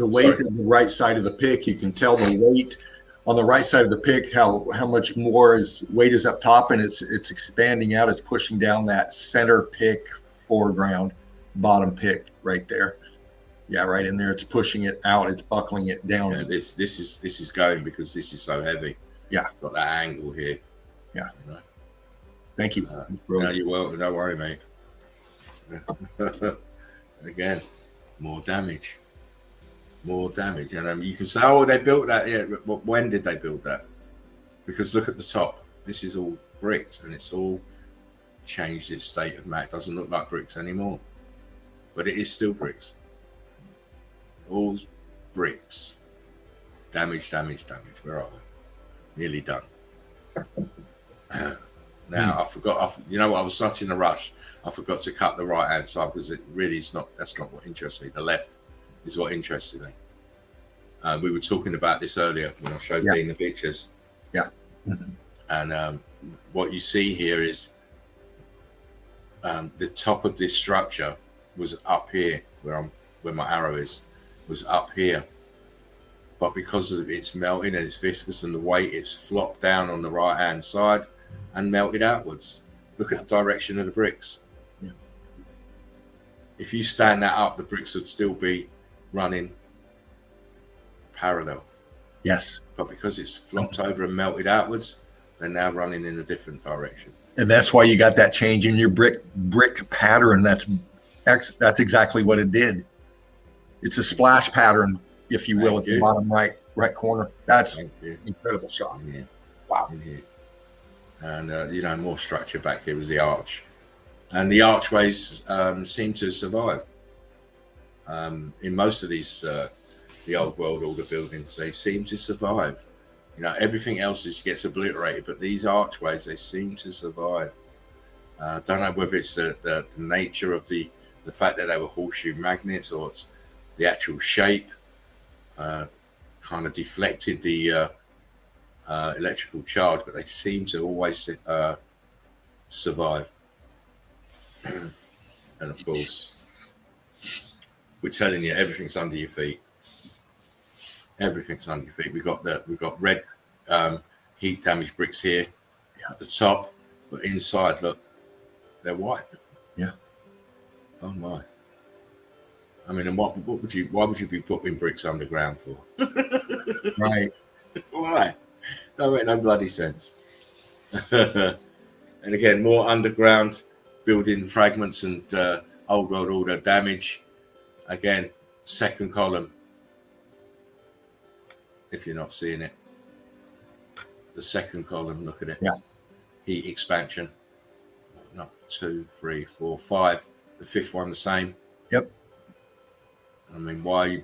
[SPEAKER 3] weight of the right side of the pick, you can tell the weight on the right side of the pick, how much more weight is up top, and it's expanding out. It's pushing down that center pick, foreground, bottom pick right there. Yeah, right in there. It's pushing it out. It's buckling it down.
[SPEAKER 2] Yeah, this is going because this is so heavy.
[SPEAKER 3] Yeah.
[SPEAKER 2] It's got that angle here.
[SPEAKER 3] Yeah.
[SPEAKER 2] You know?
[SPEAKER 3] Thank you.
[SPEAKER 2] No, you're welcome. Don't worry, mate. Again, more damage. And you can say, oh, they built that. Yeah, but when did they build that? Because look at the top. This is all bricks, and it's all changed its state of matte. It doesn't look like bricks anymore, but it is still bricks. All bricks. Damage. Where are we? Nearly done. Now I forgot. You know what? I was such in a rush. I forgot to cut the right hand side because it really is not. That's not what interests me. The left is what interested me. We were talking about this earlier when I showed Dean the pictures.
[SPEAKER 3] Yeah.
[SPEAKER 2] And what you see here is the top of this structure was up here, where my arrow is, was up here. But because of it's melting and it's viscous and the weight, it's flopped down on the right hand side and melted outwards. Look at the direction of the bricks.
[SPEAKER 3] Yeah.
[SPEAKER 2] If you stand that up, the bricks would still be running parallel.
[SPEAKER 3] Yes.
[SPEAKER 2] But because it's flopped over and melted outwards, they're now running in a different direction.
[SPEAKER 3] And that's why you got that change in your brick pattern. That's exactly what it did. It's a splash pattern, if you will, at the bottom right corner. That's incredible shot.
[SPEAKER 2] Yeah.
[SPEAKER 3] Wow.
[SPEAKER 2] And more structure back here was the arch, and the archways seem to survive. In most of these the old world order buildings, they seem to survive. Everything else gets obliterated, but these archways, they seem to survive. Don't know whether it's the nature of the fact that they were horseshoe magnets, or it's the actual shape kind of deflected the electrical charge, but they seem to always survive. And of course, we're telling you, everything's under your feet. Everything's under your feet. We've got red heat damaged bricks here at the top, but inside, look, they're white.
[SPEAKER 3] Yeah.
[SPEAKER 2] Oh my. I mean, and why would you be putting bricks underground for?
[SPEAKER 3] Right.
[SPEAKER 2] Why? Don't make no bloody sense. And again, more underground building fragments and old world order damage. Again, second column. If you're not seeing it, the second column, look at it.
[SPEAKER 3] Yeah.
[SPEAKER 2] Heat expansion. Not 2, 3, 4, 5. The fifth one the same.
[SPEAKER 3] Yep.
[SPEAKER 2] I mean, why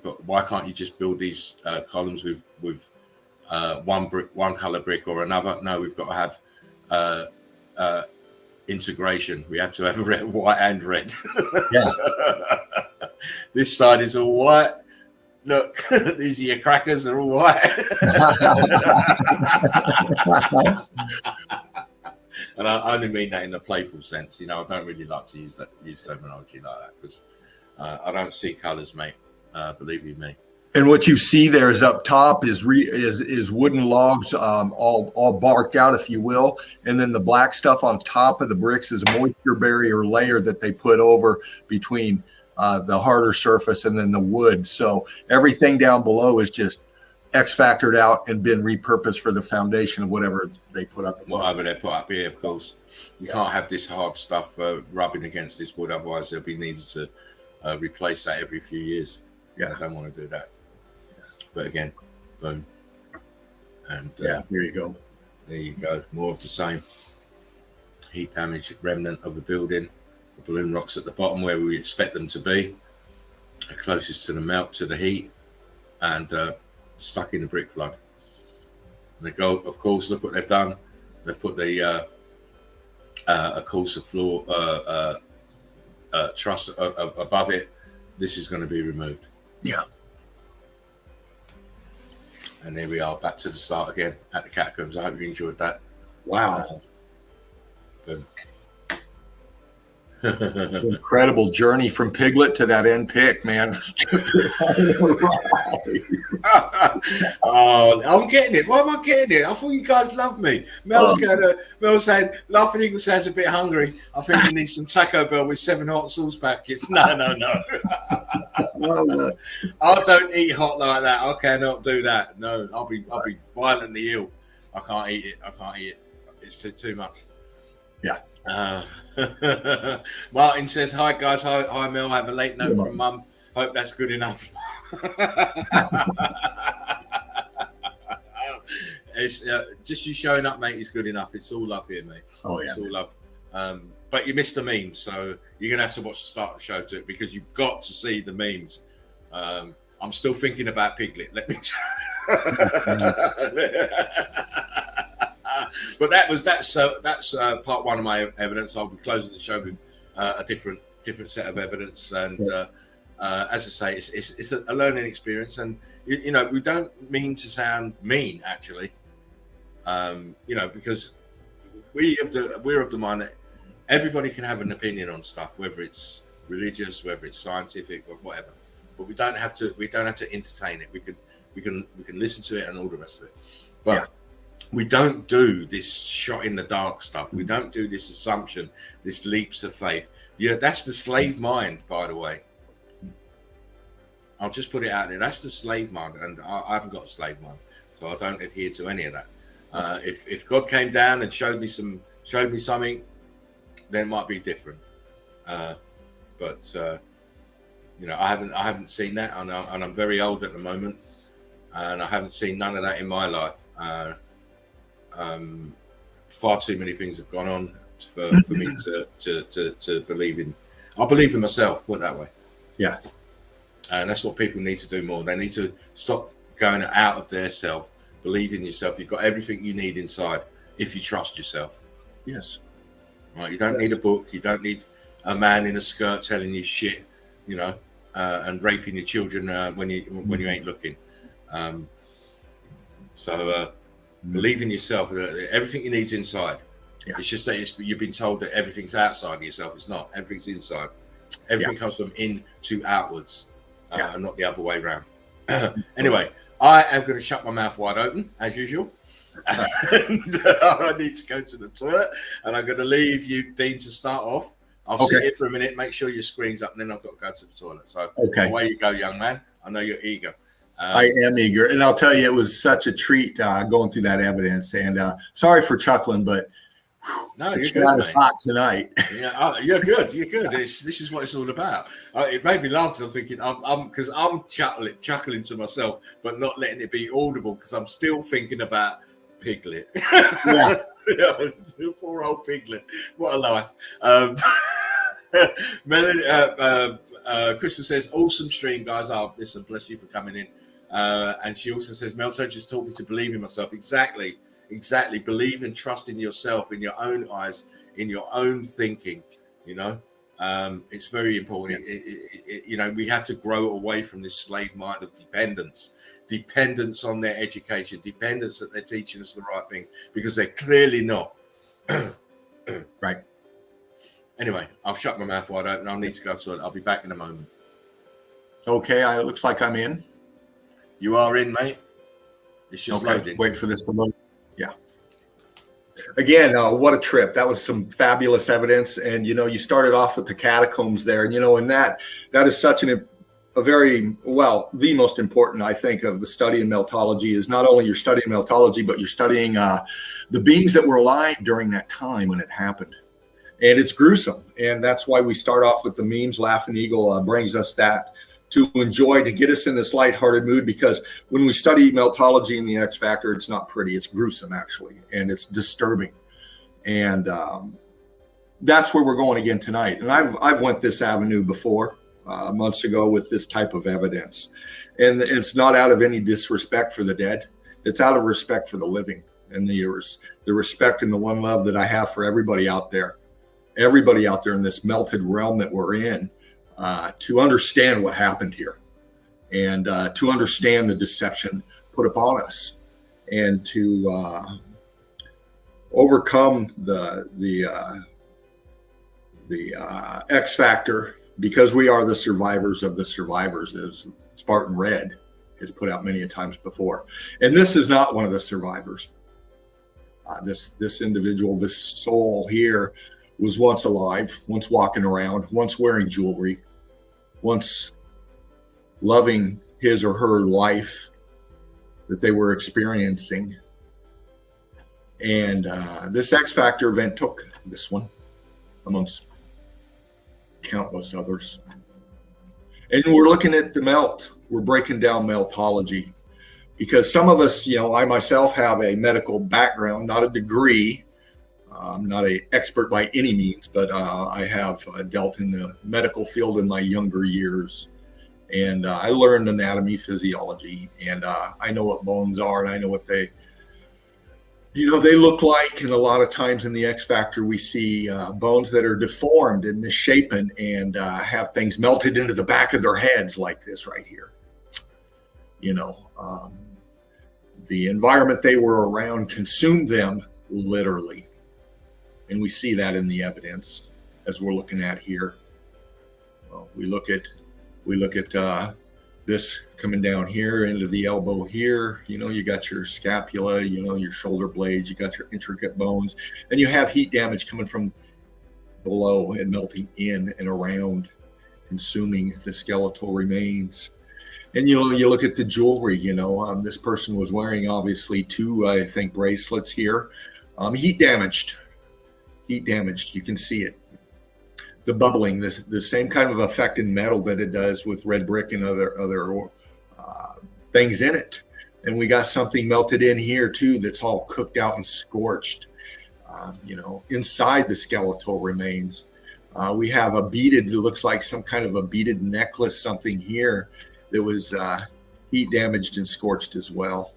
[SPEAKER 2] can't you just build these columns with one color brick or another? No, we've got to have integration. We have to have red, white and red.
[SPEAKER 3] Yeah.
[SPEAKER 2] This side is all white. Look, these are your crackers. They're all white. And I only mean that in a playful sense. I don't really like to use terminology like that because I don't see colours, mate. Believe you me.
[SPEAKER 3] And what you see there is up top is wooden logs, all barked out, if you will, and then the black stuff on top of the bricks is a moisture barrier layer that they put over between the harder surface and then the wood. So everything down below is just X-factored out and been repurposed for the foundation of whatever they put up.
[SPEAKER 2] Whatever they put up here, of course. You can't have this hard stuff rubbing against this wood, otherwise they'll be needed to replace that every few years.
[SPEAKER 3] Yeah,
[SPEAKER 2] I don't want to do that. But again, boom. And
[SPEAKER 3] there you go.
[SPEAKER 2] There you go. More of the same. Heat damage, remnant of the building. The balloon rocks at the bottom where we expect them to be. They're closest to the melt, to the heat, and stuck in the brick flood. And they go, of course, look what they've done. They've put the a course of floor truss above it. This is going to be removed.
[SPEAKER 3] Yeah.
[SPEAKER 2] And here we are, back to the start again at the catacombs. I hope you enjoyed that.
[SPEAKER 3] Wow.
[SPEAKER 2] Boom.
[SPEAKER 3] Incredible journey from Piglet to that end pick, man.
[SPEAKER 2] Oh, I'm getting it. Why am I getting it? I thought you guys loved me. Mel's saying, Laughing Eagle sounds a bit hungry. I think he needs some Taco Bell with 7 hot sauce packets. No. I don't eat hot like that. I cannot do that. No, I'll be violently ill. I can't eat it. It's too much.
[SPEAKER 3] Yeah.
[SPEAKER 2] Uh, Martin says, "Hi guys, hi Mel. Have a late note from Mum. Hope that's good enough." It's just you showing up, mate, is good enough. It's all love here, mate.
[SPEAKER 3] Oh yeah,
[SPEAKER 2] it's all love. But you missed the memes, so you're gonna have to watch the start of the show too, because you've got to see the memes. I'm still thinking about Piglet. Let me. But that's part one of my evidence. I'll be closing the show with a different set of evidence, and as I say, it's a learning experience, and you know, we don't mean to sound mean, actually, you know, because we're of the mind that everybody can have an opinion on stuff, whether it's religious, whether it's scientific, or whatever. But we don't have to entertain it. We can listen to it and all the rest of it. But we don't do this shot in the dark stuff. We don't do this assumption, this leaps of faith. Yeah, that's the slave mind, by the way. I'll just put it out there. That's the slave mind, and I haven't got a slave mind, so I don't adhere to any of that. If God came down and showed me something, then it might be different. But you know, I haven't seen that, and I'm very old at the moment, and I haven't seen none of that in my life. Far too many things have gone on for me to believe in. I believe in myself, put it that way.
[SPEAKER 3] Yeah.
[SPEAKER 2] And that's what people need to do more. They need to stop going out of their self, believe in yourself. You've got everything you need inside if you trust yourself.
[SPEAKER 3] Yes.
[SPEAKER 2] Right. You don't need a book. You don't need a man in a skirt telling you shit, you know, and raping your children when you ain't looking. Believe in yourself. Everything you need's inside. Yeah. It's just that you've been told that everything's outside of yourself. It's not. Everything's inside. Everything comes from in to outwards, and not the other way around. Anyway, I am going to shut my mouth wide open as usual. And I need to go to the toilet, and I'm going to leave you, Dean, to start off. I'll sit here for a minute, make sure your screen's up, and then I've got to go to the toilet. So away you go, young man. I know you're eager.
[SPEAKER 3] I am eager, and I'll tell you, it was such a treat going through that evidence. And sorry for chuckling, but
[SPEAKER 2] no, you're good, mate.
[SPEAKER 3] Hot tonight.
[SPEAKER 2] Yeah, you're good. You're good. This is what it's all about. It made me laugh because I'm thinking, I'm chuckling to myself, but not letting it be audible because I'm still thinking about Piglet. Yeah. Poor old Piglet. What a life. Crystal says, awesome stream, guys. Listen, bless you for coming in. And she also says, Melto just taught me to believe in myself. Exactly. Believe and trust in yourself, in your own eyes, in your own thinking. You know, it's very important. Yes. You know, we have to grow away from this slave mind of dependence on their education, dependence that they're teaching us the right things, because they're clearly not.
[SPEAKER 3] Right.
[SPEAKER 2] Anyway, I'll shut my mouth wide open. I'll need to go to it. I'll be back in a moment.
[SPEAKER 3] Okay, it looks like I'm in.
[SPEAKER 2] You are in, mate. It's just loading.
[SPEAKER 3] Wait for this to load. Yeah. Again, what a trip. That was some fabulous evidence. And, you know, you started off with the catacombs there. And, you know, and that is such the most important, I think, of the study in meltology is not only you're studying meltology, but you're studying the beings that were alive during that time when it happened. And it's gruesome. And that's why we start off with the memes. Laughing Eagle brings us that to enjoy, to get us in this lighthearted mood, because when we study meltology and the X Factor, it's not pretty. It's gruesome, actually, and it's disturbing. And that's where we're going again tonight. And I've went this avenue before months ago with this type of evidence. And it's not out of any disrespect for the dead. It's out of respect for the living and the respect and the one love that I have for everybody out there in this melted realm that we're in, to understand what happened here and to understand the deception put upon us and to overcome the X factor, because we are the survivors of the survivors, as Spartan Red has put out many a times before. And this is not one of the survivors. This individual, this soul here, was once alive, once walking around, once wearing jewelry, once loving his or her life that they were experiencing. And this X Factor event took this one amongst countless others. And we're looking at the melt. We're breaking down meltology because some of us, I myself have a medical background, not a degree. I'm not an expert by any means, but I have dealt in the medical field in my younger years. And I learned anatomy, physiology, and I know what bones are, and I know what they look like. And a lot of times in the X Factor, we see bones that are deformed and misshapen and have things melted into the back of their heads like this right here. The environment they were around consumed them literally. And we see that in the evidence as we're looking at here. Well, we look at this coming down here into the elbow here. You got your scapula, your shoulder blades, you got your intricate bones, and you have heat damage coming from below and melting in and around, consuming the skeletal remains. And you look at the jewelry. This person was wearing obviously 2, I think, bracelets here. Heat damaged. You can see it. The bubbling, the same kind of effect in metal that it does with red brick and other things in it. And we got something melted in here too that's all cooked out and scorched, inside the skeletal remains. We have it looks like some kind of a beaded necklace, something here that was heat damaged and scorched as well.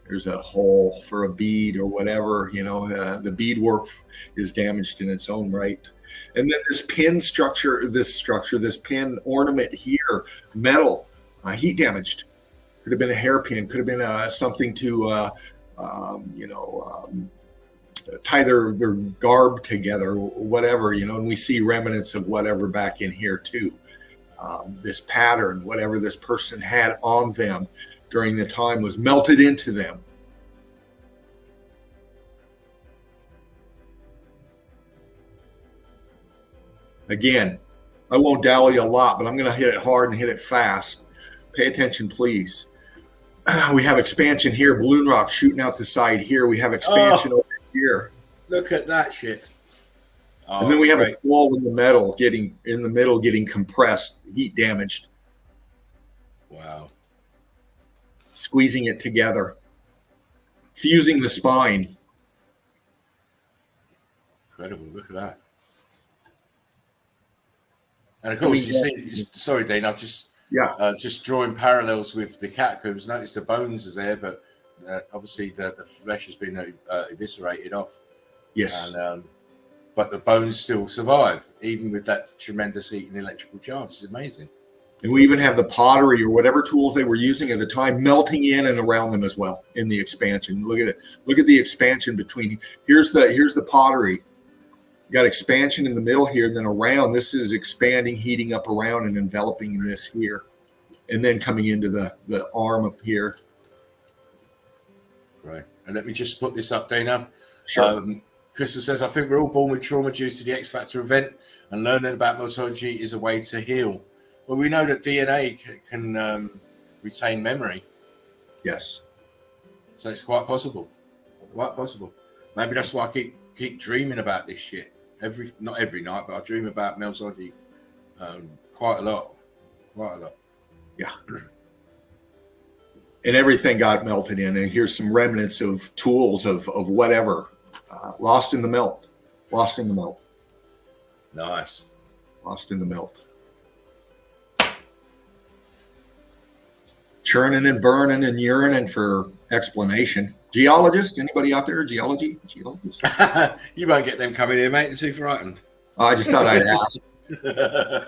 [SPEAKER 3] There's a hole for a bead or whatever, the beadwork is damaged in its own right. And then this pin this pin ornament here, metal, heat damaged. Could have been a hairpin, could have been something to, tie their garb together, whatever, and we see remnants of whatever back in here too. This pattern, whatever this person had on them during the time was melted into them. Again, I won't dally a lot, but I'm going to hit it hard and hit it fast. Pay attention, please. We have expansion here, balloon rock shooting out the side here. We have expansion over here.
[SPEAKER 2] Look at that shit.
[SPEAKER 3] And then we have a wall in the middle getting compressed, heat damaged.
[SPEAKER 2] Wow.
[SPEAKER 3] Squeezing it together, fusing the spine.
[SPEAKER 2] Incredible. Look at that. And of course, you see, sorry, Dane, I've just drawing parallels with the catacombs. Notice the bones are there, but obviously the flesh has been eviscerated off.
[SPEAKER 3] Yes.
[SPEAKER 2] And, but the bones still survive, even with that tremendous heat and electrical charge. It's amazing.
[SPEAKER 3] And we even have the pottery or whatever tools they were using at the time melting in and around them as well in the expansion. Look at it. Look at the expansion between. Here's the pottery. You got expansion in the middle here, and then around. This is expanding, heating up around and enveloping this here, and then coming into the arm up here.
[SPEAKER 2] Right. And let me just put this up, Dana.
[SPEAKER 3] Sure.
[SPEAKER 2] Crystal says, I think we're all born with trauma due to the X Factor event, and learning about meltology is a way to heal. Well, we know that DNA can retain memory.
[SPEAKER 3] Yes.
[SPEAKER 2] So it's quite possible. Quite possible. Maybe that's why I keep dreaming about this shit. Not every night, but I dream about meltology quite a lot.
[SPEAKER 3] Yeah. And everything got melted in. And here's some remnants of tools of whatever. Lost in the melt.
[SPEAKER 2] Nice.
[SPEAKER 3] Lost in the melt. Churning and burning and yearning for explanation. Geologist? Anybody out there? Geologist?
[SPEAKER 2] You won't get them coming here, mate. They're too frightened.
[SPEAKER 3] I just thought I'd ask.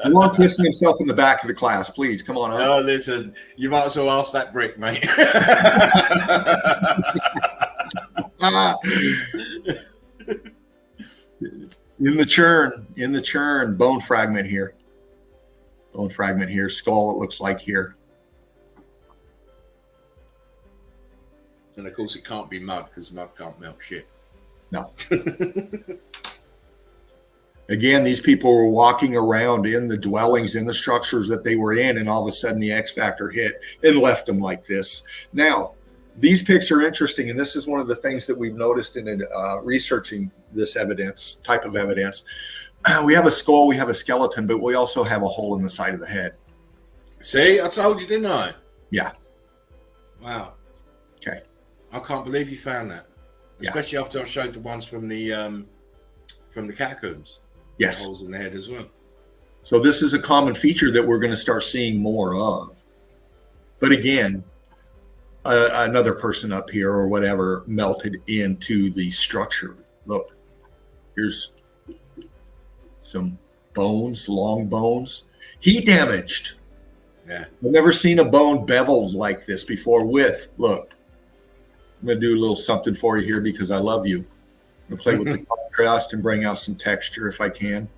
[SPEAKER 3] You want kissing himself in the back of the class, please. Come on.
[SPEAKER 2] Oh, listen. You might as well ask that brick, mate.
[SPEAKER 3] In the churn, bone fragment here. Skull, it looks like here.
[SPEAKER 2] And of course, it can't be mud because mud can't melt shit.
[SPEAKER 3] No. Again, these people were walking around in the dwellings, in the structures that they were in, and all of a sudden the X Factor hit and left them like this. Now, These pics are interesting, and this is one of the things that we've noticed in researching this type of evidence. We have a skull, we have a skeleton, but we also have a hole in the side of the head.
[SPEAKER 2] See, I told you, didn't I?
[SPEAKER 3] Yeah.
[SPEAKER 2] Wow.
[SPEAKER 3] Okay.
[SPEAKER 2] I can't believe you found that, especially after I showed the ones from the catacombs.
[SPEAKER 3] Yes.
[SPEAKER 2] The holes in the head as well.
[SPEAKER 3] So this is a common feature that we're going to start seeing more of. But again, another person up here or whatever melted into the structure. Look, here's some bones, long bones, heat damaged.
[SPEAKER 2] Yeah.
[SPEAKER 3] I've never seen a bone beveled like this before look, I'm going to do a little something for you here because I love you. I'm going to play with the contrast and bring out some texture if I can.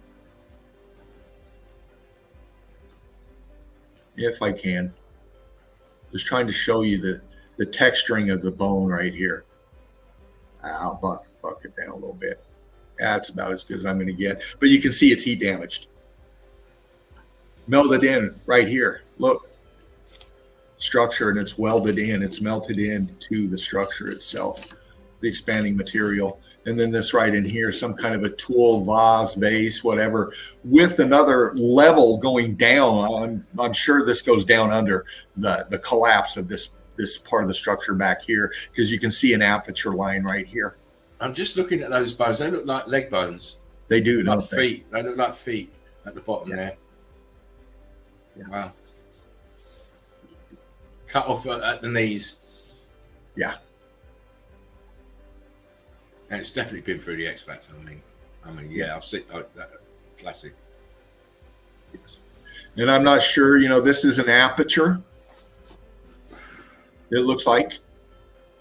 [SPEAKER 3] If I can. Just trying to show you the texturing of the bone right here. I'll buck it down a little bit. That's about as good as I'm going to get. But you can see it's heat damaged. Melted in right here. Look. Structure, and it's welded in. It's melted into the structure itself, the expanding material. And then this right in here, some kind of a tool, vase, whatever, with another level going down. I'm sure this goes down under the collapse of this part of the structure back here, because you can see an aperture line right here.
[SPEAKER 2] I'm just looking at those bones. They look like leg bones.
[SPEAKER 3] They do,
[SPEAKER 2] like
[SPEAKER 3] don't
[SPEAKER 2] feet. They look like feet at the bottom there.
[SPEAKER 3] Yeah.
[SPEAKER 2] Wow. Cut off at the knees.
[SPEAKER 3] Yeah.
[SPEAKER 2] And it's definitely been through the X Factor. I mean, yeah, I've seen that classic.
[SPEAKER 3] Yes. And I'm not sure, this is an aperture. It looks like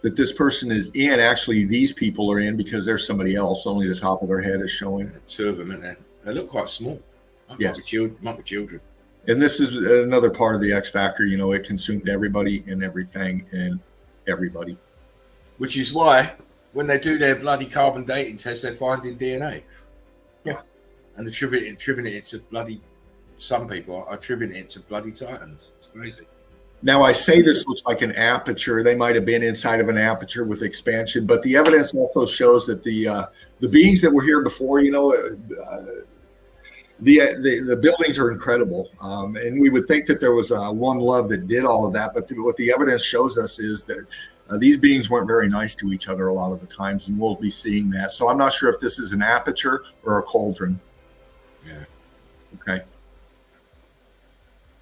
[SPEAKER 3] that this person is in. Actually, these people are in because there's somebody else. Only the top of their head is showing.
[SPEAKER 2] Two of them, and they look quite small.
[SPEAKER 3] Yes.
[SPEAKER 2] Might be children.
[SPEAKER 3] And this is another part of the X Factor. It consumed everybody and everything and everybody.
[SPEAKER 2] Which is why when they do their bloody carbon dating test, they're finding DNA.
[SPEAKER 3] Yeah.
[SPEAKER 2] And attributing it to bloody, some people are attributing it to bloody Titans. It's crazy.
[SPEAKER 3] Now, I say this looks like an aperture. They might have been inside of an aperture with expansion, but the evidence also shows that the beings that were here before, the buildings are incredible. And we would think that there was one love that did all of that. But what the evidence shows us is that these beings weren't very nice to each other a lot of the times, and we'll be seeing that. So I'm not sure if this is an aperture or a cauldron.
[SPEAKER 2] Yeah.
[SPEAKER 3] Okay.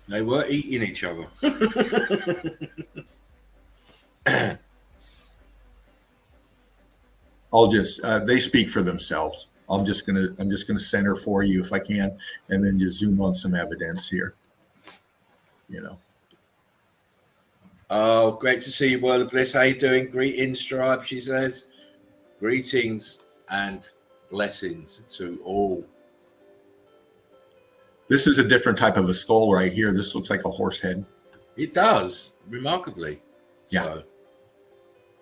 [SPEAKER 2] They were eating each other.
[SPEAKER 3] They speak for themselves. I'm just gonna center for you if I can, and then just zoom on some evidence here.
[SPEAKER 2] Oh, great to see you, World of Bliss. How you doing? Greetings, tribe, she says. Greetings and blessings to all.
[SPEAKER 3] This is a different type of a skull right here. This looks like a horse head.
[SPEAKER 2] It does, remarkably.
[SPEAKER 3] Yeah.
[SPEAKER 2] So.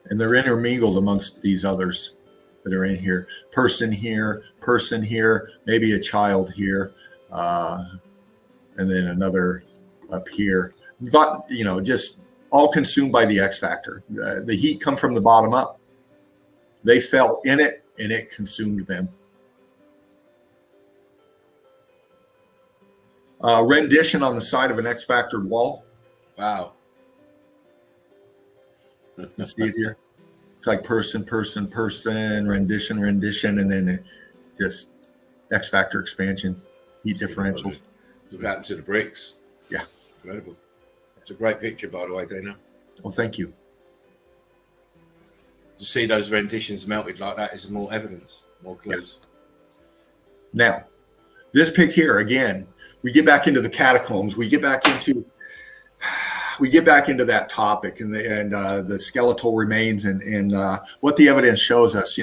[SPEAKER 3] And they're intermingled amongst these others that are in here. Person here, maybe a child here, and then another up here. But, just all consumed by the X Factor. The heat come from the bottom up. They fell in it, and it consumed them. Rendition on the side of an X Factor wall.
[SPEAKER 2] Wow.
[SPEAKER 3] You can see it here. It's like person, rendition, and then just X Factor expansion, heat differentials.
[SPEAKER 2] What happened to the bricks?
[SPEAKER 3] Yeah.
[SPEAKER 2] Incredible. It's a great picture, by the way, Dana.
[SPEAKER 3] Well, thank you.
[SPEAKER 2] To see those renditions melted like that is more evidence, more clues.
[SPEAKER 3] Yeah. Now, this pic here, again, we get back into the catacombs. We get back into that topic and the skeletal remains and what the evidence shows us.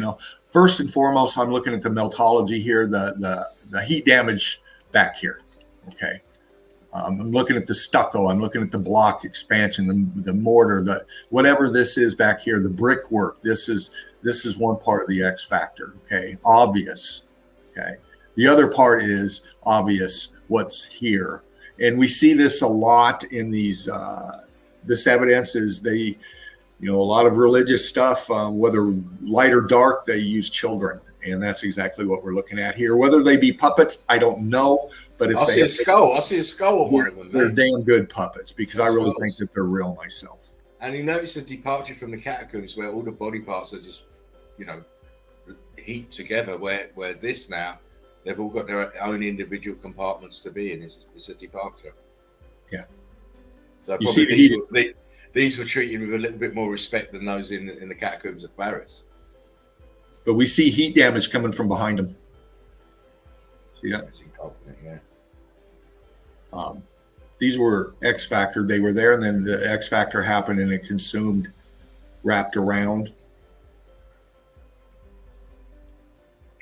[SPEAKER 3] First and foremost, I'm looking at the meltology here, the heat damage back here. Okay, I'm looking at the stucco. I'm looking at the block expansion, the mortar, whatever this is back here, the brickwork. This is one part of the X Factor. Okay, obvious. Okay, the other part is obvious. What's here. And we see this a lot in these, this evidence is You know, a lot of religious stuff, whether light or dark, they use children. And that's exactly what we're looking at here. Whether they be puppets, I don't know. But if
[SPEAKER 2] I see a skull. I see a skull on one of them.
[SPEAKER 3] They're
[SPEAKER 2] Mate.
[SPEAKER 3] damn good puppets, because I really
[SPEAKER 2] Skulls.
[SPEAKER 3] think that they're real myself.
[SPEAKER 2] And you notice the departure from the catacombs where all the body parts are just, you know, heaped together. Where this now, they've all got their own individual compartments to be in. It's a departure.
[SPEAKER 3] Yeah.
[SPEAKER 2] So
[SPEAKER 3] You
[SPEAKER 2] probably
[SPEAKER 3] see
[SPEAKER 2] these were treated with a little bit more respect than those in the catacombs of Paris.
[SPEAKER 3] But we see heat damage coming from behind them. See that?
[SPEAKER 2] It's inconfident, yeah.
[SPEAKER 3] These were X Factor. They were there, and then the X Factor happened, and it consumed, wrapped around.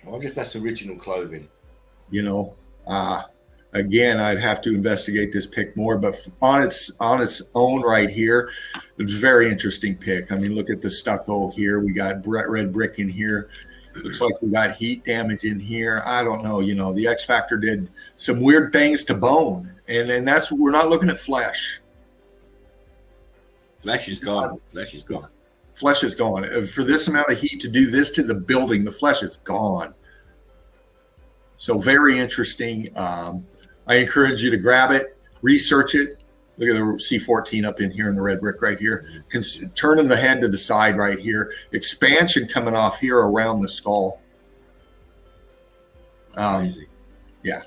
[SPEAKER 2] Well, I guess that's original clothing.
[SPEAKER 3] You know, again, I'd have to investigate this pick more, but on its own right here, it's a very interesting pick. I mean, look at the stucco here. We got red brick in here. Looks like we got heat damage in here. I don't know. You know, the X Factor did some weird things to bone, and that's, we're not looking at flesh.
[SPEAKER 2] Flesh is gone. Flesh is gone.
[SPEAKER 3] Flesh is gone. For this amount of heat to do this to the building, the flesh is gone. So very interesting. I encourage you to grab it, research it. Look at the C14 up in here in the red brick right here. Turning the head to the side right here. Expansion coming off here around the skull.
[SPEAKER 2] Crazy.
[SPEAKER 3] Yeah.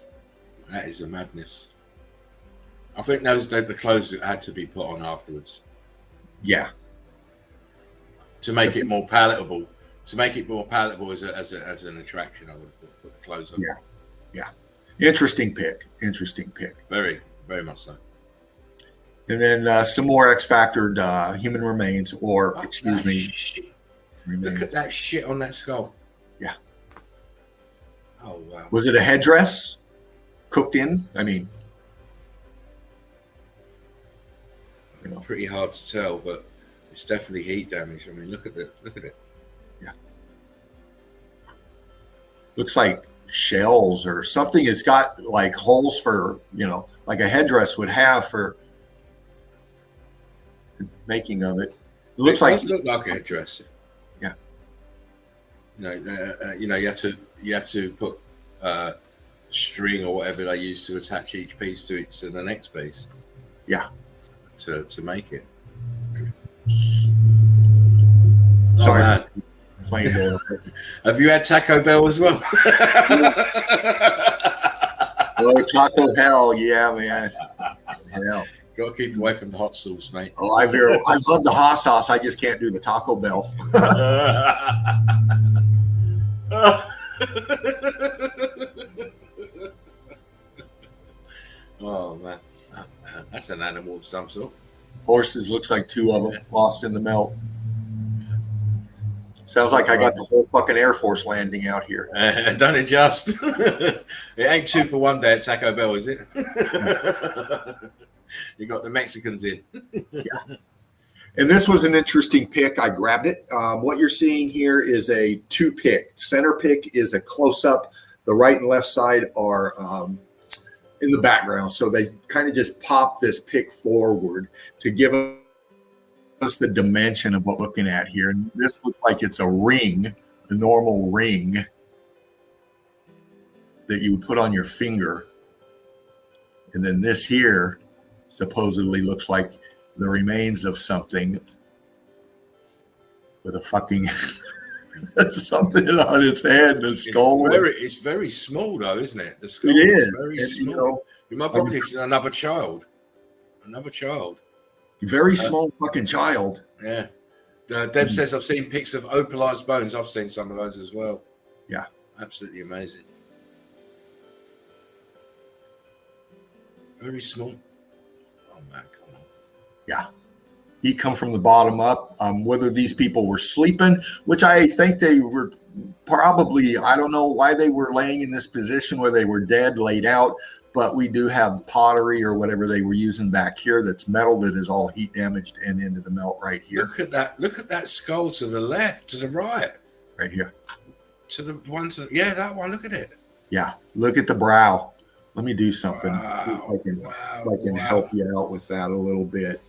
[SPEAKER 2] That is a madness. I think those the clothes that had to be put on afterwards
[SPEAKER 3] Yeah.
[SPEAKER 2] to make it more palatable. To make it more palatable as an attraction, I would have put the clothes on.
[SPEAKER 3] Yeah. Yeah. Interesting pick. Interesting pick.
[SPEAKER 2] Very, very much so.
[SPEAKER 3] And then some more X Factored human remains, or excuse me.
[SPEAKER 2] Shit.
[SPEAKER 3] Remains.
[SPEAKER 2] Look at that shit on that skull.
[SPEAKER 3] Yeah.
[SPEAKER 2] Oh wow.
[SPEAKER 3] Was it a headdress cooked in? I mean, you know,
[SPEAKER 2] Pretty hard to tell, but it's definitely heat damage. I mean, look at it.
[SPEAKER 3] yeah. Looks like shells or something. It's got like holes for, you know, like a headdress would have for making of it. It looks like
[SPEAKER 2] look like a headdress.
[SPEAKER 3] Yeah.
[SPEAKER 2] You know, you have to put string or whatever they use to attach each piece to the next piece.
[SPEAKER 3] Yeah.
[SPEAKER 2] To make it.
[SPEAKER 3] Sorry.
[SPEAKER 2] Oh,
[SPEAKER 3] Plain door.
[SPEAKER 2] have you had Taco Bell as well?
[SPEAKER 3] Oh, Taco Hell, yeah, man. Hell.
[SPEAKER 2] Got to keep away from the hot sauce, mate.
[SPEAKER 3] Oh, I love the hot sauce. I just can't do the Taco Bell.
[SPEAKER 2] Oh man, that's an animal of some sort.
[SPEAKER 3] Horses, looks like two of them lost in the melt. Sounds like I got the whole fucking Air Force landing out here.
[SPEAKER 2] Don't it just? It ain't 2 for 1 day at Taco Bell, is it? You got the Mexicans in.
[SPEAKER 3] Yeah. And this was an interesting pick. I grabbed it. What you're seeing here is a 2 pick. Center pick is a close up. The right and left side are in the background. So they kind of just pop this pick forward to give us the dimension of what we're looking at here. And this looks like it's a ring, a normal ring that you would put on your finger. And then this here supposedly looks like the remains of something with a fucking something on its head, the skull.
[SPEAKER 2] It's very small though, isn't it? The skull
[SPEAKER 3] is
[SPEAKER 2] very
[SPEAKER 3] and,
[SPEAKER 2] small.
[SPEAKER 3] You know,
[SPEAKER 2] you might probably another child.
[SPEAKER 3] Very small fucking child.
[SPEAKER 2] Yeah. Deb says I've seen pics of opalized bones. I've seen some of those as well.
[SPEAKER 3] Yeah.
[SPEAKER 2] Absolutely amazing. Very small. Oh man, come on.
[SPEAKER 3] Yeah. He come from the bottom up. Whether these people were sleeping, which I think they were probably, I don't know why they were laying in this position where they were dead, laid out. But we do have pottery or whatever they were using back here that's metal that is all heat damaged and into the melt right here.
[SPEAKER 2] Look at that skull to the left, to the right.
[SPEAKER 3] Right here.
[SPEAKER 2] To the one to yeah, that one, look at it.
[SPEAKER 3] Yeah. Look at the brow. Let me do something.
[SPEAKER 2] Wow,
[SPEAKER 3] I can help you out with that a little bit.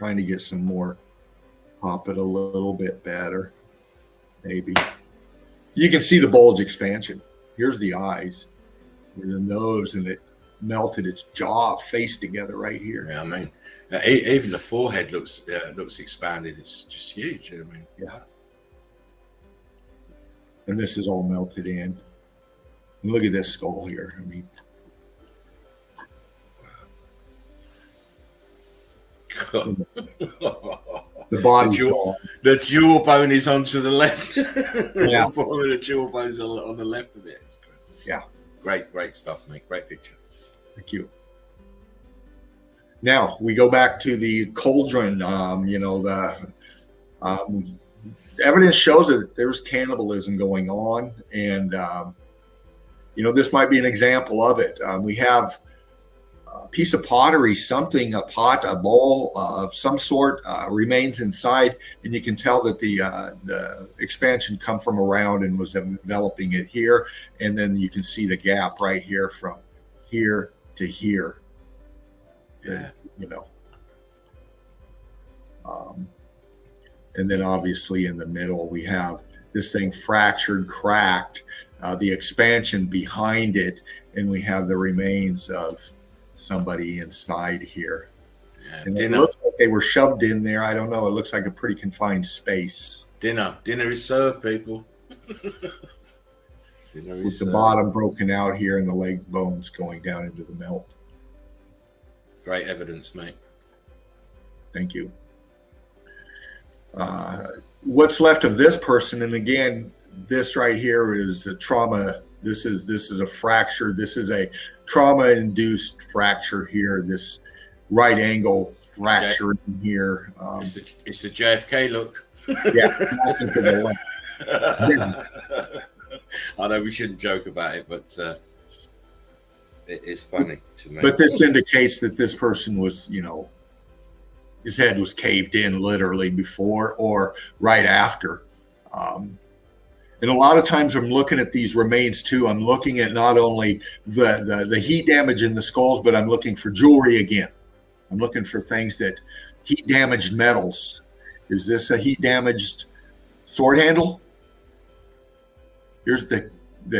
[SPEAKER 3] trying to get some more, pop it a little bit better, maybe. You can see the bulge expansion. Here's the eyes, the nose, and it melted its jaw face together right here.
[SPEAKER 2] Yeah, I mean, even the forehead looks expanded. It's just huge. I mean,
[SPEAKER 3] yeah. And this is all melted in. And look at this skull here. I mean, the body,
[SPEAKER 2] the jawbone is onto the left.
[SPEAKER 3] Yeah,
[SPEAKER 2] the jawbone's on the left of it.
[SPEAKER 3] Yeah,
[SPEAKER 2] great stuff, mate. Great picture.
[SPEAKER 3] Thank you. Now we go back to the cauldron. The evidence shows that there's cannibalism going on, and this might be an example of it. We have a piece of pottery, a pot, a bowl of some sort remains inside, and you can tell that the expansion come from around and was enveloping it here, and then you can see the gap right here from here to here.
[SPEAKER 2] Yeah.
[SPEAKER 3] And then obviously in the middle we have this thing fractured, cracked, the expansion behind it, and we have the remains of somebody inside here.
[SPEAKER 2] Yeah,
[SPEAKER 3] and it looks like they were shoved in there. I don't know. It looks like a pretty confined space.
[SPEAKER 2] Dinner is served, people.
[SPEAKER 3] With the bottom broken out here and the leg bones going down into the melt.
[SPEAKER 2] Great evidence, mate.
[SPEAKER 3] Thank you. What's left of this person, and again, this right here is a trauma. This is a fracture. This is a trauma-induced fracture here. This right angle fracture in here.
[SPEAKER 2] It's a JFK look.
[SPEAKER 3] Yeah. Yeah.
[SPEAKER 2] I know we shouldn't joke about it, but it is funny to me.
[SPEAKER 3] But this indicates that this person was, his head was caved in literally before or right after. And a lot of times I'm looking at these remains too. I'm looking at not only the heat damage in the skulls, but I'm looking for jewelry again. I'm looking for things that heat damaged metals. Is this a heat damaged sword handle? Here's the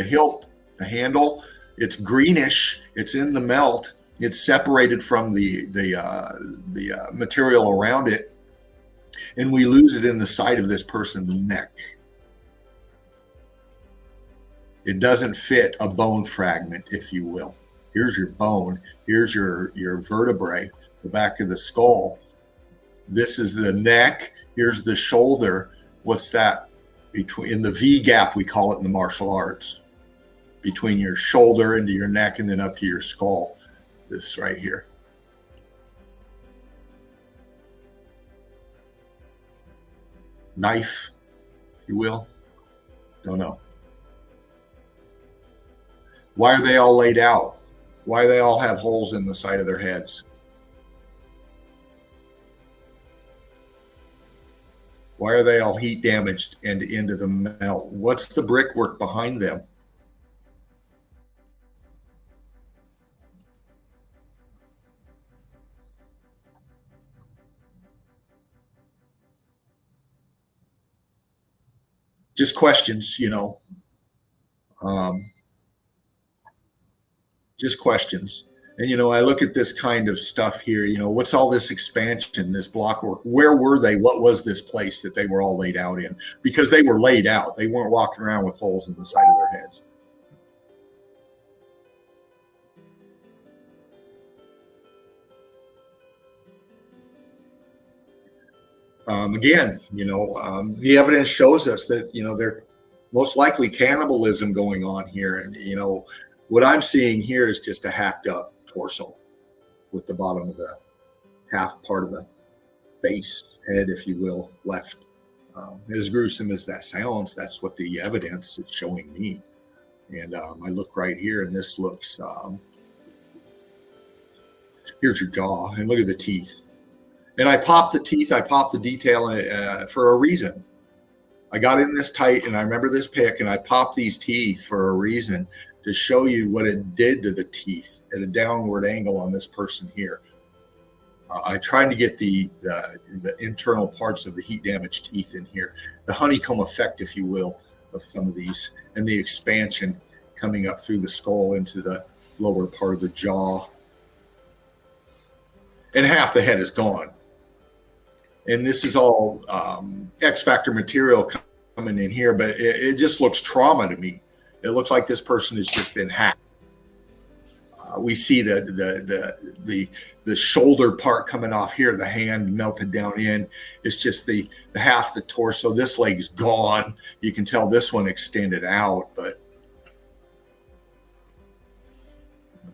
[SPEAKER 3] hilt, the handle. It's greenish. It's in the melt. It's separated from the material around it, and we lose it in the side of this person's neck. It doesn't fit a bone fragment, if you will. Here's your bone. Here's your vertebrae, the back of the skull. This is the neck. Here's the shoulder. What's that? In the V gap, we call it in the martial arts. Between your shoulder into your neck and then up to your skull. This right here. Knife, if you will. Don't know. Why are they all laid out? Why do they all have holes in the side of their heads? Why are they all heat damaged and into the melt? What's the brickwork behind them? Just questions, just questions. And, I look at this kind of stuff here, what's all this expansion, this block work? Where were they? What was this place that they were all laid out in? Because they were laid out. They weren't walking around with holes in the side of their heads. Again, the evidence shows us that, there most likely cannibalism going on here. And, what I'm seeing here is just a hacked up torso with the bottom of the half part of the face, head, if you will, left. As gruesome as that sounds, that's what the evidence is showing me. And I look right here, and this looks, here's your jaw, and look at the teeth. And I popped the teeth, I popped the detail for a reason. I got in this tight, and I remember this pick, and I popped these teeth for a reason to show you what it did to the teeth at a downward angle on this person here. I'm trying to get the internal parts of the heat damaged teeth in here, the honeycomb effect, if you will, of some of these, and the expansion coming up through the skull into the lower part of the jaw. And half the head is gone. And this is all X factor material coming in here, but it just looks trauma to me. It looks like this person has just been hacked. We see the shoulder part coming off here, the hand melted down in. It's just the half the torso. This leg's gone. You can tell this one extended out, but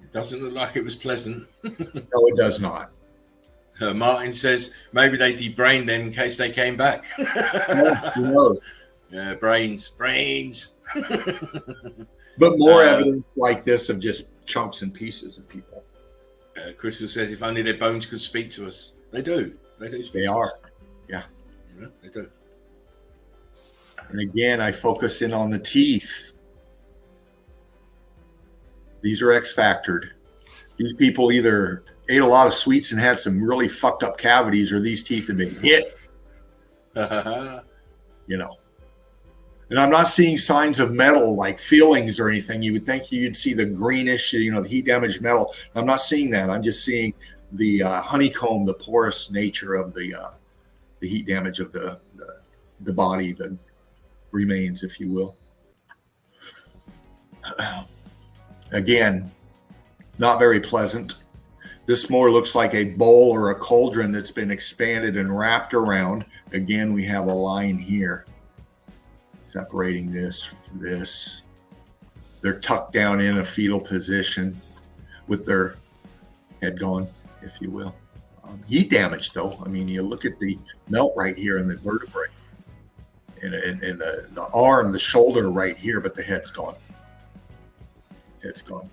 [SPEAKER 2] it doesn't look like it was pleasant.
[SPEAKER 3] no, it does not.
[SPEAKER 2] Martin says maybe they debrained them in case they came back.
[SPEAKER 3] Yeah, who knows?
[SPEAKER 2] Yeah, brains.
[SPEAKER 3] But more evidence like this of just chunks and pieces of people.
[SPEAKER 2] Crystal says if only their bones could speak to us. They do. They do.
[SPEAKER 3] They are. Yeah.
[SPEAKER 2] You know, they do.
[SPEAKER 3] And again, I focus in on the teeth. These are X-factored. These people either ate a lot of sweets and had some really fucked up cavities, or these teeth have been hit. You know. And I'm not seeing signs of metal like fillings or anything. You would think you'd see the greenish, you know, the heat damaged metal. I'm not seeing that. I'm just seeing the honeycomb, the porous nature of the heat damage of the body, the remains, if you will. Again, not very pleasant. This more looks like a bowl or a cauldron that's been expanded and wrapped around. Again, we have a line here separating this from this. They're tucked down in a fetal position with their head gone, if you will. Heat damage, though. I mean, you look at the melt right here in the vertebrae, and the arm, the shoulder right here, but the head's gone. Head's gone.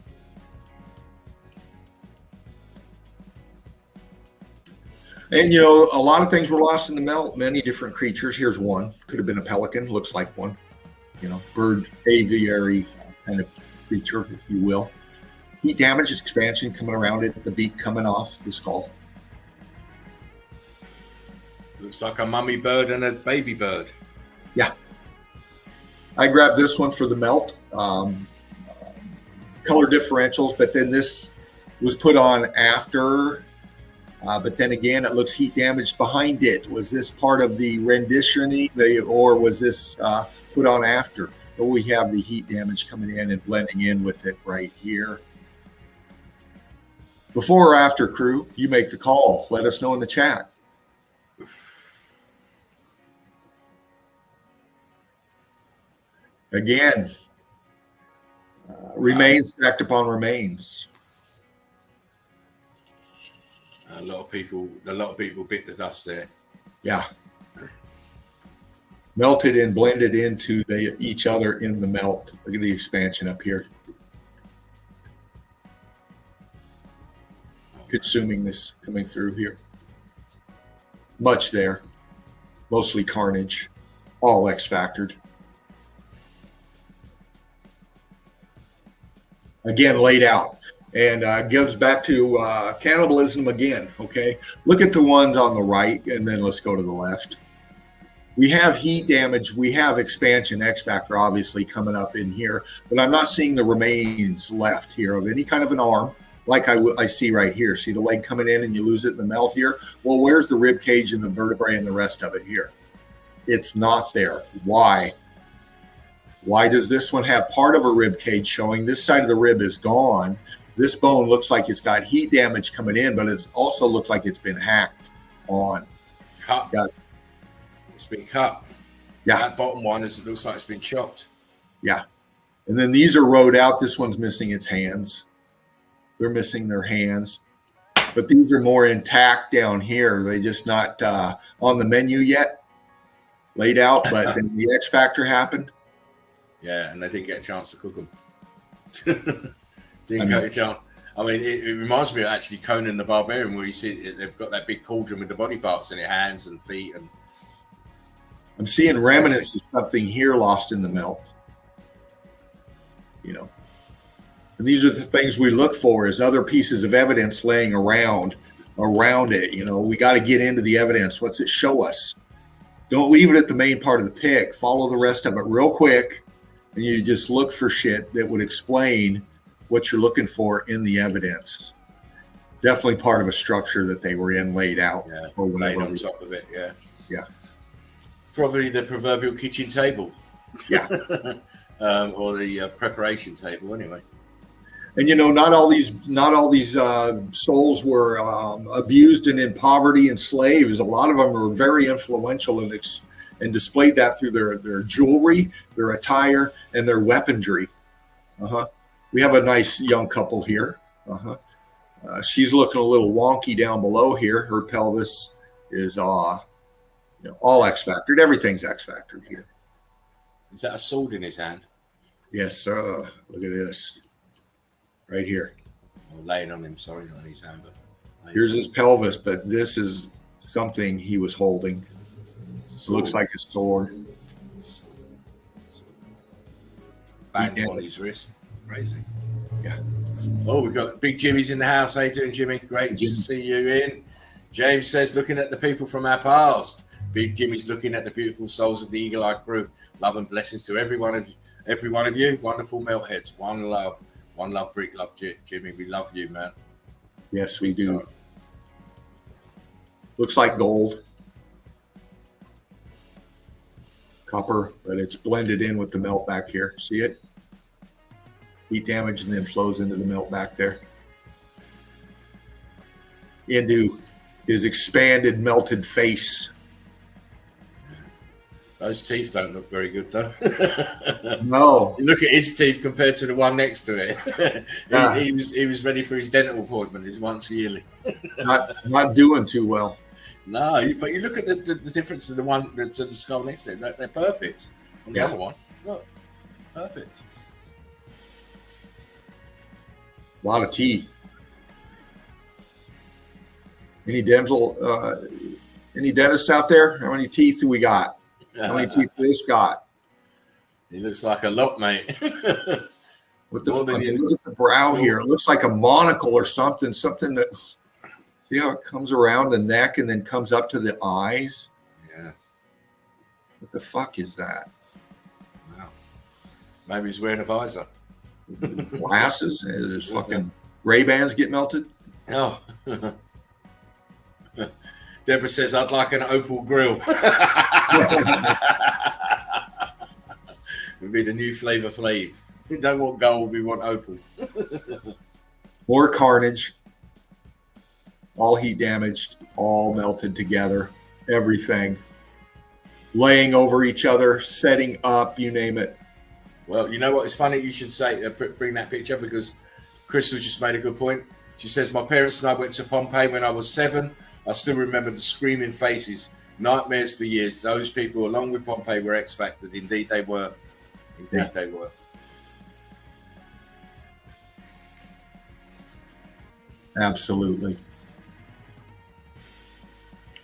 [SPEAKER 3] And, you know, a lot of things were lost in the melt, many different creatures. Here's one. Could have been a pelican, looks like one. You know, bird aviary kind of creature, if you will. Heat damage, expansion coming around it, the beak coming off the skull.
[SPEAKER 2] Looks like a mummy bird and a baby bird.
[SPEAKER 3] Yeah. I grabbed this one for the melt. Color differentials, but then this was put on after. But then again, it looks heat damaged behind it. Was this part of the renditioning, or was this put on after? But we have the heat damage coming in and blending in with it right here. Before or after, crew? You make the call. Let us know in the chat. Again, remains stacked upon remains.
[SPEAKER 2] A lot of people bit the dust there.
[SPEAKER 3] Yeah. Melted and blended into each other in the melt. Look at the expansion up here. Consuming this coming through here. Much there. Mostly carnage. All X-factored. Again, laid out. And gives back to cannibalism again, okay? Look at the ones on the right, and then let's go to the left. We have heat damage. We have expansion, X-factor, obviously, coming up in here. But I'm not seeing the remains left here of any kind of an arm, like I see right here. See the leg coming in and you lose it in the melt here? Well, where's the rib cage and the vertebrae and the rest of it here? It's not there. Why? Why does this one have part of a rib cage showing? This side of the rib is gone. This bone looks like it's got heat damage coming in, but it's also looked like it's been hacked on.
[SPEAKER 2] Cut. It's been cut.
[SPEAKER 3] Yeah.
[SPEAKER 2] That bottom one looks like it's been chopped.
[SPEAKER 3] Yeah. And then these are rode out. This one's missing its hands. They're missing their hands. But these are more intact down here. They just not on the menu yet, laid out, but then the X factor happened.
[SPEAKER 2] Yeah, and they didn't get a chance to cook them. I mean, it reminds me of actually Conan the Barbarian, where you see they've got that big cauldron with the body parts in their hands and feet. And
[SPEAKER 3] I'm seeing remnants of something here lost in the melt. You know, and these are the things we look for, is other pieces of evidence laying around around it. You know, we got to get into the evidence. What's it show us? Don't leave it at the main part of the pic. Follow the rest of it real quick, and you just look for shit that would explain what you're looking for in the evidence. Definitely part of a structure that they were in, laid out.
[SPEAKER 2] Yeah,
[SPEAKER 3] or
[SPEAKER 2] laid
[SPEAKER 3] whatever.
[SPEAKER 2] on top of it, yeah.
[SPEAKER 3] Yeah.
[SPEAKER 2] Probably the proverbial kitchen table.
[SPEAKER 3] Yeah.
[SPEAKER 2] Or the preparation table, anyway.
[SPEAKER 3] And you know, not all these souls were abused and in poverty and slaves. A lot of them were very influential and displayed that through their jewelry, their attire, and their weaponry. We have a nice young couple here. She's looking a little wonky down below here. Her pelvis is all X factored. Everything's X factored here.
[SPEAKER 2] Is that a sword in his hand?
[SPEAKER 3] Yes, sir. Look at this. Right here.
[SPEAKER 2] Or laying on him, sorry, not on his hand. But
[SPEAKER 3] here's his pelvis, but this is something he was holding. It looks like a sword.
[SPEAKER 2] Bang on his wrist. Crazy.
[SPEAKER 3] Yeah.
[SPEAKER 2] Oh, we've got Big Jimmy's in the house. How you doing, Jimmy? Great to see you in. James says, looking at the people from our past. Big Jimmy's looking at the beautiful souls of the Eagle Eye crew. Love and blessings to every one of you. Wonderful melt heads. One love. One love, Brick. Love, Jimmy. We love you, man.
[SPEAKER 3] Yes, we do. Looks like gold. Copper, but it's blended in with the melt back here. See it? Heat damage and then flows into the melt back there. Into his expanded melted face.
[SPEAKER 2] Those teeth don't look very good, though.
[SPEAKER 3] No.
[SPEAKER 2] Look at his teeth compared to the one next to it. He was ready for his dental appointment. It's once yearly.
[SPEAKER 3] not doing too well.
[SPEAKER 2] No, but you look at the difference of the one to the skull next to it. They're perfect. On the other one, look, perfect.
[SPEAKER 3] A lot of teeth. Any dentists out there? How many teeth do we got? How many teeth this got?
[SPEAKER 2] He looks like a lot, mate.
[SPEAKER 3] What the fuck? Look at the brow here. It looks like a monocle or something. Something that, see how it comes around the neck and then comes up to the eyes?
[SPEAKER 2] Yeah.
[SPEAKER 3] What the fuck is that?
[SPEAKER 2] Wow. Maybe he's wearing a visor.
[SPEAKER 3] Glasses? His fucking Ray-Bans get melted?
[SPEAKER 2] Oh. Deborah says, I'd like an opal grill. It'd be the new Flavor Flav. We don't want gold, we want opal.
[SPEAKER 3] More carnage. All heat damaged, all melted together. Everything. Laying over each other, setting up, you name it.
[SPEAKER 2] Well, you know what? It's funny you should say, bring that picture, because Crystal just made a good point. She says, my parents and I went to Pompeii when I was 7. I still remember the screaming faces, nightmares for years. Those people, along with Pompeii, were X-Factored. Indeed, they were. Indeed, they were.
[SPEAKER 3] Absolutely.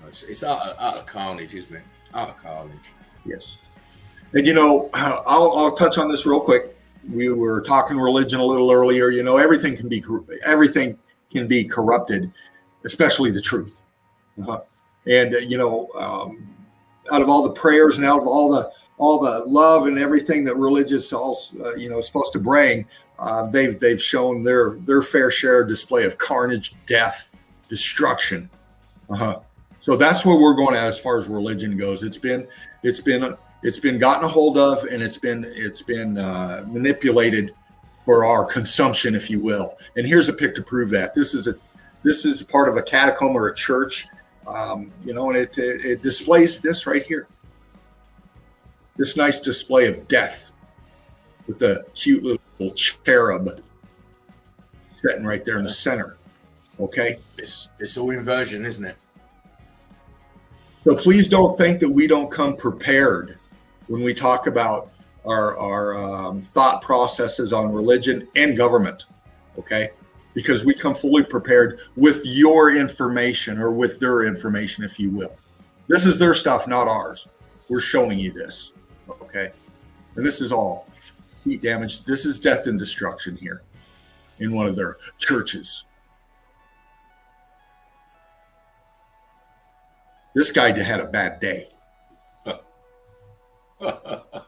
[SPEAKER 2] It's utter carnage, isn't it? Utter carnage.
[SPEAKER 3] Yes. And, you know, I'll touch on this real quick. We were talking religion a little earlier. You know, everything can be corrupted, especially the truth. And you know, out of all the prayers and out of all the love and everything that religious is supposed to bring, they've shown their fair share of display of carnage, death, destruction. So that's where we're going at as far as religion goes. It's been gotten a hold of, and it's been manipulated for our consumption, if you will. And here's a pic to prove that. This is part of a catacomb or a church, and it displays this right here. This nice display of death with the cute little cherub sitting right there in the center. Okay,
[SPEAKER 2] it's all inversion, isn't it?
[SPEAKER 3] So please don't think that we don't come prepared when we talk about our thought processes on religion and government, okay? Because we come fully prepared with your information, or with their information, if you will. This is their stuff, not ours. We're showing you this, okay? And this is all heat damage. This is death and destruction here in one of their churches. This guy had a bad day.
[SPEAKER 2] Not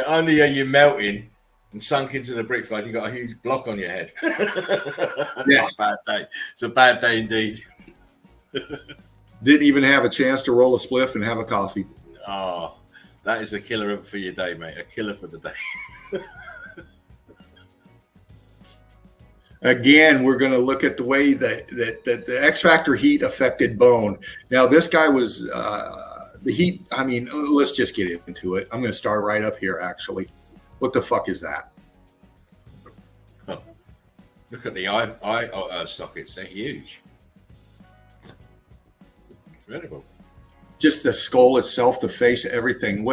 [SPEAKER 2] only are you melting and sunk into the brick flood, you got a huge block on your head.
[SPEAKER 3] Yeah.
[SPEAKER 2] A bad day. It's a bad day indeed.
[SPEAKER 3] Didn't even have a chance to roll a spliff and have a coffee.
[SPEAKER 2] Oh, that is a killer for your day, mate. A killer for the day.
[SPEAKER 3] Again, we're going to look at the way that the X factor heat affected bone. Now, this guy was the heat. I mean, let's just get into it. I'm going to start right up here, actually. What the fuck is that?
[SPEAKER 2] Oh, look at the eye sockets. They're huge. Incredible.
[SPEAKER 3] Just the skull itself, the face, everything.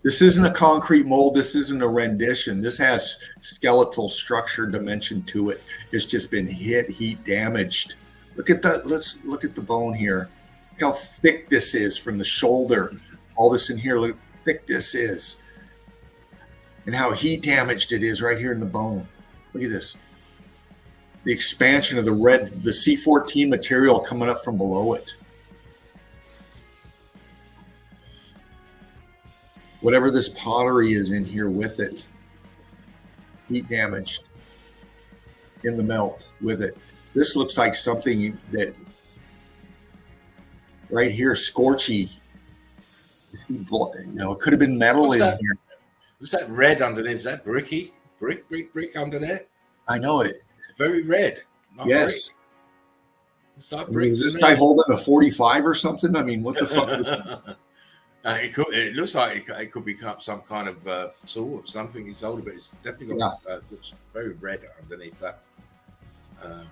[SPEAKER 3] This isn't a concrete mold. This isn't a rendition. This has skeletal structure dimension to it. It's just been hit, heat damaged. Look at that. Let's look at the bone here. Look how thick this is from the shoulder. All this in here, look how thick this is. And how heat damaged it is right here in the bone. Look at this. The expansion of the C14 material coming up from below it. Whatever this pottery is in here with it, heat damaged in the melt with it. This looks like something that right here, scorchy. You know, it could have been metal in here.
[SPEAKER 2] Was that red underneath? Is that bricky? Brick under there?
[SPEAKER 3] I know it.
[SPEAKER 2] It's very red.
[SPEAKER 3] Yes.
[SPEAKER 2] Brick. It's like brick.
[SPEAKER 3] Is this guy holding a 45 or something? I mean, what the fuck is that?
[SPEAKER 2] It looks like it could be some kind of sword, something. It's older, but it's definitely got looks very red underneath that.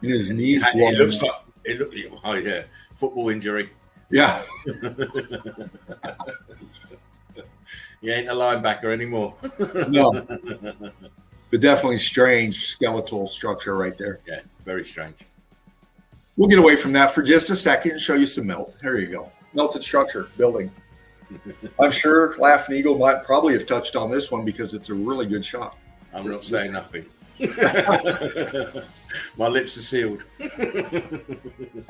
[SPEAKER 3] His knees.
[SPEAKER 2] It looks like oh yeah, football injury.
[SPEAKER 3] Yeah.
[SPEAKER 2] You ain't a linebacker anymore.
[SPEAKER 3] No. But definitely strange skeletal structure right there.
[SPEAKER 2] Yeah, very strange.
[SPEAKER 3] We'll get away from that for just a second and show you some melt. There you go. Melted structure, building. I'm sure Laughing Eagle might probably have touched on this one because it's a really good shot.
[SPEAKER 2] I'm not saying nothing. My lips are sealed.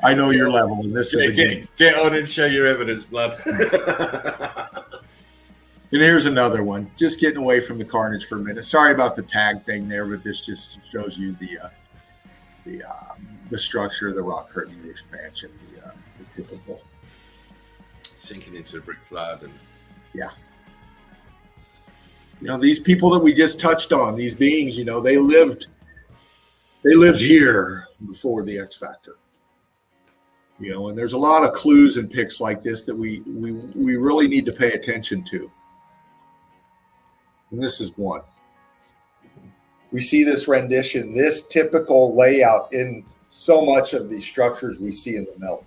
[SPEAKER 3] I know your level, and this is a game.
[SPEAKER 2] Get on and show your evidence, blood.
[SPEAKER 3] And here's another one. Just getting away from the carnage for a minute. Sorry about the tag thing there, but this just shows you the structure of the rock curtain, the expansion, the typical
[SPEAKER 2] Sinking into the brick flood, and
[SPEAKER 3] yeah. You know, these people that we just touched on, these beings, you know, they lived here before the X Factor. You know, and there's a lot of clues and picks like this that we really need to pay attention to. And this is one. We see this rendition, this typical layout in so much of these structures we see in the melt.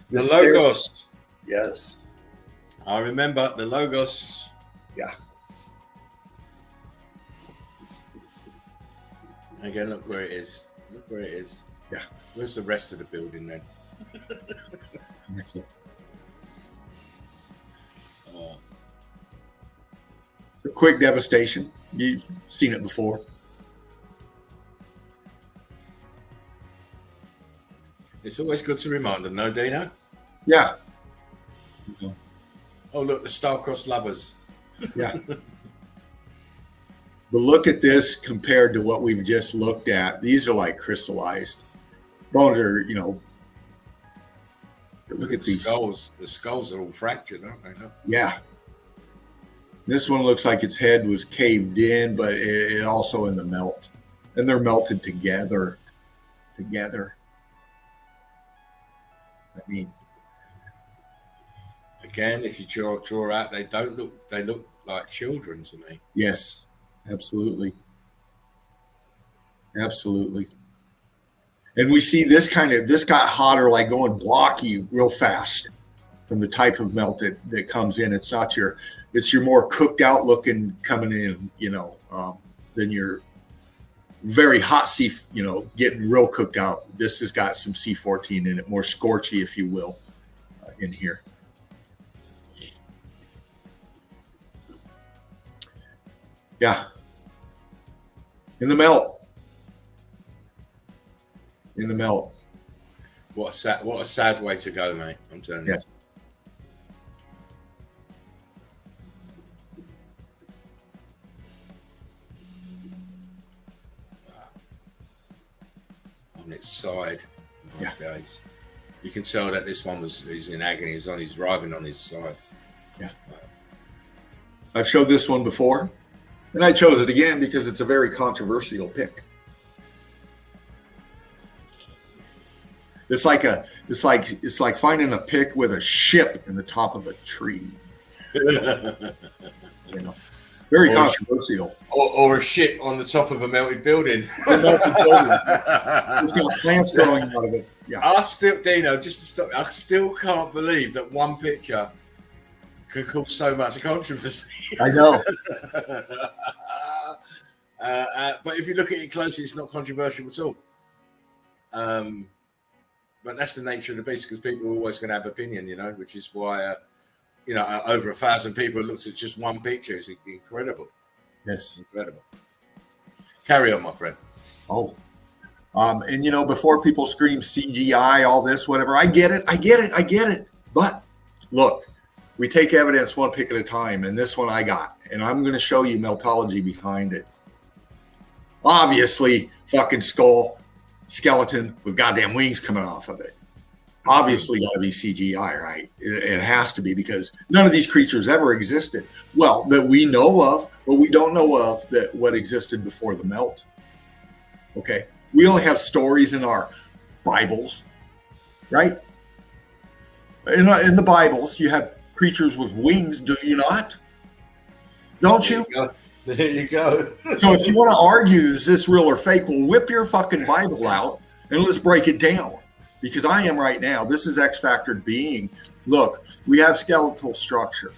[SPEAKER 2] The logos.
[SPEAKER 3] Yes.
[SPEAKER 2] I remember the logos.
[SPEAKER 3] Yeah.
[SPEAKER 2] Again, look where it is. Look where it is.
[SPEAKER 3] Yeah.
[SPEAKER 2] Where's the rest of the building then?
[SPEAKER 3] It's a quick devastation. You've seen it before.
[SPEAKER 2] It's always good to remind them, no, Dino?
[SPEAKER 3] Yeah.
[SPEAKER 2] Oh, look, the star-crossed lovers.
[SPEAKER 3] Yeah. But look at this compared to what we've just looked at. These are like crystallized. Bones are, you know. Look at these
[SPEAKER 2] skulls. The skulls are all fractured, aren't they? No?
[SPEAKER 3] Yeah. This one looks like its head was caved in, but it also in the melt. And they're melted together. I mean,
[SPEAKER 2] again, if you draw out, they look like children to me.
[SPEAKER 3] Yes, absolutely. Absolutely. And we see this got hotter, like going blocky real fast from the type of melt that comes in. It's your more cooked out looking coming in, you know, than your very hot getting real cooked out. This has got some C14 in it, more scorchy, if you will, in here. Yeah. In the melt.
[SPEAKER 2] What a sad way to go, mate. I'm telling you.
[SPEAKER 3] Yes.
[SPEAKER 2] On its side.
[SPEAKER 3] Yeah.
[SPEAKER 2] Days. You can tell that this one he's in agony. He's writhing on his side.
[SPEAKER 3] Yeah. I've showed this one before, and I chose it again because it's a very controversial pick. It's like finding a pick with a ship in the top of a tree. You know, very controversial.
[SPEAKER 2] Or a ship on the top of a melted building.
[SPEAKER 3] It's got plants growing out of it. Yeah.
[SPEAKER 2] Dino, just to stop, I still can't believe that one picture can cause so much controversy.
[SPEAKER 3] I know.
[SPEAKER 2] But if you look at it closely, it's not controversial at all. But that's the nature of the beast, because people are always going to have opinion, which is why, over 1,000 people looked at just one picture. It's incredible.
[SPEAKER 3] Yes.
[SPEAKER 2] Incredible. Carry on, my friend.
[SPEAKER 3] Oh. And, before people scream CGI, all this, whatever, I get it. But look, we take evidence one pick at a time, and this one I got, and I'm going to show you meltology behind it. Obviously, fucking skeleton with goddamn wings coming off of it. Obviously got to be CGI, right? It has to be, because none of these creatures ever existed. Well, that we know of, but we don't know of that what existed before the melt. Okay? We only have stories in our Bibles, right? In the Bibles, you have creatures with wings, do you not? Don't you?
[SPEAKER 2] There you go.
[SPEAKER 3] So if you want to argue, is this real or fake? Well, whip your fucking Bible out and let's break it down. Because I am right now. This is X-factored being. Look, we have skeletal structure.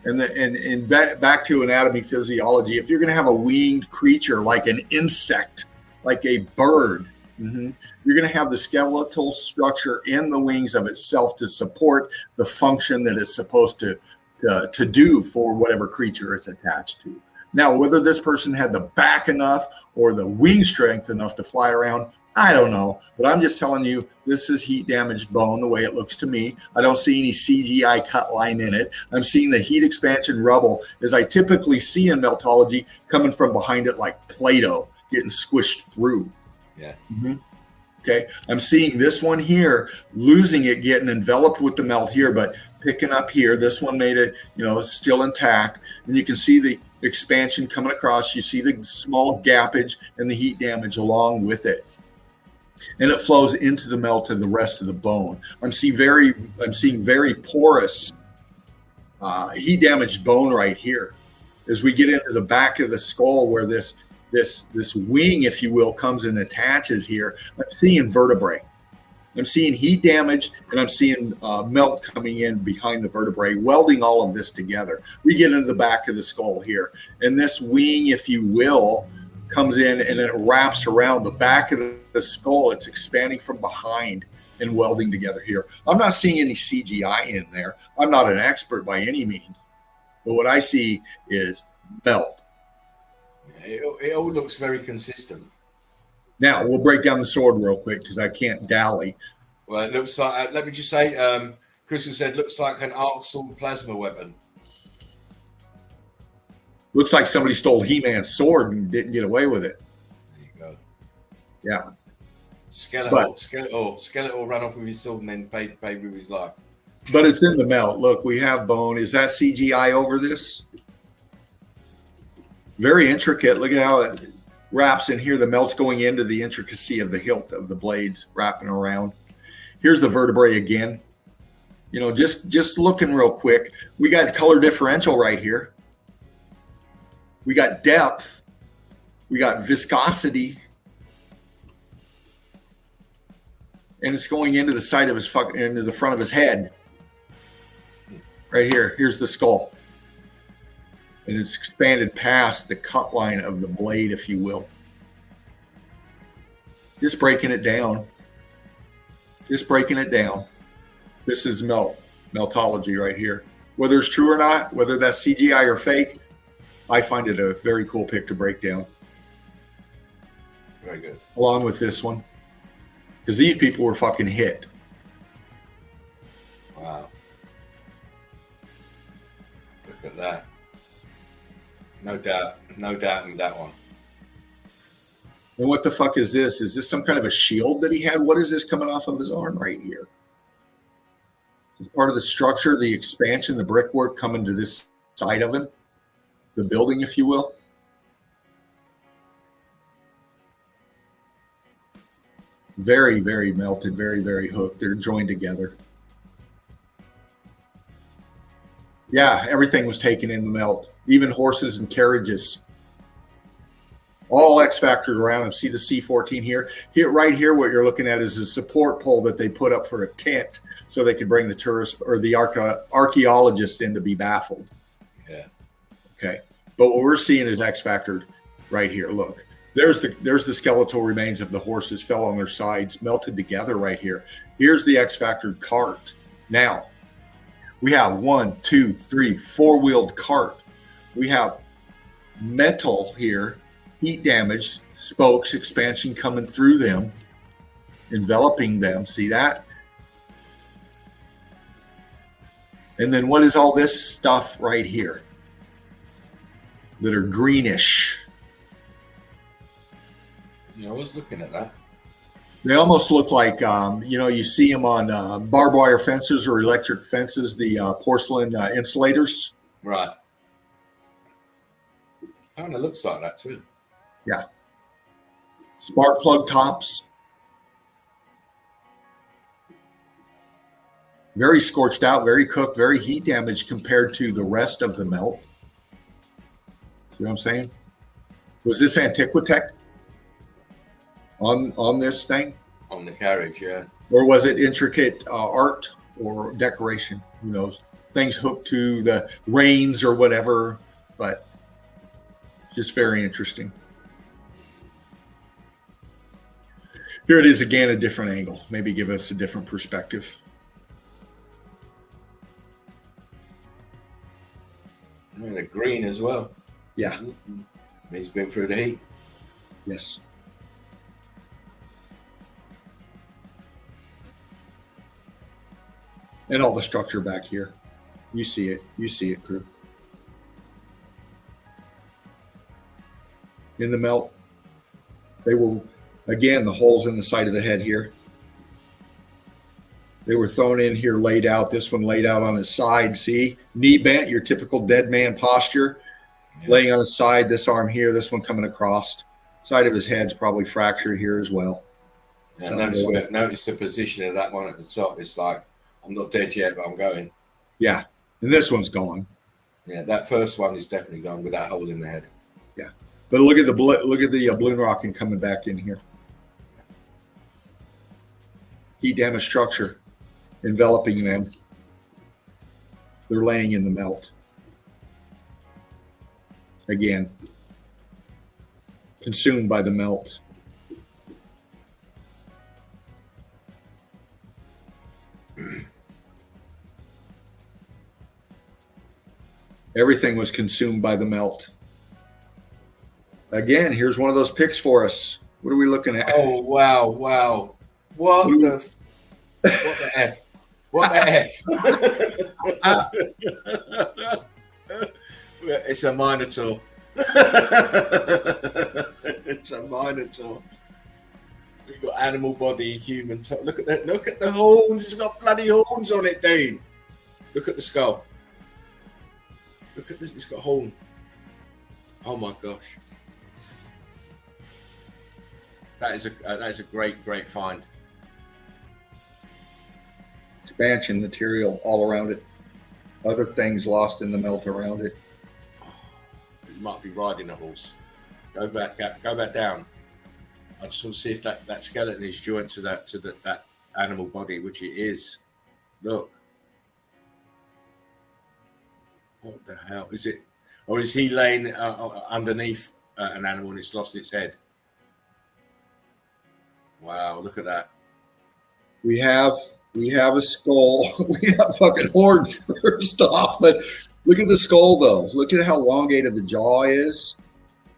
[SPEAKER 3] And back to anatomy, physiology. If you're going to have a winged creature like an insect, like a bird, you're going to have the skeletal structure in the wings of itself to support the function that it's supposed to do for whatever creature it's attached to. Now, whether this person had the back enough or the wing strength enough to fly around, I don't know. But I'm just telling you, this is heat damaged bone the way it looks to me. I don't see any CGI cut line in it. I'm seeing the heat expansion rubble, as I typically see in meltology, coming from behind it like Play-Doh, getting squished through.
[SPEAKER 2] Yeah.
[SPEAKER 3] Okay. I'm seeing this one here, losing it, getting enveloped with the melt here, but picking up here. This one made it, still intact. And you can see the expansion coming across. You see the small gappage and the heat damage along with it. And it flows into the melt of the rest of the bone. I'm seeing very porous heat damaged bone right here. As we get into the back of the skull where this wing, if you will, comes and attaches here, I'm seeing vertebrae. I'm seeing heat damage, and I'm seeing melt coming in behind the vertebrae, welding all of this together. We get into the back of the skull here, and this wing, if you will, comes in and it wraps around the back of the skull. It's expanding from behind and welding together here. I'm not seeing any CGI in there. I'm not an expert by any means, but what I see is melt.
[SPEAKER 2] It all looks very consistent.
[SPEAKER 3] Now, we'll break down the sword real quick because I can't dally.
[SPEAKER 2] Well, it looks like, let me just say, Crystal said, looks like an arc sword plasma weapon.
[SPEAKER 3] Looks like somebody stole He-Man's sword and didn't get away with it.
[SPEAKER 2] There you go.
[SPEAKER 3] Yeah.
[SPEAKER 2] Skeletal run off with his sword and then pay with his life.
[SPEAKER 3] But it's in the melt. Look, we have bone. Is that CGI over this? Very intricate. Look at how it wraps in here. The melt's going into the intricacy of the hilt of the blades wrapping around. Here's the vertebrae again. Just looking real quick. We got color differential right here. We got depth. We got viscosity. And it's going into the side of into the front of his head. Right here. Here's the skull. And it's expanded past the cut line of the blade, if you will. Just breaking it down. This is meltology right here. Whether it's true or not, whether that's CGI or fake, I find it a very cool pick to break down.
[SPEAKER 2] Very good.
[SPEAKER 3] Along with this one. Because these people were fucking hit.
[SPEAKER 2] Look at that. No doubt in that one.
[SPEAKER 3] And what the fuck is this? Is this some kind of a shield that he had? What is this coming off of his arm right here? Is this part of the structure, the expansion, the brickwork coming to this side of him? The building, if you will? Very, very melted, very, very hooked. They're joined together. Yeah, everything was taken in the melt, even horses and carriages. All X factored around him. See the C14 here? Right here, what you're looking at is a support pole that they put up for a tent so they could bring the tourists or the archaeologists in to be baffled.
[SPEAKER 2] Yeah.
[SPEAKER 3] Okay. But what we're seeing is X factored right here. Look, there's the skeletal remains of the horses fell on their sides, melted together right here. Here's the X factored cart. Now, we have 1, 2, 3, 4-wheeled cart. We have metal here, heat damage, spokes, expansion coming through them, enveloping them. See that? And then what is all this stuff right here that are greenish?
[SPEAKER 2] Yeah, I was looking at that.
[SPEAKER 3] They almost look like, you see them on barbed wire fences or electric fences, the porcelain insulators.
[SPEAKER 2] Right. Kind of looks like that too.
[SPEAKER 3] Yeah. Spark plug tops. Very scorched out, very cooked, very heat damaged compared to the rest of the melt. You know what I'm saying? Was this Antiquitech on this thing?
[SPEAKER 2] On the carriage, yeah.
[SPEAKER 3] Or was it intricate art or decoration? Who knows? Things hooked to the reins or whatever, but just very interesting. Here it is again, a different angle. Maybe give us a different perspective.
[SPEAKER 2] And the green as well.
[SPEAKER 3] Yeah.
[SPEAKER 2] He's been through the heat.
[SPEAKER 3] Yes. And all the structure back here. You see it. You see it, crew. In the melt, they were, again, the holes in the side of the head here. They were thrown in here, laid out. This one laid out on his side. See? Knee bent, your typical dead man posture. Yeah. Laying on his side, this arm here, this one coming across. Side of his head's probably fractured here as well.
[SPEAKER 2] Yeah, notice the position of that one at the top. It's like, I'm not dead yet, but I'm going.
[SPEAKER 3] Yeah. And this one's gone.
[SPEAKER 2] Yeah, that first one is definitely gone with that hole in the head.
[SPEAKER 3] Yeah. But look at the balloon rocket coming back in here. Heat damaged structure enveloping them. They're laying in the melt. Again, consumed by the melt. Everything was consumed by the melt. Again, here's one of those picks for us. What are we looking at?
[SPEAKER 2] Oh, wow. What the F? What the F? It's a Minotaur. It's a Minotaur. We've got animal body, human top. Look at that. Look at the horns. It's got bloody horns on it, Dean. Look at the skull. Look at this. It's got a horn. Oh my gosh. That is a great find.
[SPEAKER 3] Expansion material all around it. Other things lost in the melt around it.
[SPEAKER 2] You might be riding a horse. Go back down. I just want to see if that skeleton is joined to that animal body, which it is. Look. What the hell is it? Or is he laying underneath an animal and it's lost its head? Wow, look at that.
[SPEAKER 3] We have a skull. We have fucking horns first off, but look at the skull though. Look at how elongated the jaw is,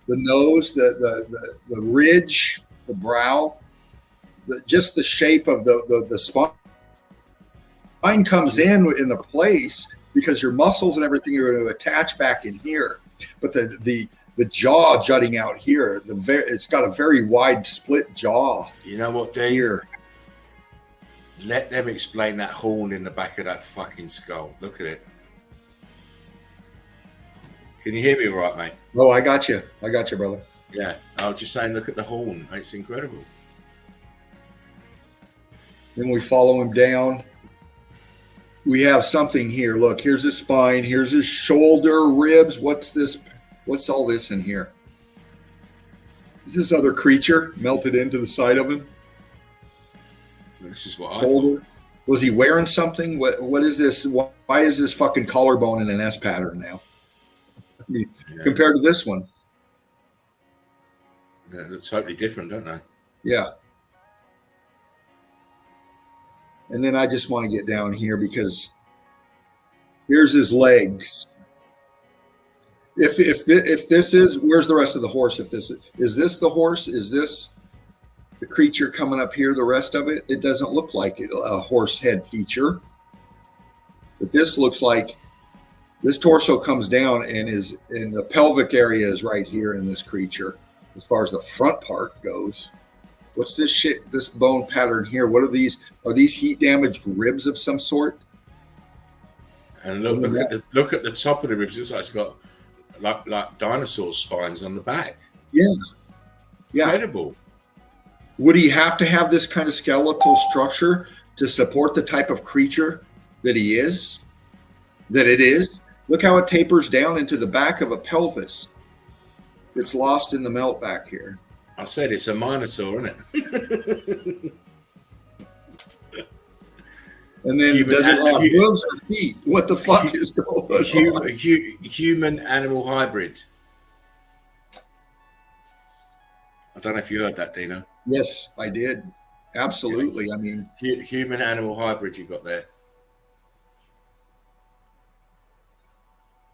[SPEAKER 3] the nose, the ridge, the brow, just the shape of the spine comes in the place, because your muscles and everything are going to attach back in here. But the jaw jutting out here, it's got a very wide split jaw.
[SPEAKER 2] You know what, Dean?
[SPEAKER 3] Here.
[SPEAKER 2] Let them explain that horn in the back of that fucking skull. Look at it. Can you hear me all right, mate?
[SPEAKER 3] Oh, I got you, brother.
[SPEAKER 2] Yeah, I was just saying, look at the horn. It's incredible.
[SPEAKER 3] Then we follow him down. We have something here. Look, here's his spine. Here's his shoulder, ribs. What's this? What's all this in here? Is this other creature melted into the side of him?
[SPEAKER 2] This is what I thought.
[SPEAKER 3] Was he wearing something? What is this? Why is this fucking collarbone in an S pattern now? I mean, compared to this one.
[SPEAKER 2] Yeah, it looks totally different, don't they?
[SPEAKER 3] Yeah. And then I just want to get down here because here's his legs. If this is, where's the rest of the horse? If this is this the horse? Is this the creature coming up here? The rest of it, it doesn't look like it, a horse head feature. But this looks like this torso comes down and is in the pelvic area is right here in this creature, as far as the front part goes. What's this shit, this bone pattern here? What are these? Are these heat damaged ribs of some sort?
[SPEAKER 2] And look at the top of the ribs. It's like it's got like dinosaur spines on the back.
[SPEAKER 3] Yeah. Yeah.
[SPEAKER 2] Incredible.
[SPEAKER 3] Would he have to have this kind of skeletal structure to support the type of creature that he is? That it is? Look how it tapers down into the back of a pelvis. It's lost in the melt back here.
[SPEAKER 2] I said it's a minotaur, isn't it?
[SPEAKER 3] And then does it have hooves or feet? What the fuck is going on?
[SPEAKER 2] Human animal hybrid. I don't know if you heard that, Dino.
[SPEAKER 3] Yes, I did. Absolutely. I mean,
[SPEAKER 2] human animal hybrid you got there.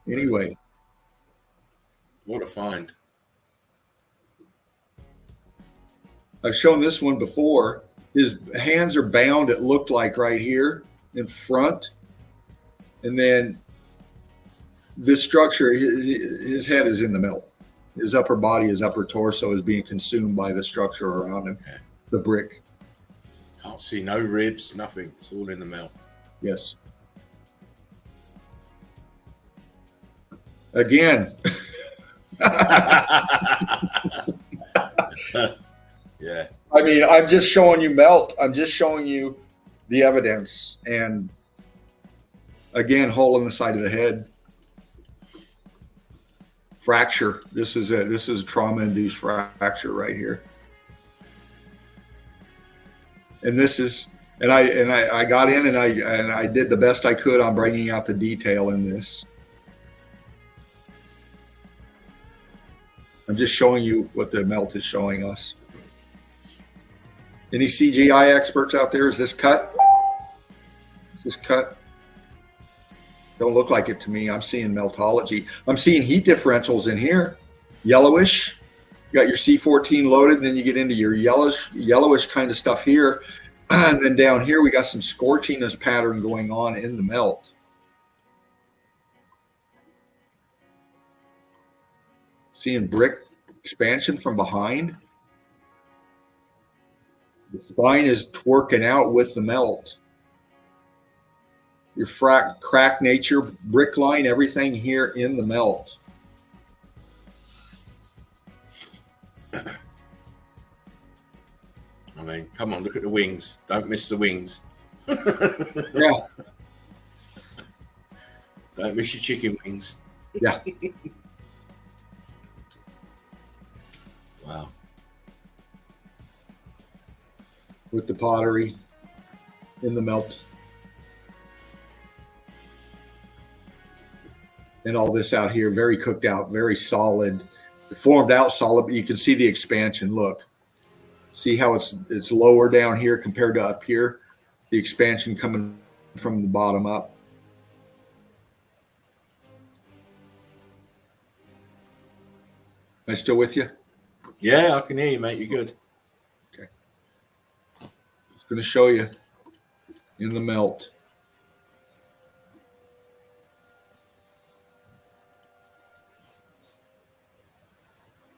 [SPEAKER 3] Anyway.
[SPEAKER 2] What a find.
[SPEAKER 3] I've shown this one before. His hands are bound, it looked like right here in front. And then this structure, his head is in the melt. His upper body, his upper torso is being consumed by the structure around him, the brick.
[SPEAKER 2] Can't see no ribs, nothing. It's all in the melt.
[SPEAKER 3] Yes. Again.
[SPEAKER 2] Yeah.
[SPEAKER 3] I mean, I'm just showing you melt. I'm just showing you the evidence. And again, hole in the side of the head. Fracture. This is a trauma-induced fracture right here. And this is, and I got in and I did the best I could on bringing out the detail in this. I'm just showing you what the melt is showing us. Any CGI experts out there? Is this cut? Is this cut? Don't look like it to me. I'm seeing meltology. I'm seeing heat differentials in here. Yellowish. You got your C14 loaded, and then you get into your yellowish kind of stuff here. And then down here, we got some scorchiness pattern going on in the melt. Seeing brick expansion from behind. The spine is twerking out with the melt. Your crack nature, brick line, everything here in the melt.
[SPEAKER 2] I mean, come on, look at the wings. Don't miss the wings.
[SPEAKER 3] Yeah.
[SPEAKER 2] Don't miss your chicken wings.
[SPEAKER 3] Yeah.
[SPEAKER 2] Wow.
[SPEAKER 3] With the pottery in the melt. And all this out here, very cooked out, very solid, formed out solid, but you can see the expansion. Look, see how it's lower down here compared to up here, the expansion coming from the bottom up. Am I still with you?
[SPEAKER 2] Yeah, I can hear you, mate. You're good.
[SPEAKER 3] Okay. Just going to show you in the melt.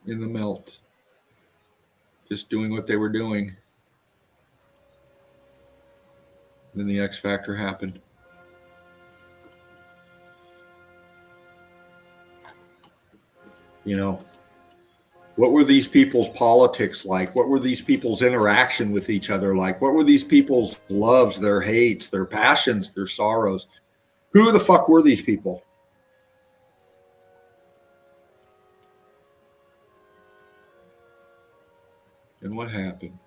[SPEAKER 3] in the melt, just doing what they were doing. Then the X factor happened. You know, what were these people's politics like? What were these people's interaction with each other like? What were these people's loves, their hates, their passions, their sorrows? Who the fuck were these people? And what happened?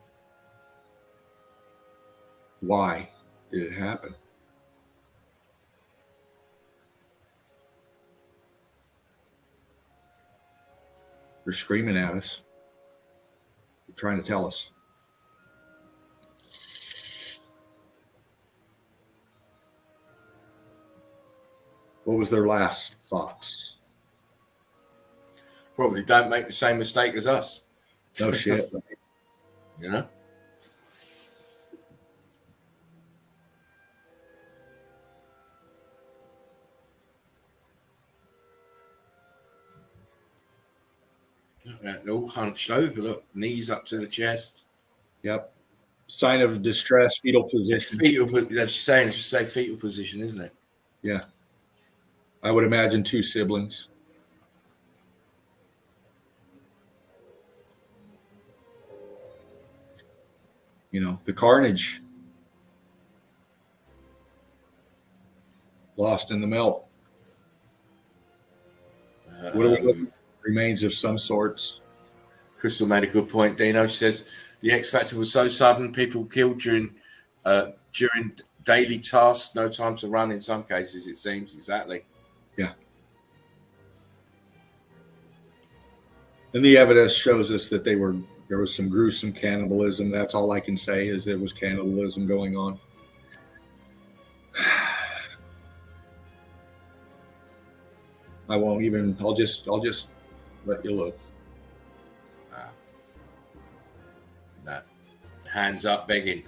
[SPEAKER 3] Why did it happen? They're screaming at us. They're trying to tell us. What was their last thoughts?
[SPEAKER 2] Probably don't make the same mistake as us.
[SPEAKER 3] No shit.
[SPEAKER 2] You know? They're all hunched over, look, knees up to the chest.
[SPEAKER 3] Yep. Sign of distress, fetal position.
[SPEAKER 2] Fetal, that's saying, it's just say fetal position, isn't it?
[SPEAKER 3] Yeah. I would imagine 2 siblings. You know, the carnage. Lost in the melt. What are we looking for? Remains of some sorts.
[SPEAKER 2] Crystal made a good point, Dino. She says the X Factor was so sudden, people killed during daily tasks, no time to run in some cases, it seems. Exactly.
[SPEAKER 3] Yeah. And the evidence shows us that there was some gruesome cannibalism. That's all I can say is there was cannibalism going on. I'll just let you look.
[SPEAKER 2] That hands up begging.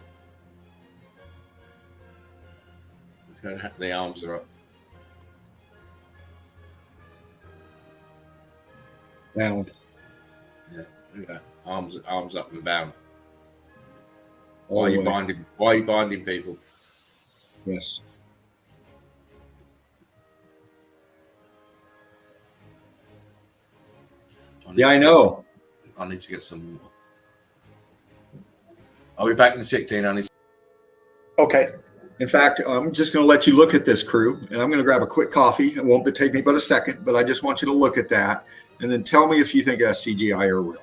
[SPEAKER 2] The arms are up.
[SPEAKER 3] Bound.
[SPEAKER 2] Yeah. Arms up and bound.
[SPEAKER 3] All
[SPEAKER 2] Why
[SPEAKER 3] the
[SPEAKER 2] are you
[SPEAKER 3] way.
[SPEAKER 2] binding? Why are you binding people?
[SPEAKER 3] Yes. Yeah, I know.
[SPEAKER 2] I need to get some water. I'll be back in a sec, Dean.
[SPEAKER 3] Okay. In fact, I'm just going to let you look at this, crew, and I'm going to grab a quick coffee. It won't take me but a second, but I just want you to look at that and then tell me if you think that's CGI or real.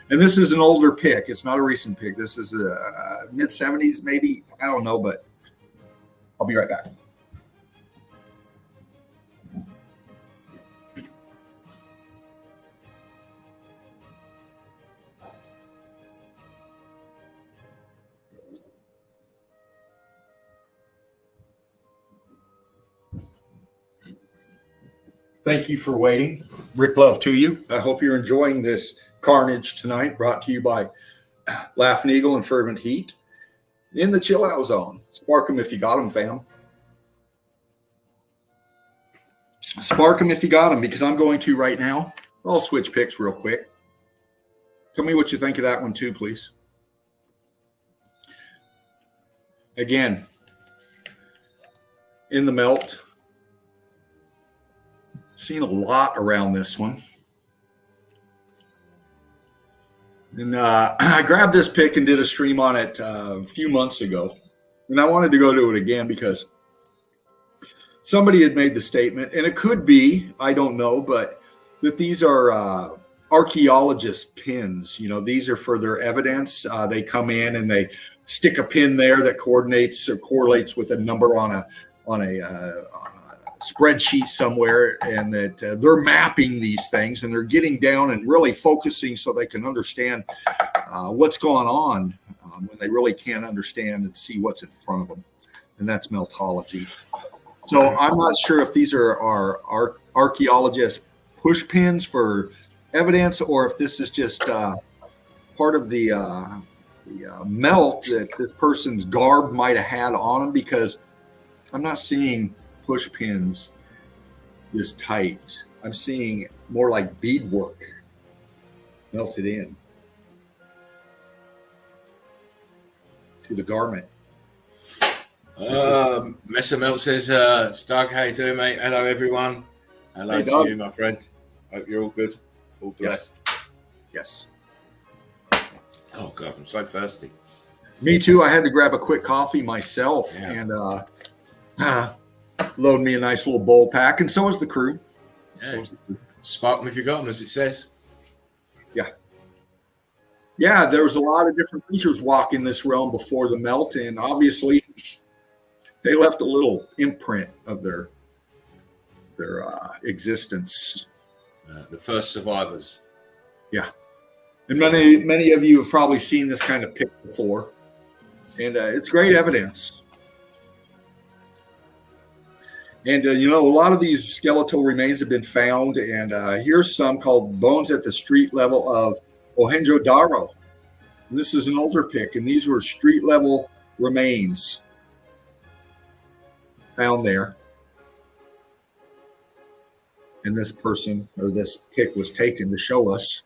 [SPEAKER 3] And this is an older pic. It's not a recent pic. This is a mid-70s, maybe. I don't know, but I'll be right back. Thank you for waiting. Rick Love to you. I hope you're enjoying this carnage tonight, brought to you by Laughing Eagle and Fervent Heat in the chill out zone. Spark them if you got them, fam. Spark them if you got them, because I'm going to right now. I'll switch pics real quick. Tell me what you think of that one too, please. Again, in the melt. Seen a lot around this one. And I grabbed this pic and did a stream on it a few months ago. And I wanted to go to it again because somebody had made the statement, and it could be, I don't know, but that these are archaeologist pins. You know, these are for their evidence. They come in and they stick a pin there that coordinates or correlates with a number on a spreadsheet somewhere, and that they're mapping these things and they're getting down and really focusing so they can understand what's going on when they really can't understand and see what's in front of them. And that's meltology. So I'm not sure if these are archaeologists push pins for evidence, or if this is just part of the melt that this person's garb might have had on them, because I'm not seeing push pins this tight. I'm seeing more like beadwork. melted in to the garment.
[SPEAKER 2] Messer Melt says, Doug, how you doing, mate? Hello, everyone. Hello
[SPEAKER 3] Hey,
[SPEAKER 2] to
[SPEAKER 3] Doug.
[SPEAKER 2] you, my friend. Hope you're all good. All blessed.
[SPEAKER 3] Yes.
[SPEAKER 2] Oh, God, I'm so thirsty.
[SPEAKER 3] Me too. I had to grab a quick coffee myself and load me a nice little bowl pack, and so is the crew.
[SPEAKER 2] Yeah. Spark them if you got them, as it says.
[SPEAKER 3] Yeah, there was a lot of different creatures walking this realm before the melt, and obviously they left a little imprint of their existence.
[SPEAKER 2] The first survivors.
[SPEAKER 3] Yeah, and many of you have probably seen this kind of pic before, and it's great evidence. And a lot of these skeletal remains have been found, and here's some called bones at the street level of Mohenjo-Daro. This is an older pic, and these were street level remains found there. And this person or this pic was taken to show us.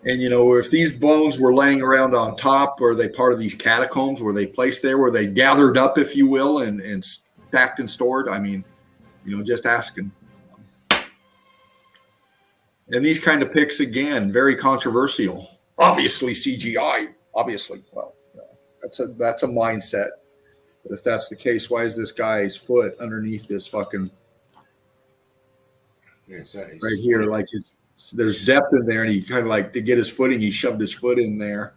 [SPEAKER 3] And if these bones were laying around on top, or are they part of these catacombs? Were they placed there? Were they gathered up, if you will, and stacked and stored? I mean, just asking. And these kind of pics, again, very controversial. Obviously CGI. Obviously, well, that's a mindset. But if that's the case, why is this guy's foot underneath this fucking right here? Like there's depth in there, and he kind of like to get his footing, he shoved his foot in there.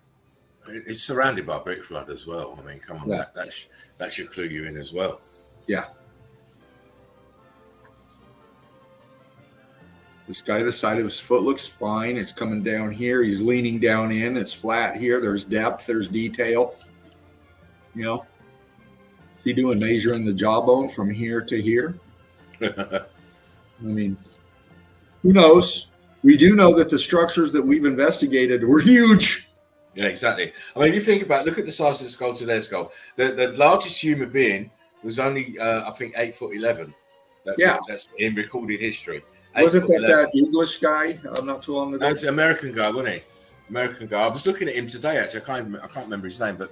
[SPEAKER 2] It's surrounded by brick flood as well. I mean, come on,
[SPEAKER 3] Yeah.
[SPEAKER 2] that should clue you in as well.
[SPEAKER 3] Yeah. This guy, the side of his foot looks fine. It's coming down here. He's leaning down in. It's flat here. There's depth. There's detail. What's he doing? Measuring the jawbone from here to here? I mean, who knows? We do know that the structures that we've investigated were huge.
[SPEAKER 2] Yeah, exactly. I mean, you think about, look at the size of the skull to their skull. The largest human being was only, I think, 8'11". That's in recorded history.
[SPEAKER 3] Wasn't that English guy not too long ago?
[SPEAKER 2] That's an American guy, wasn't he? American guy. I was looking at him today. Actually, I can't remember his name, but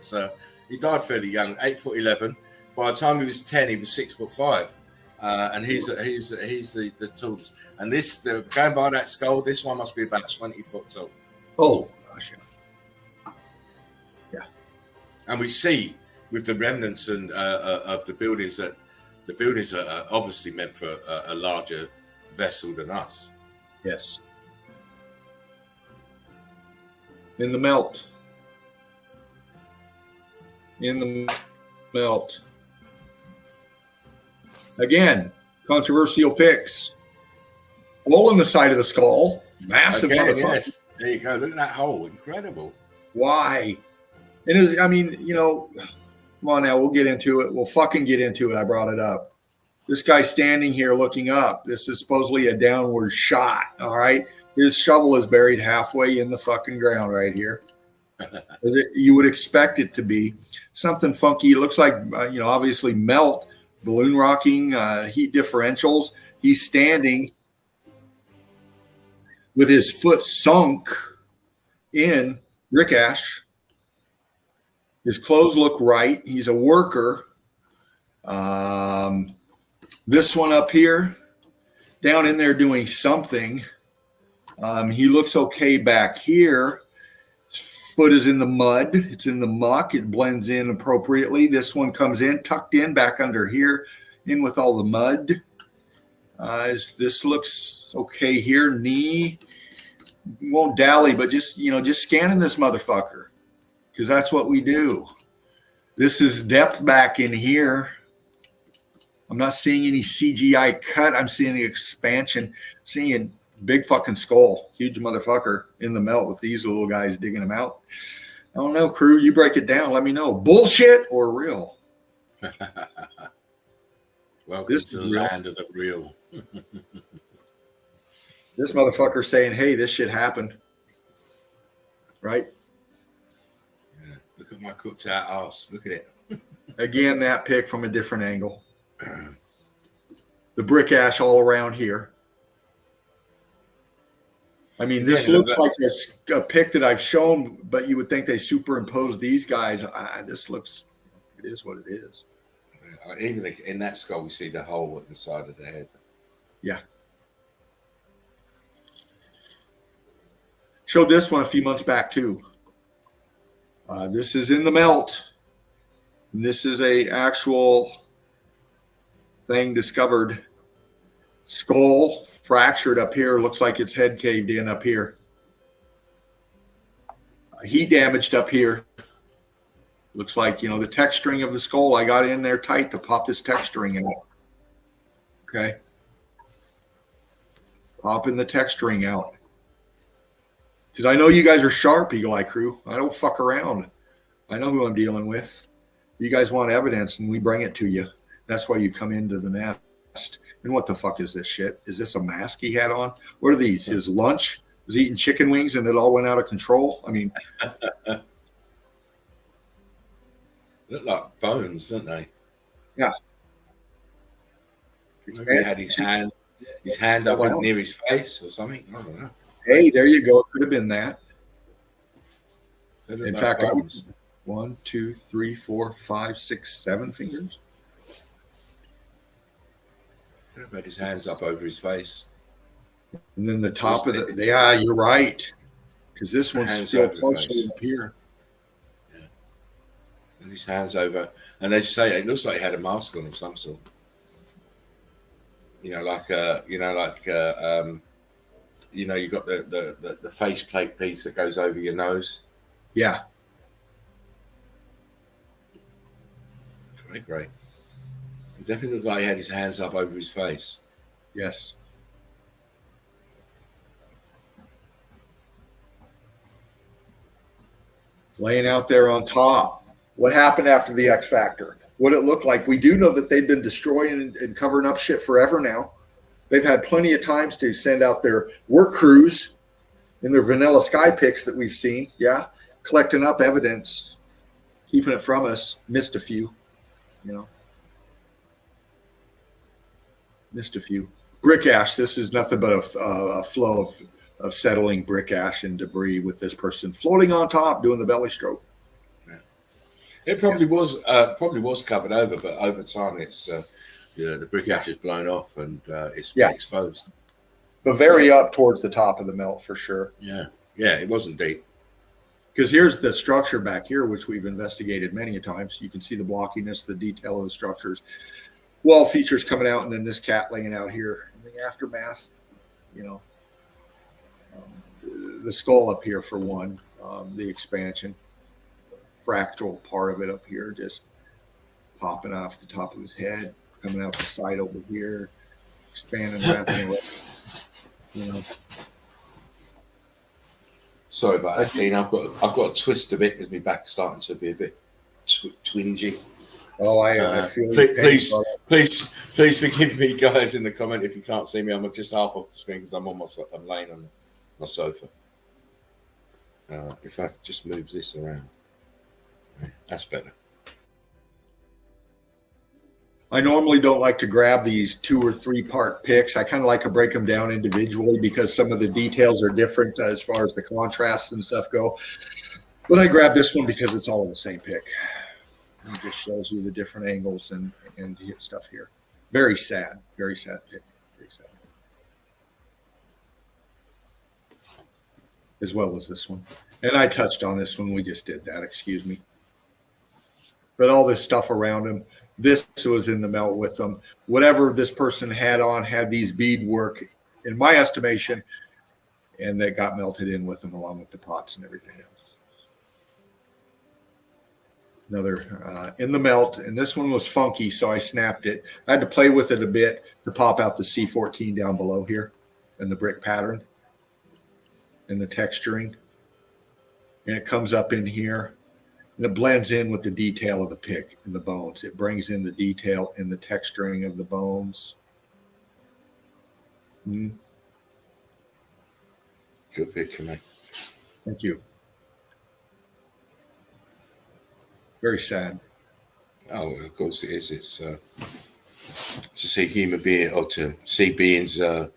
[SPEAKER 2] he died fairly young, 8'11". By the time he was 10, he was 6'5", and he's the tallest. And going by that skull, this one must be about 20 foot tall.
[SPEAKER 3] Oh gosh, yeah.
[SPEAKER 2] And we see with the remnants and of the buildings that the buildings are obviously meant for a larger vessel than us.
[SPEAKER 3] Yes. In the melt. Again, controversial pics. Hole in the side of the skull. Massive motherfucker.
[SPEAKER 2] Yes. There you go. Look at that hole. Incredible.
[SPEAKER 3] Why? Come on now. We'll get into it. We'll fucking get into it. I brought it up. This guy standing here looking up. This is supposedly a downward shot. All right. His shovel is buried halfway in the fucking ground right here. You would expect it to be something funky. It looks like, obviously melt, balloon rocking, heat differentials. He's standing with his foot sunk in brick ash. His clothes look right. He's a worker. This one up here, down in there doing something. He looks okay back here. His foot is in the mud. It's in the muck. It blends in appropriately. This one comes in, tucked in back under here, in with all the mud. This looks okay here. Knee, won't dally, but just scanning this motherfucker, because that's what we do. This is depth back in here. I'm not seeing any CGI cut. I'm seeing the expansion. Seeing big fucking skull, huge motherfucker in the melt with these little guys digging them out. I don't know, crew. You break it down. Let me know. Bullshit or real?
[SPEAKER 2] Welcome to the land of the real.
[SPEAKER 3] This motherfucker saying, hey, this shit happened. Right?
[SPEAKER 2] Yeah. Look at my cooked out ass. Look at it.
[SPEAKER 3] Again, that pic from a different angle. The brick ash all around here. I mean, this looks like a pic that I've shown, but you would think they superimposed these guys. This looks, it is what it is.
[SPEAKER 2] Even in that skull, we see the hole at the side of the head.
[SPEAKER 3] Yeah. Showed this one a few months back too. This is in the melt. This is a actual thing discovered. Skull fractured up here. Looks like its head caved in up here. Heat damaged up here. Looks like, the texturing of the skull. I got in there tight to pop this texturing out. Okay. Popping the texturing out. Because I know you guys are sharp, Eagle Eye Crew. I don't fuck around. I know who I'm dealing with. You guys want evidence, and we bring it to you. That's why you come into the nest. And what the fuck is this shit? Is this a mask he had on? What are these? His lunch? Was he eating chicken wings and it all went out of control? I mean,
[SPEAKER 2] look like bones, don't they?
[SPEAKER 3] Yeah.
[SPEAKER 2] Maybe he had his hand up near his face or something. I don't know.
[SPEAKER 3] Hey, there you go. It could have been that. In fact, 1, 2, 3, 4, 5, 6, 7 fingers.
[SPEAKER 2] Could have had his hands up over his face.
[SPEAKER 3] And then the top of the, yeah, you're right. Because this one's still partially up here.
[SPEAKER 2] Yeah. And his hands over. And they say it looks like he had a mask on of some sort. You got the faceplate piece that goes over your nose.
[SPEAKER 3] Yeah.
[SPEAKER 2] Great. It definitely looked like he had his hands up over his face.
[SPEAKER 3] Yes. Laying out there on top. What happened after the X Factor? What it looked like. We do know that they've been destroying and covering up shit forever now. They've had plenty of times to send out their work crews in their vanilla sky pics that we've seen. Yeah. Collecting up evidence, keeping it from us. Missed a few. Missed a few. Brick ash. This is nothing but a flow of settling brick ash and debris with this person floating on top doing the belly stroke.
[SPEAKER 2] Yeah. It probably was covered over, but over time it's the brick ash is blown off and it's been exposed.
[SPEAKER 3] But very up towards the top of the melt for sure.
[SPEAKER 2] Yeah, it wasn't deep.
[SPEAKER 3] Because here's the structure back here, which we've investigated many a times. You can see the blockiness, the detail of the structures. Wall features coming out, and then this cat laying out here in the aftermath. The skull up here for one, the expansion, fractal part of it up here, just popping off the top of his head, coming out the side over here, expanding, wrapping away.
[SPEAKER 2] Sorry about that, Dean. I've got a twist a bit because my back's starting to be a bit twingy.
[SPEAKER 3] Oh, I feel
[SPEAKER 2] please forgive me, guys, in the comment if you can't see me. I'm just half off the screen because I'm laying on my sofa. If I just move this around, that's better.
[SPEAKER 3] I normally don't like to grab these 2 or 3 part pics. I kind of like to break them down individually because some of the details are different as far as the contrasts and stuff go. But I grabbed this one because it's all in the same pic. It just shows you the different angles and stuff here. Very sad pic. Very sad. As well as this one. And I touched on this one. We just did that. Excuse me. But all this stuff around him. This was in the melt with them. Whatever this person had on had these beadwork, in my estimation, and they got melted in with them along with the pots and everything else. Another in the melt, and this one was funky, so I snapped it. I had to play with it a bit to pop out the C14 down below here and the brick pattern and the texturing. And it comes up in here. And it blends in with the detail of the pic and the bones. It brings in the detail and the texturing of the bones.
[SPEAKER 2] Good picture, mate.
[SPEAKER 3] Thank you. Very sad.
[SPEAKER 2] Oh, of course it is. It's see human being or to see beings in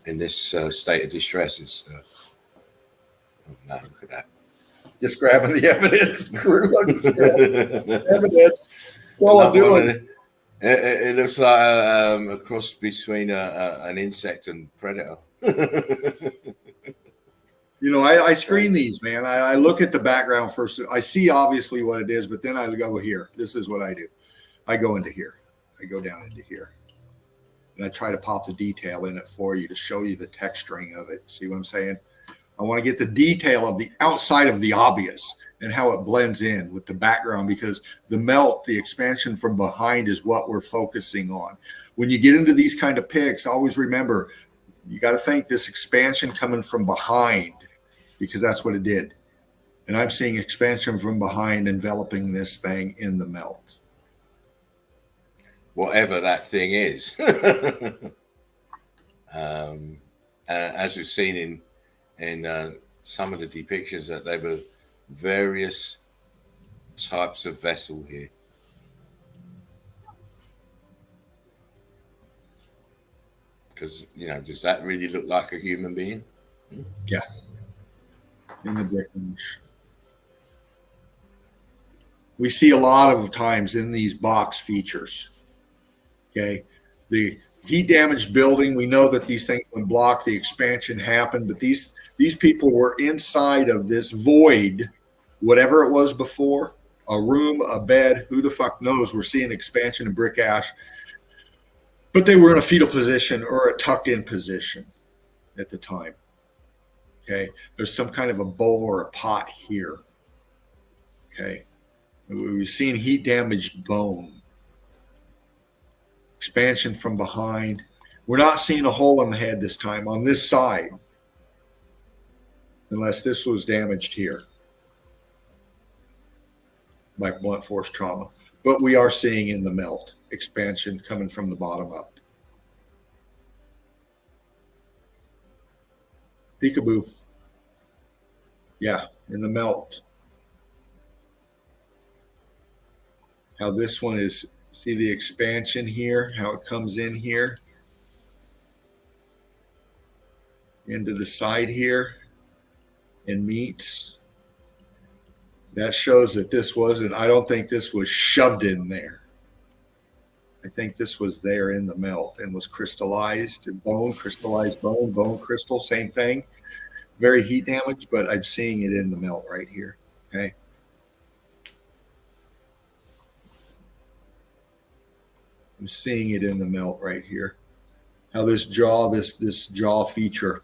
[SPEAKER 2] this state of distress is. Oh, no, look at that.
[SPEAKER 3] Just grabbing the evidence, crew. Evidence. All I'm doing.
[SPEAKER 2] It looks like a cross between an insect and predator.
[SPEAKER 3] You know, I screen these, man. I look at the background first. I see obviously what it is, but then I go here. This is what I do. I go into here. I go down into here. And I try to pop the detail in it for you to show you the texturing of it. See what I'm saying? I want to get the detail of the outside of the obvious and how it blends in with the background, because the melt, the expansion from behind is what we're focusing on. When you get into these kind of pics, always remember, you got to think this expansion coming from behind, because that's what it did. And I'm seeing expansion from behind enveloping this thing in the melt.
[SPEAKER 2] Whatever that thing is. As we've seen in some of the depictions, that there were various types of vessel here. Because, you know, does that really look like a human being?
[SPEAKER 3] Yeah. In the brick image. We see a lot of times in these box features. Okay. The heat damaged building, we know that these things when blocked, the expansion happened, but these people were inside of this void, whatever it was before, a room, a bed, who the fuck knows. We're seeing expansion in brick ash, but they were in a fetal position or a tucked in position at the time. Okay. There's some kind of a bowl or a pot here. Okay. We've seen heat damaged bone. Expansion from behind. We're not seeing a hole in the head this time on this side, unless this was damaged here by blunt force trauma. But we are seeing in the melt expansion coming from the bottom up. Peekaboo. Yeah, in the melt. How this one is, see the expansion here, how it comes in here into the side here and meets. That shows that this wasn't, I don't think this was shoved in there. I think this was there in the melt and was crystallized bone, crystallized bone, bone crystal, same thing. Very heat damaged, but I'm seeing it in the melt right here. Okay. I'm seeing it in the melt right here. How this jaw, this jaw feature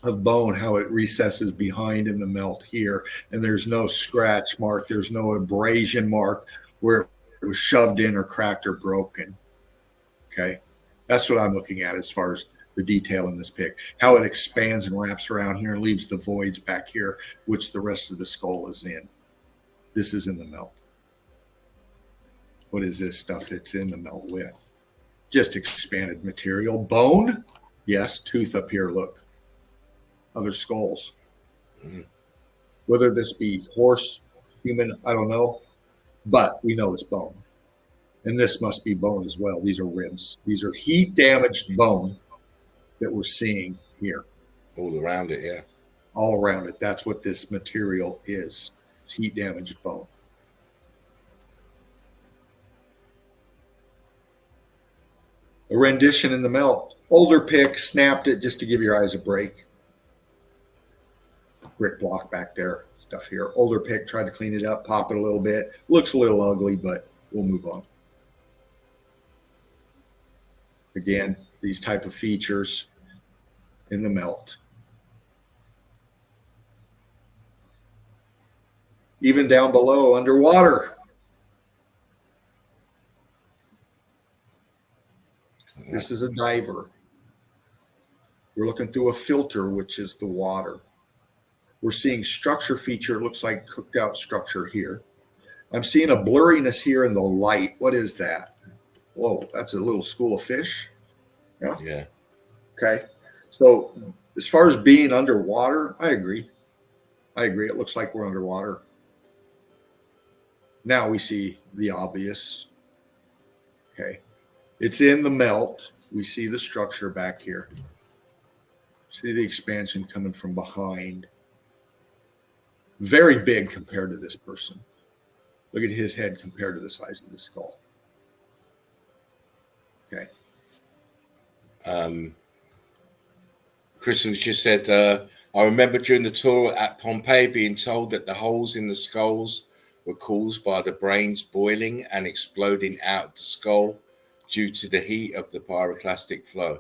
[SPEAKER 3] of bone, how it recesses behind in the melt here. And there's no scratch mark. There's no abrasion mark where it was shoved in or cracked or broken. Okay. That's what I'm looking at as far as the detail in this pic. How it expands and wraps around here and leaves the voids back here, which the rest of the skull is in. This is in the melt. What is this stuff it's in the melt with? Just expanded material. Bone? Yes. Tooth up here, look. Other skulls. Mm-hmm. Whether this be horse, human, I don't know. But we know it's bone. And this must be bone as well. These are ribs. These are heat damaged bone that we're seeing here.
[SPEAKER 2] All around it, yeah.
[SPEAKER 3] All around it. That's what this material is. It's heat damaged bone. A rendition in the melt. Older pic, snapped it just to give your eyes a break. Brick block back there, stuff here. Older pic, tried to clean it up, pop it a little bit. Looks a little ugly, but we'll move on. Again, these type of features in the melt. Even down below, underwater. This is a diver. We're looking through a filter, which is the water. We're seeing structure feature. It looks like cooked out structure here. I'm seeing a blurriness here in the light. What is that? Whoa, that's a little school of fish. Yeah.
[SPEAKER 2] Yeah.
[SPEAKER 3] Okay. So as far as being underwater, I agree. It looks like we're underwater. Now we see the obvious. Okay. It's in the melt. We see the structure back here. See the expansion coming from behind. Very big compared to this person. Look at his head compared to the size of the skull. Okay.
[SPEAKER 2] Kristen just said, I remember during the tour at Pompeii being told that the holes in the skulls were caused by the brains boiling and exploding out of the skull due to the heat of the pyroclastic flow.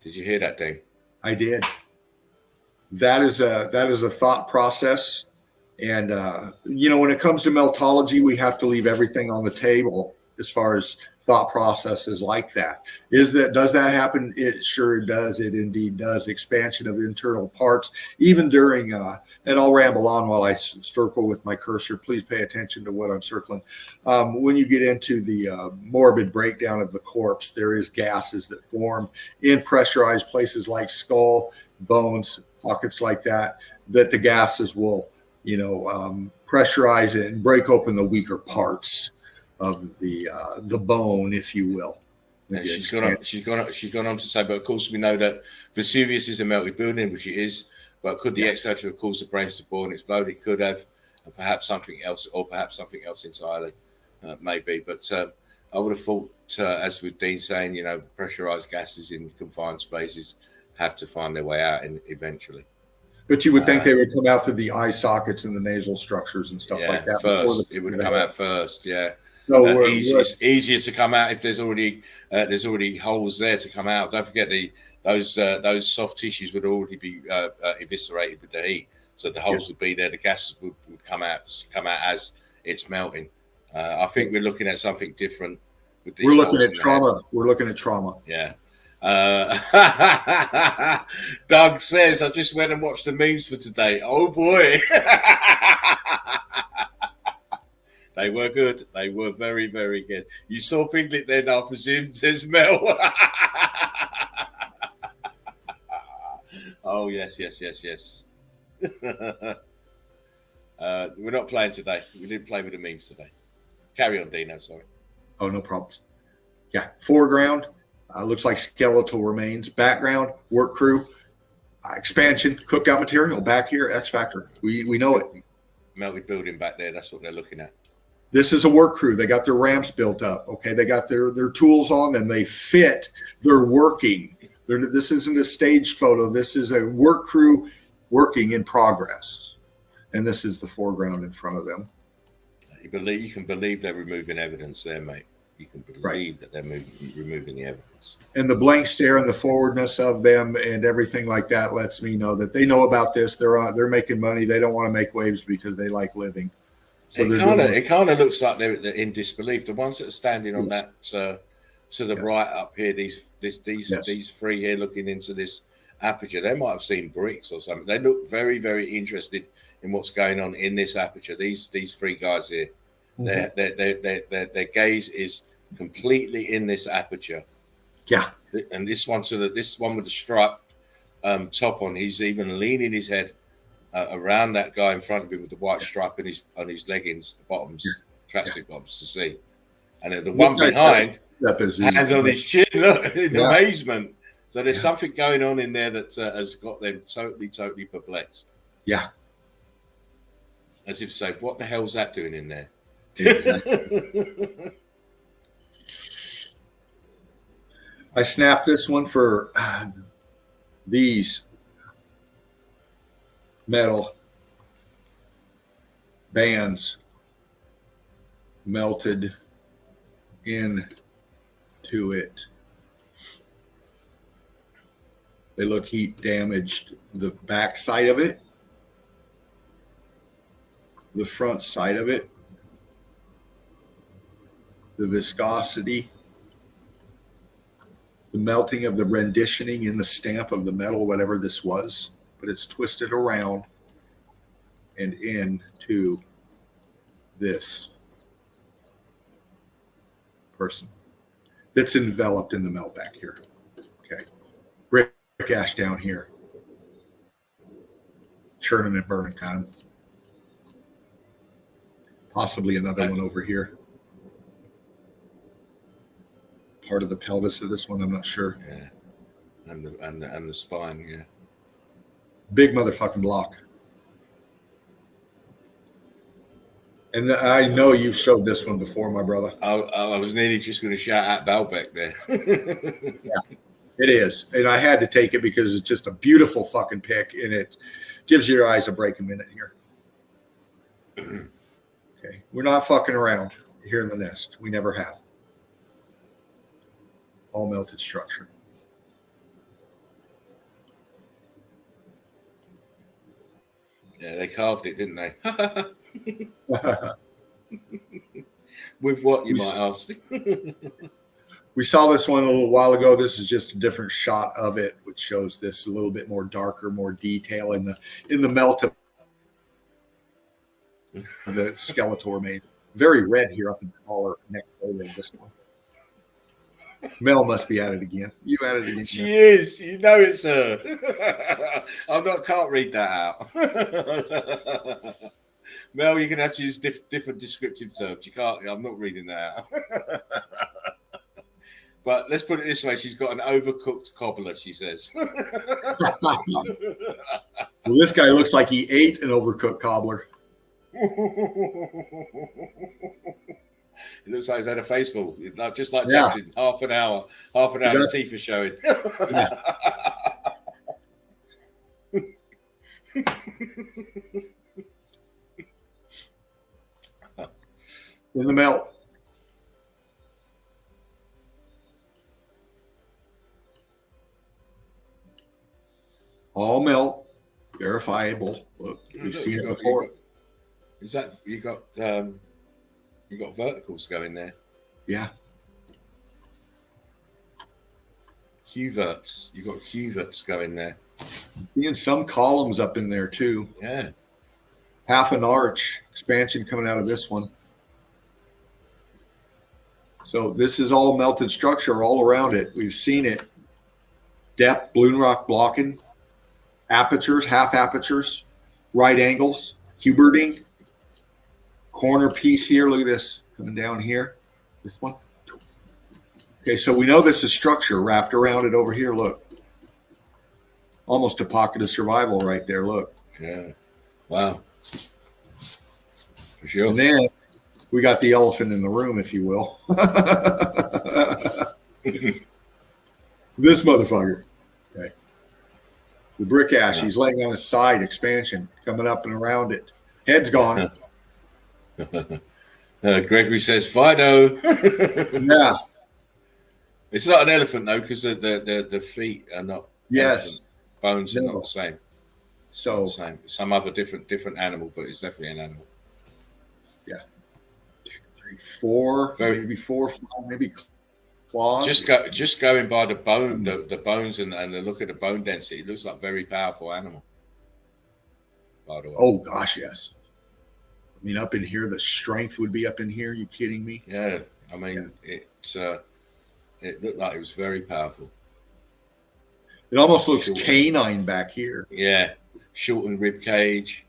[SPEAKER 2] Did you hear that, Dave?
[SPEAKER 3] I did. That is a thought process. And, when it comes to meltology, we have to leave everything on the table as far as thought processes like that. Does that happen? It sure does. It indeed does. Expansion of internal parts, even during, and I'll ramble on while I circle with my cursor. Please pay attention to what I'm circling. When you get into the morbid breakdown of the corpse, there is gases that form in pressurized places like skull, bones, pockets like that, that the gases will pressurize it and break open the weaker parts of the bone, if you will.
[SPEAKER 2] And she's gone on to say, but of course we know that Vesuvius is a melted building, which it is. But could the X-factor have caused the brains to boil and explode? It could have, and perhaps something else, or perhaps something else entirely, maybe. But I would have thought, as with Dean saying, pressurized gases in confined spaces have to find their way out, and eventually.
[SPEAKER 3] But you would think they would come out through the eye sockets and the nasal structures and stuff like that.
[SPEAKER 2] First, it would come out first. Yeah.
[SPEAKER 3] So
[SPEAKER 2] it's easier to come out if there's already holes there to come out. Don't forget those soft tissues would already be eviscerated with the heat, so the holes would be there. The gases would come out as it's melting. I think we're looking at something different. With these
[SPEAKER 3] we're looking at trauma. We're looking at trauma.
[SPEAKER 2] Yeah. Doug says, I just went and watched the memes for today. Oh boy. They were good. They were very, very good. You saw Piglet then, I presume, says Mel. Oh, yes. We're not playing today. We didn't play with the memes today. Carry on, Dino, sorry.
[SPEAKER 3] Oh, no problems. Yeah, foreground, looks like skeletal remains. Background, work crew. Expansion, cookout material. Back here, X Factor. We know it.
[SPEAKER 2] Melted building back there, that's what they're looking at.
[SPEAKER 3] This is a work crew. They got their ramps built up. Okay, they got their tools on them. They fit. They're working. This isn't a staged photo. This is a work crew working in progress. And this is the foreground in front of them.
[SPEAKER 2] You can believe they're removing evidence there, mate. You can believe that they're removing the evidence.
[SPEAKER 3] And the blank stare and the forwardness of them and everything like that lets me know that they know about this. They're making money. They don't want to make waves because they like living. So
[SPEAKER 2] it kind of looks like they're in disbelief. The ones that are standing on that to the right up here, these three here looking into this aperture, they might have seen bricks or something. They look very, very interested in what's going on in this aperture. These three guys here, their gaze is completely in this aperture.
[SPEAKER 3] Yeah,
[SPEAKER 2] and this one with the striped top on, he's even leaning his head around that guy in front of him with the white stripe on his leggings, bottoms, tracksuit bottoms to see. And then the one behind, hands on his chin, look, in amazement. So there's something going on in there that has got them totally, totally perplexed.
[SPEAKER 3] Yeah.
[SPEAKER 2] As if to say, what the hell's that doing in there?
[SPEAKER 3] Exactly. I snapped this one for these metal bands melted into it. They look heat damaged. The back side of it, the front side of it, the viscosity, the melting of the renditioning in the stamp of the metal, whatever this was, but it's twisted around and into this person that's enveloped in the melt back here. Okay. Brick ash down here. Churning and burning kind of. Possibly another one over here. Part of the pelvis of this one, I'm not sure.
[SPEAKER 2] Yeah, and the spine. Yeah,
[SPEAKER 3] Big motherfucking block. And I know you've showed this one before, my brother.
[SPEAKER 2] I was nearly just going to shout out Balbec there.
[SPEAKER 3] Yeah, it is. And I had to take it because it's just a beautiful fucking pick, and it gives your eyes a break a minute here. Okay, we're not fucking around here in the nest. We never have. All melted structure.
[SPEAKER 2] Yeah, they carved it, didn't they? With what, you might ask?
[SPEAKER 3] We saw this one a little while ago. This is just a different shot of it, which shows this a little bit more darker, more detail in the melt of the Skeletor made. Very red here up in the collar neck area of this one. Mel must be at it again. You at it again?
[SPEAKER 2] She is. You know it's her. Can't read that out. Mel, you're going to have to use different descriptive terms. You can't. I'm not reading that out. But let's put it this way: she's got an overcooked cobbler. She says.
[SPEAKER 3] Well, this guy looks like he ate an overcooked cobbler.
[SPEAKER 2] It looks like he's had a face full, just like Justin. Half an hour, the teeth are showing.
[SPEAKER 3] Yeah. In the melt. All melt, verifiable. Look, we've seen it before.
[SPEAKER 2] You got verticals going there?
[SPEAKER 3] Yeah.
[SPEAKER 2] Cuverts. You got cuverts going there.
[SPEAKER 3] Seeing some columns up in there too.
[SPEAKER 2] Yeah.
[SPEAKER 3] Half an arch expansion coming out of this one. So this is all melted structure all around it. We've seen it. Depth, balloon rock blocking, apertures, half apertures, right angles, Huberting, corner piece here. Look at this coming down here. This one. Okay, so we know this is structure wrapped around it over here. Look. Almost a pocket of survival right there. Look.
[SPEAKER 2] Yeah. Wow. For sure.
[SPEAKER 3] And then we got the elephant in the room, if you will. This motherfucker. Okay. The brick ash, he's laying on his side, expansion, coming up and around it. Head's gone.
[SPEAKER 2] Gregory says, Fido.
[SPEAKER 3] Yeah.
[SPEAKER 2] It's not an elephant, though, because the feet are not.
[SPEAKER 3] Yes.
[SPEAKER 2] Elephant. Bones are not the same.
[SPEAKER 3] So.
[SPEAKER 2] Same. Some other different animal, but it's definitely an animal.
[SPEAKER 3] Yeah. 2, 3, 4, maybe 4, 5, maybe claws.
[SPEAKER 2] Just going by the bone, the bones and the look at the bone density, it looks like a very powerful animal. By the way.
[SPEAKER 3] Oh gosh, yes. I mean, up in here, the strength would be up in here. Are you kidding me?
[SPEAKER 2] Yeah. I mean, it looked like it was very powerful.
[SPEAKER 3] It almost looks canine back here.
[SPEAKER 2] Yeah. Shortened rib cage.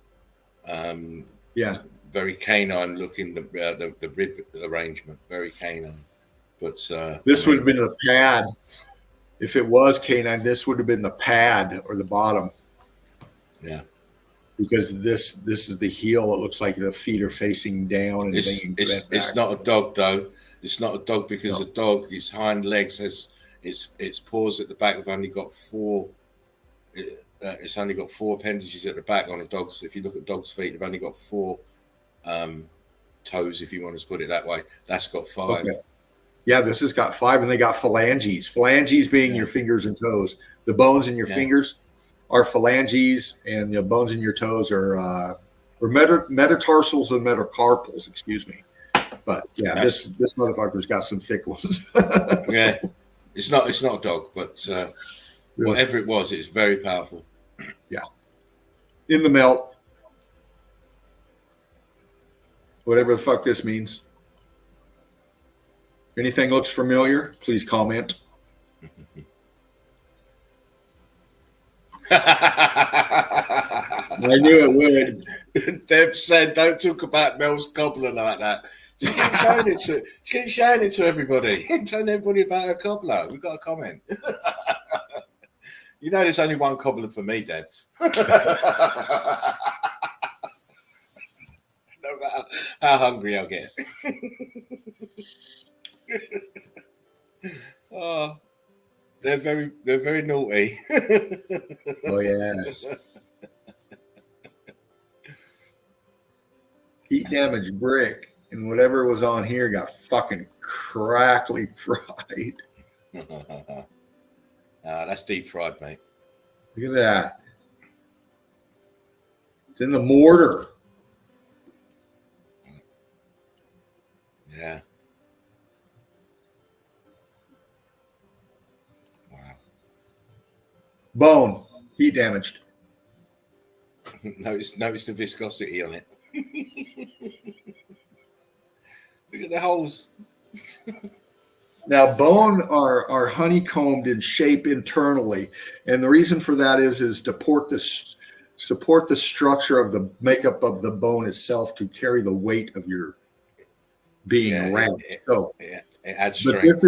[SPEAKER 3] Yeah.
[SPEAKER 2] Very canine looking, the rib arrangement, very canine. But
[SPEAKER 3] this would have been a pad. If it was canine, this would have been the pad or the bottom.
[SPEAKER 2] Yeah.
[SPEAKER 3] Because this is the heel. It looks like the feet are facing down. And
[SPEAKER 2] it's not a dog, though. It's not a dog because a dog, his hind legs has its paws at the back have only got 4. It's only got 4 appendages at the back on a dog's. If you look at dog's feet, they've only got 4 toes, if you want to put it that way. That's got 5.
[SPEAKER 3] Okay. Yeah, this has got 5, and they got phalanges. Phalanges being your fingers and toes. The bones in your fingers are phalanges, and the bones in your toes are metatarsals and metacarpals. Excuse me. But yeah, this motherfucker's got some thick ones.
[SPEAKER 2] Yeah, it's not a dog, but whatever it was, it's very powerful.
[SPEAKER 3] Yeah. In the melt. Whatever the fuck this means. Anything looks familiar, please comment. I knew it would.
[SPEAKER 2] Deb said, "Don't talk about Mel's cobbler like that." She keeps showing it to everybody. Telling everybody about her cobbler. We've got a comment. You know, there's only one cobbler for me, Debs. No matter how hungry I'll get. Oh, they're very naughty.
[SPEAKER 3] Oh yes. Heat damaged brick, and whatever was on here got fucking crackly fried.
[SPEAKER 2] That's deep fried, mate.
[SPEAKER 3] Look at that. It's in the mortar.
[SPEAKER 2] Yeah. Wow.
[SPEAKER 3] Bone, heat damaged.
[SPEAKER 2] Notice the viscosity on it. Look at the holes.
[SPEAKER 3] Now, bone are honeycombed in shape internally, and the reason for that is to support the structure of the makeup of the bone itself to carry the weight of your being around.
[SPEAKER 2] It adds
[SPEAKER 3] but
[SPEAKER 2] strength.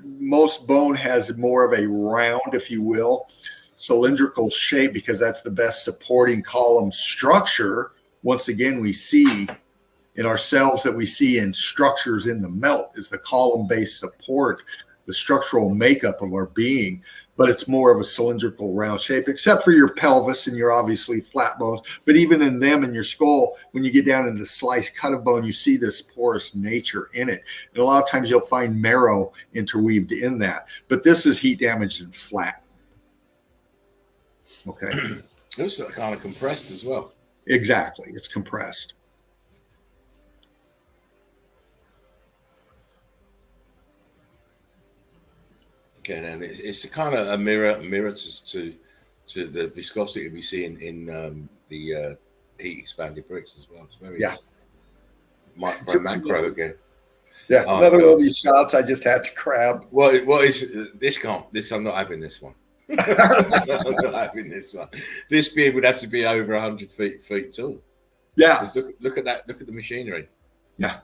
[SPEAKER 3] Most bone has more of a round, if you will, cylindrical shape, because that's the best supporting column structure. Once again, we see in ourselves that we see in structures in the melt is the column-based support, the structural makeup of our being, but it's more of a cylindrical round shape, except for your pelvis and your obviously flat bones. But even in them and your skull, when you get down into the slice cut of bone, you see this porous nature in it. And a lot of times you'll find marrow interweaved in that. But this is heat damaged and flat. Okay.
[SPEAKER 2] This is kind of compressed as well.
[SPEAKER 3] Exactly. It's compressed.
[SPEAKER 2] Okay, and it's a kind of a mirror to the viscosity we see in the heat expanded bricks as well. It's very macro again.
[SPEAKER 3] Yeah, another one of these shots I just had to grab.
[SPEAKER 2] What is this? I'm not having this one. I'm not having this one. This beard would have to be over 100 feet tall.
[SPEAKER 3] Yeah.
[SPEAKER 2] Look at that. Look at the machinery.
[SPEAKER 3] Yeah.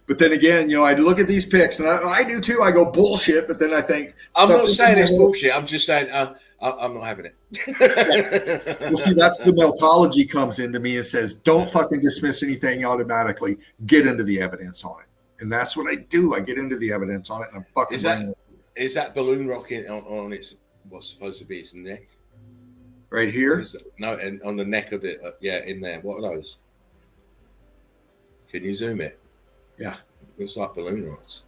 [SPEAKER 3] But then again, I look at these pics, and I do too. I go bullshit, but then I think
[SPEAKER 2] I'm not saying it's bullshit. I'm just saying I'm not having it.
[SPEAKER 3] Yeah. Well, see, that's the meltology comes into me and says, don't fucking dismiss anything automatically. Get into the evidence on it, and that's what I do. I get into the evidence on it, and I'm fucking.
[SPEAKER 2] Is that balloon rocket on its what's supposed to be its neck?
[SPEAKER 3] Right here?
[SPEAKER 2] No, and on the neck of it. In there. What are those? Can you zoom it?
[SPEAKER 3] Yeah.
[SPEAKER 2] Looks like balloon rocks.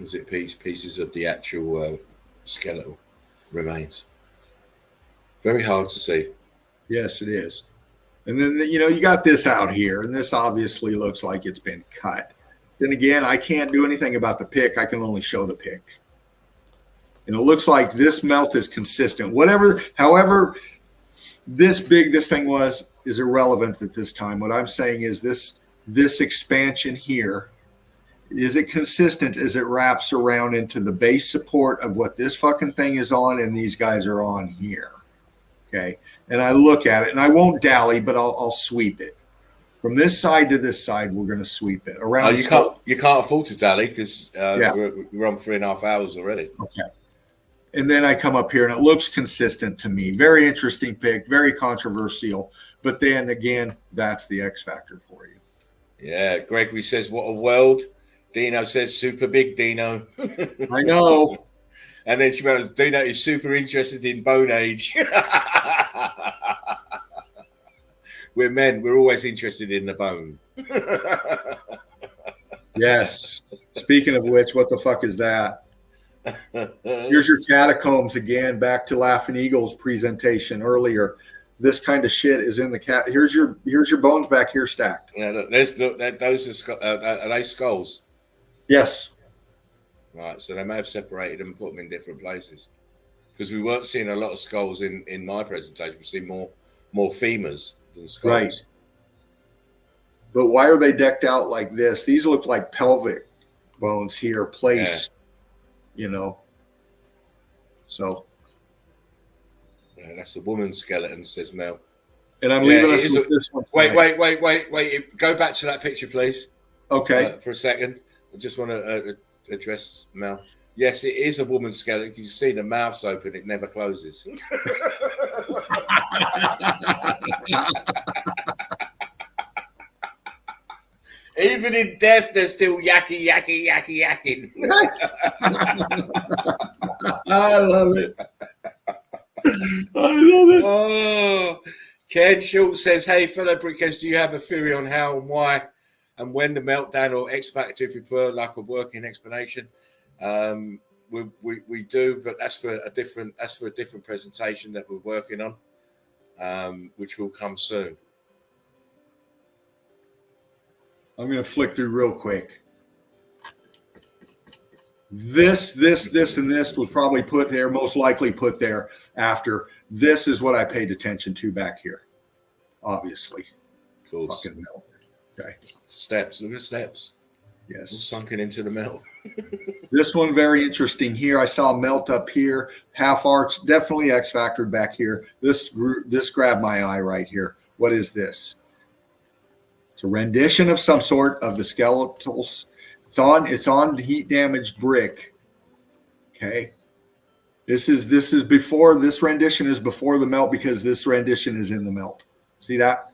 [SPEAKER 2] Was it pieces of the actual skeletal remains? Very hard to see.
[SPEAKER 3] Yes, it is. And then, you got this out here, and this obviously looks like it's been cut. Then again, I can't do anything about the pick. I can only show the pick. And it looks like this melt is consistent. However this big this thing was is irrelevant at this time. What I'm saying is this expansion here, is it consistent as it wraps around into the base support of what this fucking thing is on and these guys are on here? Okay. And I look at it, and I won't dally, but I'll sweep it. From this side to this side, we're going to sweep it around.
[SPEAKER 2] You can't afford to dally because we're on 3.5 hours already.
[SPEAKER 3] Okay. And then I come up here, and it looks consistent to me. Very interesting pick, very controversial. But then again, that's the X factor for you.
[SPEAKER 2] Yeah. Gregory says, what a world. Dino says, super big, Dino.
[SPEAKER 3] I know.
[SPEAKER 2] And then she goes, Dino is super interested in bone age. We're men. We're always interested in the bone.
[SPEAKER 3] Yes. Speaking of which, what the fuck is that? Here's your catacombs again. Back to Laughing Eagle's presentation earlier. This kind of shit is in the cat. Here's your bones back here stacked.
[SPEAKER 2] Yeah, look, those are they skulls?
[SPEAKER 3] Yes.
[SPEAKER 2] Right. So they may have separated them and put them in different places. Because we weren't seeing a lot of skulls in my presentation. We see more femurs than skulls.
[SPEAKER 3] Right. But why are they decked out like this? These look like pelvic bones here placed. So
[SPEAKER 2] That's a woman's skeleton, says Mel.
[SPEAKER 3] And I'm leaving us with this one.
[SPEAKER 2] Wait. Go back to that picture, please.
[SPEAKER 3] Okay.
[SPEAKER 2] For a second. I just want to address Mel. Yes, it is a woman's skeleton. You can see the mouth's open. It never closes. Even in death, they're still yakking.
[SPEAKER 3] I love it. I love it.
[SPEAKER 2] Oh, Ken Schultz says, "Hey, fellow brickheads, do you have a theory on how and why and when the meltdown or X factor, if you prefer, like a working explanation?" We do, but that's for a different presentation that we're working on, which will come soon.
[SPEAKER 3] I'm going to flick through real quick. This, and this was probably put there, most likely put there after. This is what I paid attention to back here. Obviously.
[SPEAKER 2] Cool.
[SPEAKER 3] Fucking melt. Okay.
[SPEAKER 2] Steps. Look at the steps.
[SPEAKER 3] Yes.
[SPEAKER 2] All sunken into the melt.
[SPEAKER 3] This one, very interesting here. I saw melt up here. Half arch, definitely X factored back here. This grabbed my eye right here. What is this? It's a rendition of some sort of the skeletals. It's on heat damaged brick. Okay. This is before, this rendition is before the melt because this rendition is in the melt. See that?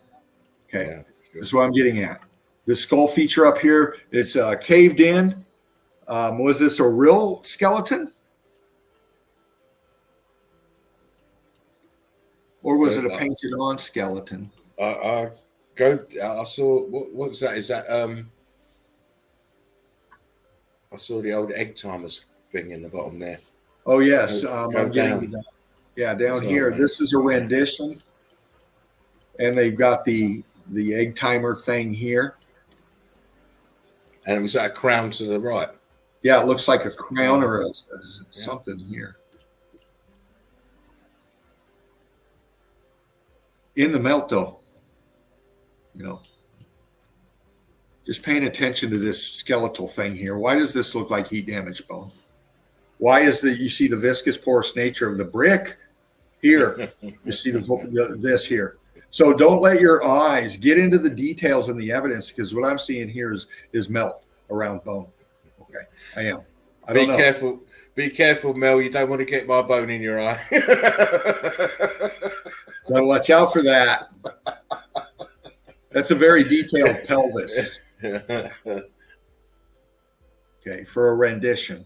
[SPEAKER 3] Okay.
[SPEAKER 2] Yeah, sure.
[SPEAKER 3] This is what I'm getting at. This skull feature up here, it's caved in. Was this a real skeleton? Or was it a painted on skeleton?
[SPEAKER 2] I saw, what was that? Is that, I saw the old egg timers thing in the bottom there.
[SPEAKER 3] Oh, yes.
[SPEAKER 2] Go
[SPEAKER 3] I'm getting to that. Yeah, down here. This is a rendition. And they've got the egg timer thing here.
[SPEAKER 2] And was that a crown to the right?
[SPEAKER 3] Yeah, it looks like a crown or something here. In the melt, though, just paying attention to this skeletal thing here. Why does this look like heat damaged bone? Why is you see the viscous porous nature of the brick here? You see this here. So don't let your eyes get into the details and the evidence, because what I'm seeing here is melt around bone. Okay, I am.
[SPEAKER 2] Be careful. Be careful, Mel. You don't want to get my bone in your eye.
[SPEAKER 3] Gotta watch out for that. That's a very detailed pelvis. Okay, for a rendition.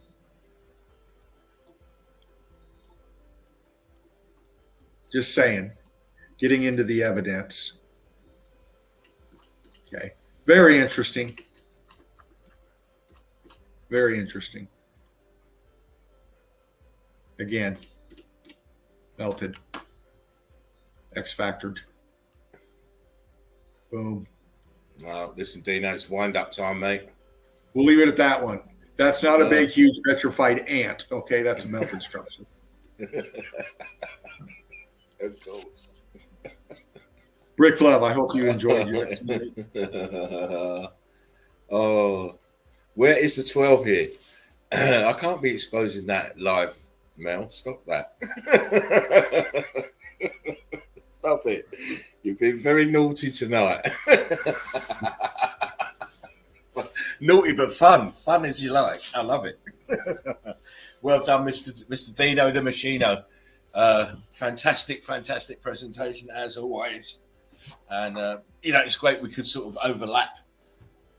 [SPEAKER 3] Just saying, getting into the evidence. Okay, very interesting. Very interesting. Again, melted, X-factored. Boom.
[SPEAKER 2] Well, listen, Dino, it's wind up time, mate.
[SPEAKER 3] We'll leave it at that one. That's not a big, huge petrified ant. Okay, that's a melted structure.
[SPEAKER 2] Of course.
[SPEAKER 3] Brick Love, I hope you enjoyed your
[SPEAKER 2] Oh, where is the 12 here? I can't be exposing that live, Mel. Stop that. Stop it. You've been very naughty tonight. Naughty but fun. Fun as you like. I love it. Well done, Mr. Dino the Machino. Fantastic presentation as always. And, it's great we could sort of overlap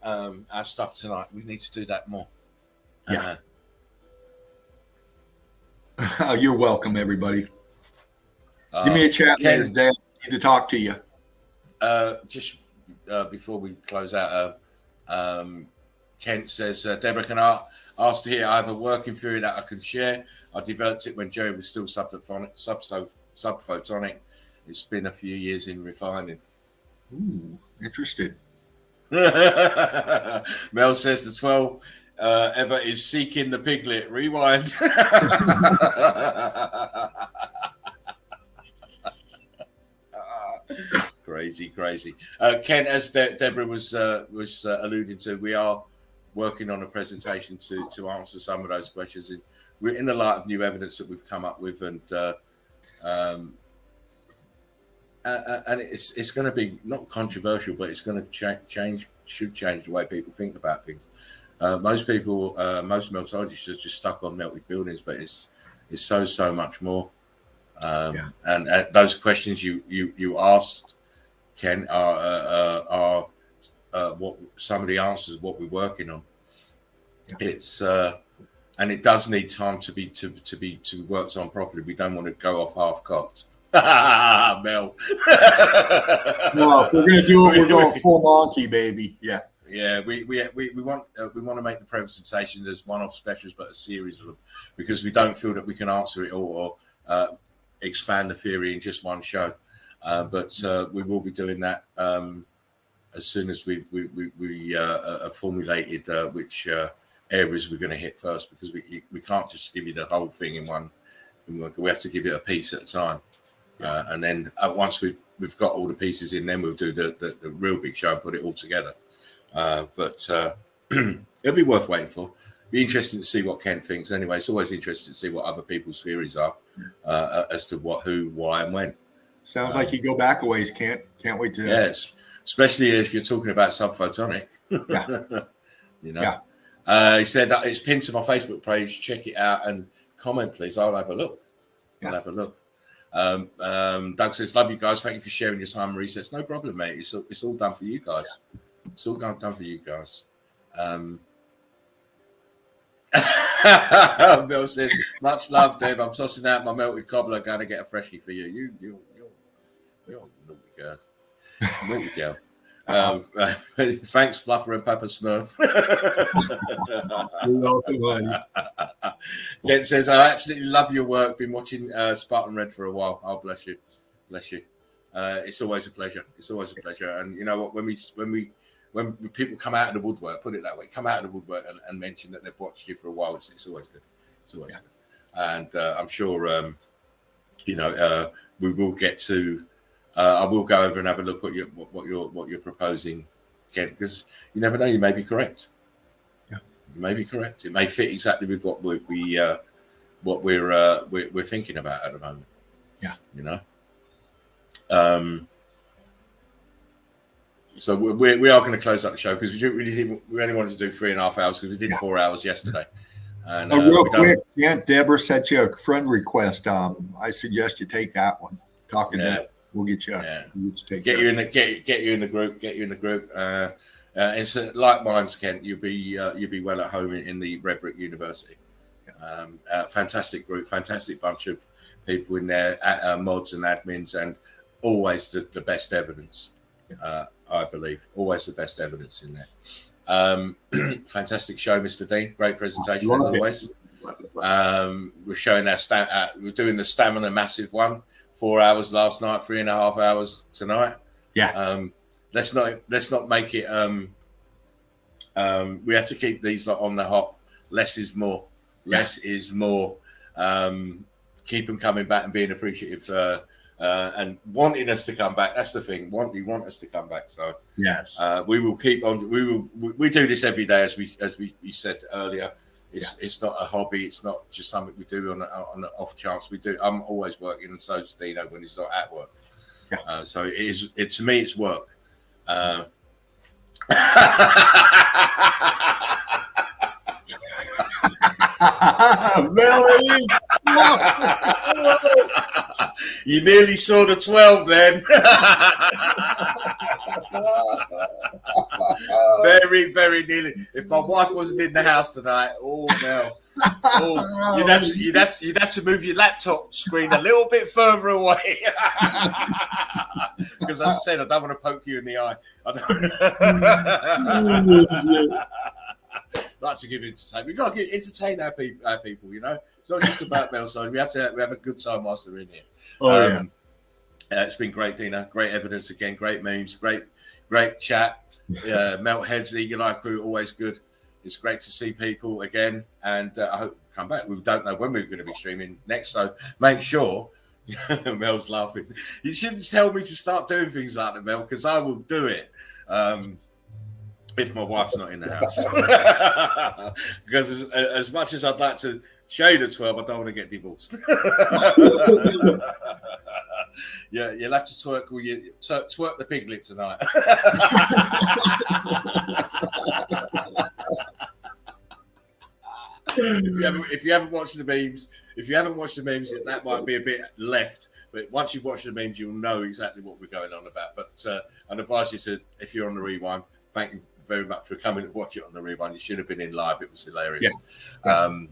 [SPEAKER 2] our stuff tonight. We need to do that more.
[SPEAKER 3] Yeah. You're welcome, everybody. Give me a chat, Ken. Dad. I need to talk to you.
[SPEAKER 2] Just before we close out, Kent says, Deborah, can I ask to hear I have a working theory that I can share. I developed it when Jerry was still subphotonic. It's been a few years in refining.
[SPEAKER 3] Ooh, interested.
[SPEAKER 2] Mel says the 12 ever is seeking the piglet. Rewind. Crazy. Ken, as Deborah was alluding to, we are working on a presentation to answer some of those questions. We're in the light of new evidence that we've come up with, and and it's going to be not controversial, but it's going to should change the way people think about things. Most people, most meltologists are just stuck on melted buildings, but it's so much more. And those questions you asked, Ken, are what some of the answers what we're working on. It's and it does need time to be worked on properly. We don't want to go off half-cocked. Mel.
[SPEAKER 3] No, if we're gonna do it, we're going full Monty, baby. Yeah.
[SPEAKER 2] Yeah, we want to make the presentation as one-off specials, but a series of them, because we don't feel that we can answer it all or expand the theory in just one show. But we will be doing that as soon as we formulated which areas we're going to hit first, because we can't just give you the whole thing in one. We have to give it a piece at a time, and then once we've got all the pieces in, then we'll do the real big show and put it all together. But it'll be worth waiting for. Be interesting to see what Ken thinks. Anyway, it's always interesting to see what other people's theories are as to what, who, why, and when.
[SPEAKER 3] Sounds like you go back a ways. Can't wait to.
[SPEAKER 2] Yes, especially if you're talking about subphotonic.
[SPEAKER 3] Yeah.
[SPEAKER 2] He said that it's pinned to my Facebook page. Check it out and comment, please. I'll have a look. Doug says, love you guys. Thank you for sharing your time and research. No problem, mate. It's all done for you guys. It's all done for you guys. Bill says, much love, Dave. I'm tossing out my melted cobbler. Going to get a freshie for you. You're naughty girl. Naughty girl. Thanks, Fluffer and Papa Smurf.
[SPEAKER 3] You're welcome,
[SPEAKER 2] Kent says, I absolutely love your work. Been watching Spartan Red for a while. Oh, bless you. It's always a pleasure. And you know what? When people come out of the woodwork, put it that way, come out of the woodwork and mention that they've watched you for a while, it's always good. Good. And I'm sure, we will get to. I will go over and have a look at what you're proposing, Ken, because you never know. You may be correct.
[SPEAKER 3] Yeah,
[SPEAKER 2] you may be correct. It may fit exactly with what we're thinking about at the moment.
[SPEAKER 3] Yeah,
[SPEAKER 2] So we are going to close up the show, because we only wanted to do 3.5 hours, because we did 4 hours yesterday. And
[SPEAKER 3] real quick, Deborah sent you a friend request. I suggest you take that one. Talking to that, we'll get you. Get you in the group. It's like mine's, Kent. You'll be well at home in the Red Brick University. Fantastic group, fantastic bunch of people in there, mods and admins, and always the best evidence. I believe always the best evidence in there. Fantastic show, Mr. Dean. Great presentation as always. We're showing we're doing the stamina massive one. 4 hours last night, 3.5 hours tonight. Let's not make it. We have to keep these on the hop. Less is more. Less is more. Keep them coming back and being appreciative. And wanting us to come back. That's the thing. We want us to come back. So yes,
[SPEAKER 2] we will keep on. We do this every day, as we said earlier. It's not a hobby. It's not just something we do on the off chance. We do. I'm always working, and so is Dino when he's not at work. So it is. To me, it's work.
[SPEAKER 3] Melanie,
[SPEAKER 2] you nearly saw the 12 then. Very, very nearly. If my wife wasn't in the house tonight, you'd have to move your laptop screen a little bit further away. Because as I said, I don't want to poke you in the eye. Like to give entertainment. We've got to entertain our people, It's not just about Melside. We have a good time whilst we're in here. It's been great, Dina. Great evidence again. Great memes. Great chat. Melt Heads, the Eagle Eye crew, always good. It's great to see people again, and I hope you come back. We don't know when we're going to be streaming next, so make sure. Mel's laughing. You shouldn't tell me to start doing things like that, Mel, because I will do it. If my wife's not in the house. Because as much as I'd like to show you the 12, I don't want to get divorced. Yeah, you'll have to twerk twerk the piglet tonight. if you haven't watched the memes, that might be a bit left. But once you've watched the memes, you'll know exactly what we're going on about. But I'd advise you to, if you're on the rewind, thank you very much for coming to watch it on the rewind. You should have been in live. It was hilarious. Yeah.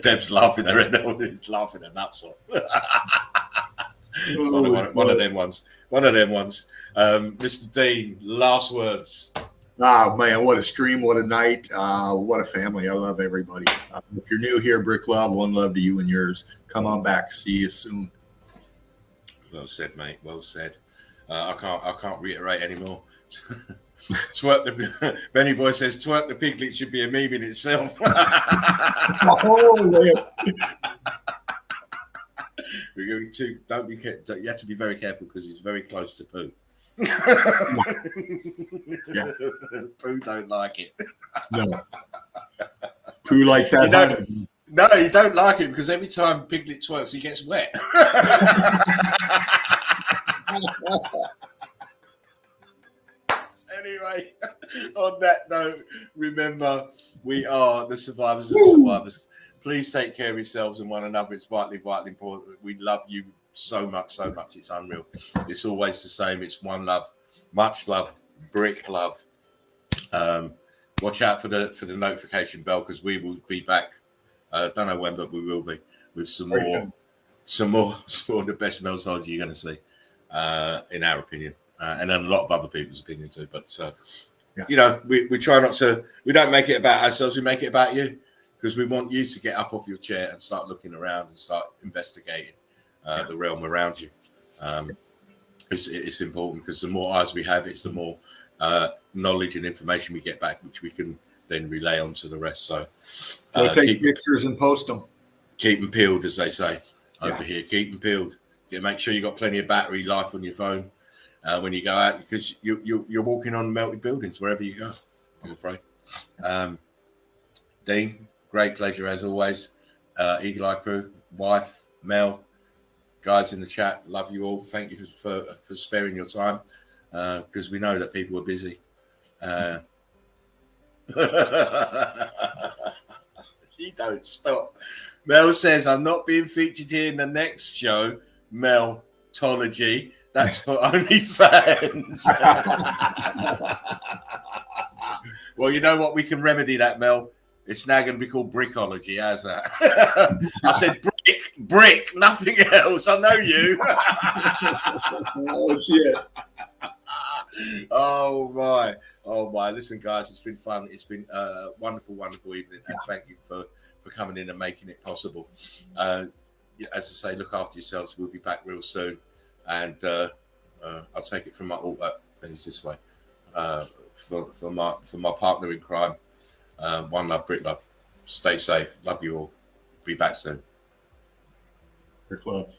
[SPEAKER 2] Deb's laughing her head off. He's laughing her nuts off. One of them ones. Mr. Dean, last words.
[SPEAKER 3] Oh, man, what a stream, what a night, what a family. I love everybody. If you're new here, Brick Love, one love to you and yours. Come on back. See you soon.
[SPEAKER 2] Well said, mate. Well said. I can't reiterate anymore. Twerk the Benny Boy says twerk the piglet should be a meme in itself.
[SPEAKER 3] Oh, man.
[SPEAKER 2] We're going to you have to be very careful because he's very close to poo.
[SPEAKER 3] Yeah.
[SPEAKER 2] Pooh don't like it.
[SPEAKER 3] No. Pooh likes that.
[SPEAKER 2] No, you don't like it because every time Piglet twerks, he gets wet. Anyway, on that note, remember, we are the survivors of the survivors. Please take care of yourselves and one another. It's vitally, vitally important. We love you so much. It's unreal. It's always the same. It's one love, much love, Brick Love. Watch out for the notification bell because we will be back. Don't know when, but we will be with some more of the best meltology you're going to see, in our opinion, and a lot of other people's opinion too. But you know, we try not to. We don't make it about ourselves. We make it about you because we want you to get up off your chair and start looking around and start investigating the realm around you. It's important because the more eyes we have, it's the more knowledge and information we get back, which we can then relay on to the rest. So
[SPEAKER 3] take pictures and post them.
[SPEAKER 2] Keep them peeled, as they say over here. Keep them peeled. Make sure you got plenty of battery life on your phone when you go out, because you're walking on melted buildings wherever you go, I'm afraid. Dean, great pleasure as always. Eagle Eye Crew, wife, Mel, guys in the chat, love you all. Thank you for sparing your time because we know that people are busy. She don't stop. Mel says, I'm not being featured here in the next show, Meltology. That's for OnlyFans. Well, you know what? We can remedy that, Mel. It's now going to be called Brickology. How's that? I said brick, nothing else. I know you.
[SPEAKER 3] Oh, shit.
[SPEAKER 2] Oh, my. Listen, guys, it's been fun. It's been a wonderful, wonderful evening. And thank you for coming in and making it possible. As I say, look after yourselves. We'll be back real soon. And I'll take it from my altar. It's this way. For my partner in crime. One love, Brick Love. Stay safe. Love you all. Be back soon.
[SPEAKER 3] Brick Love.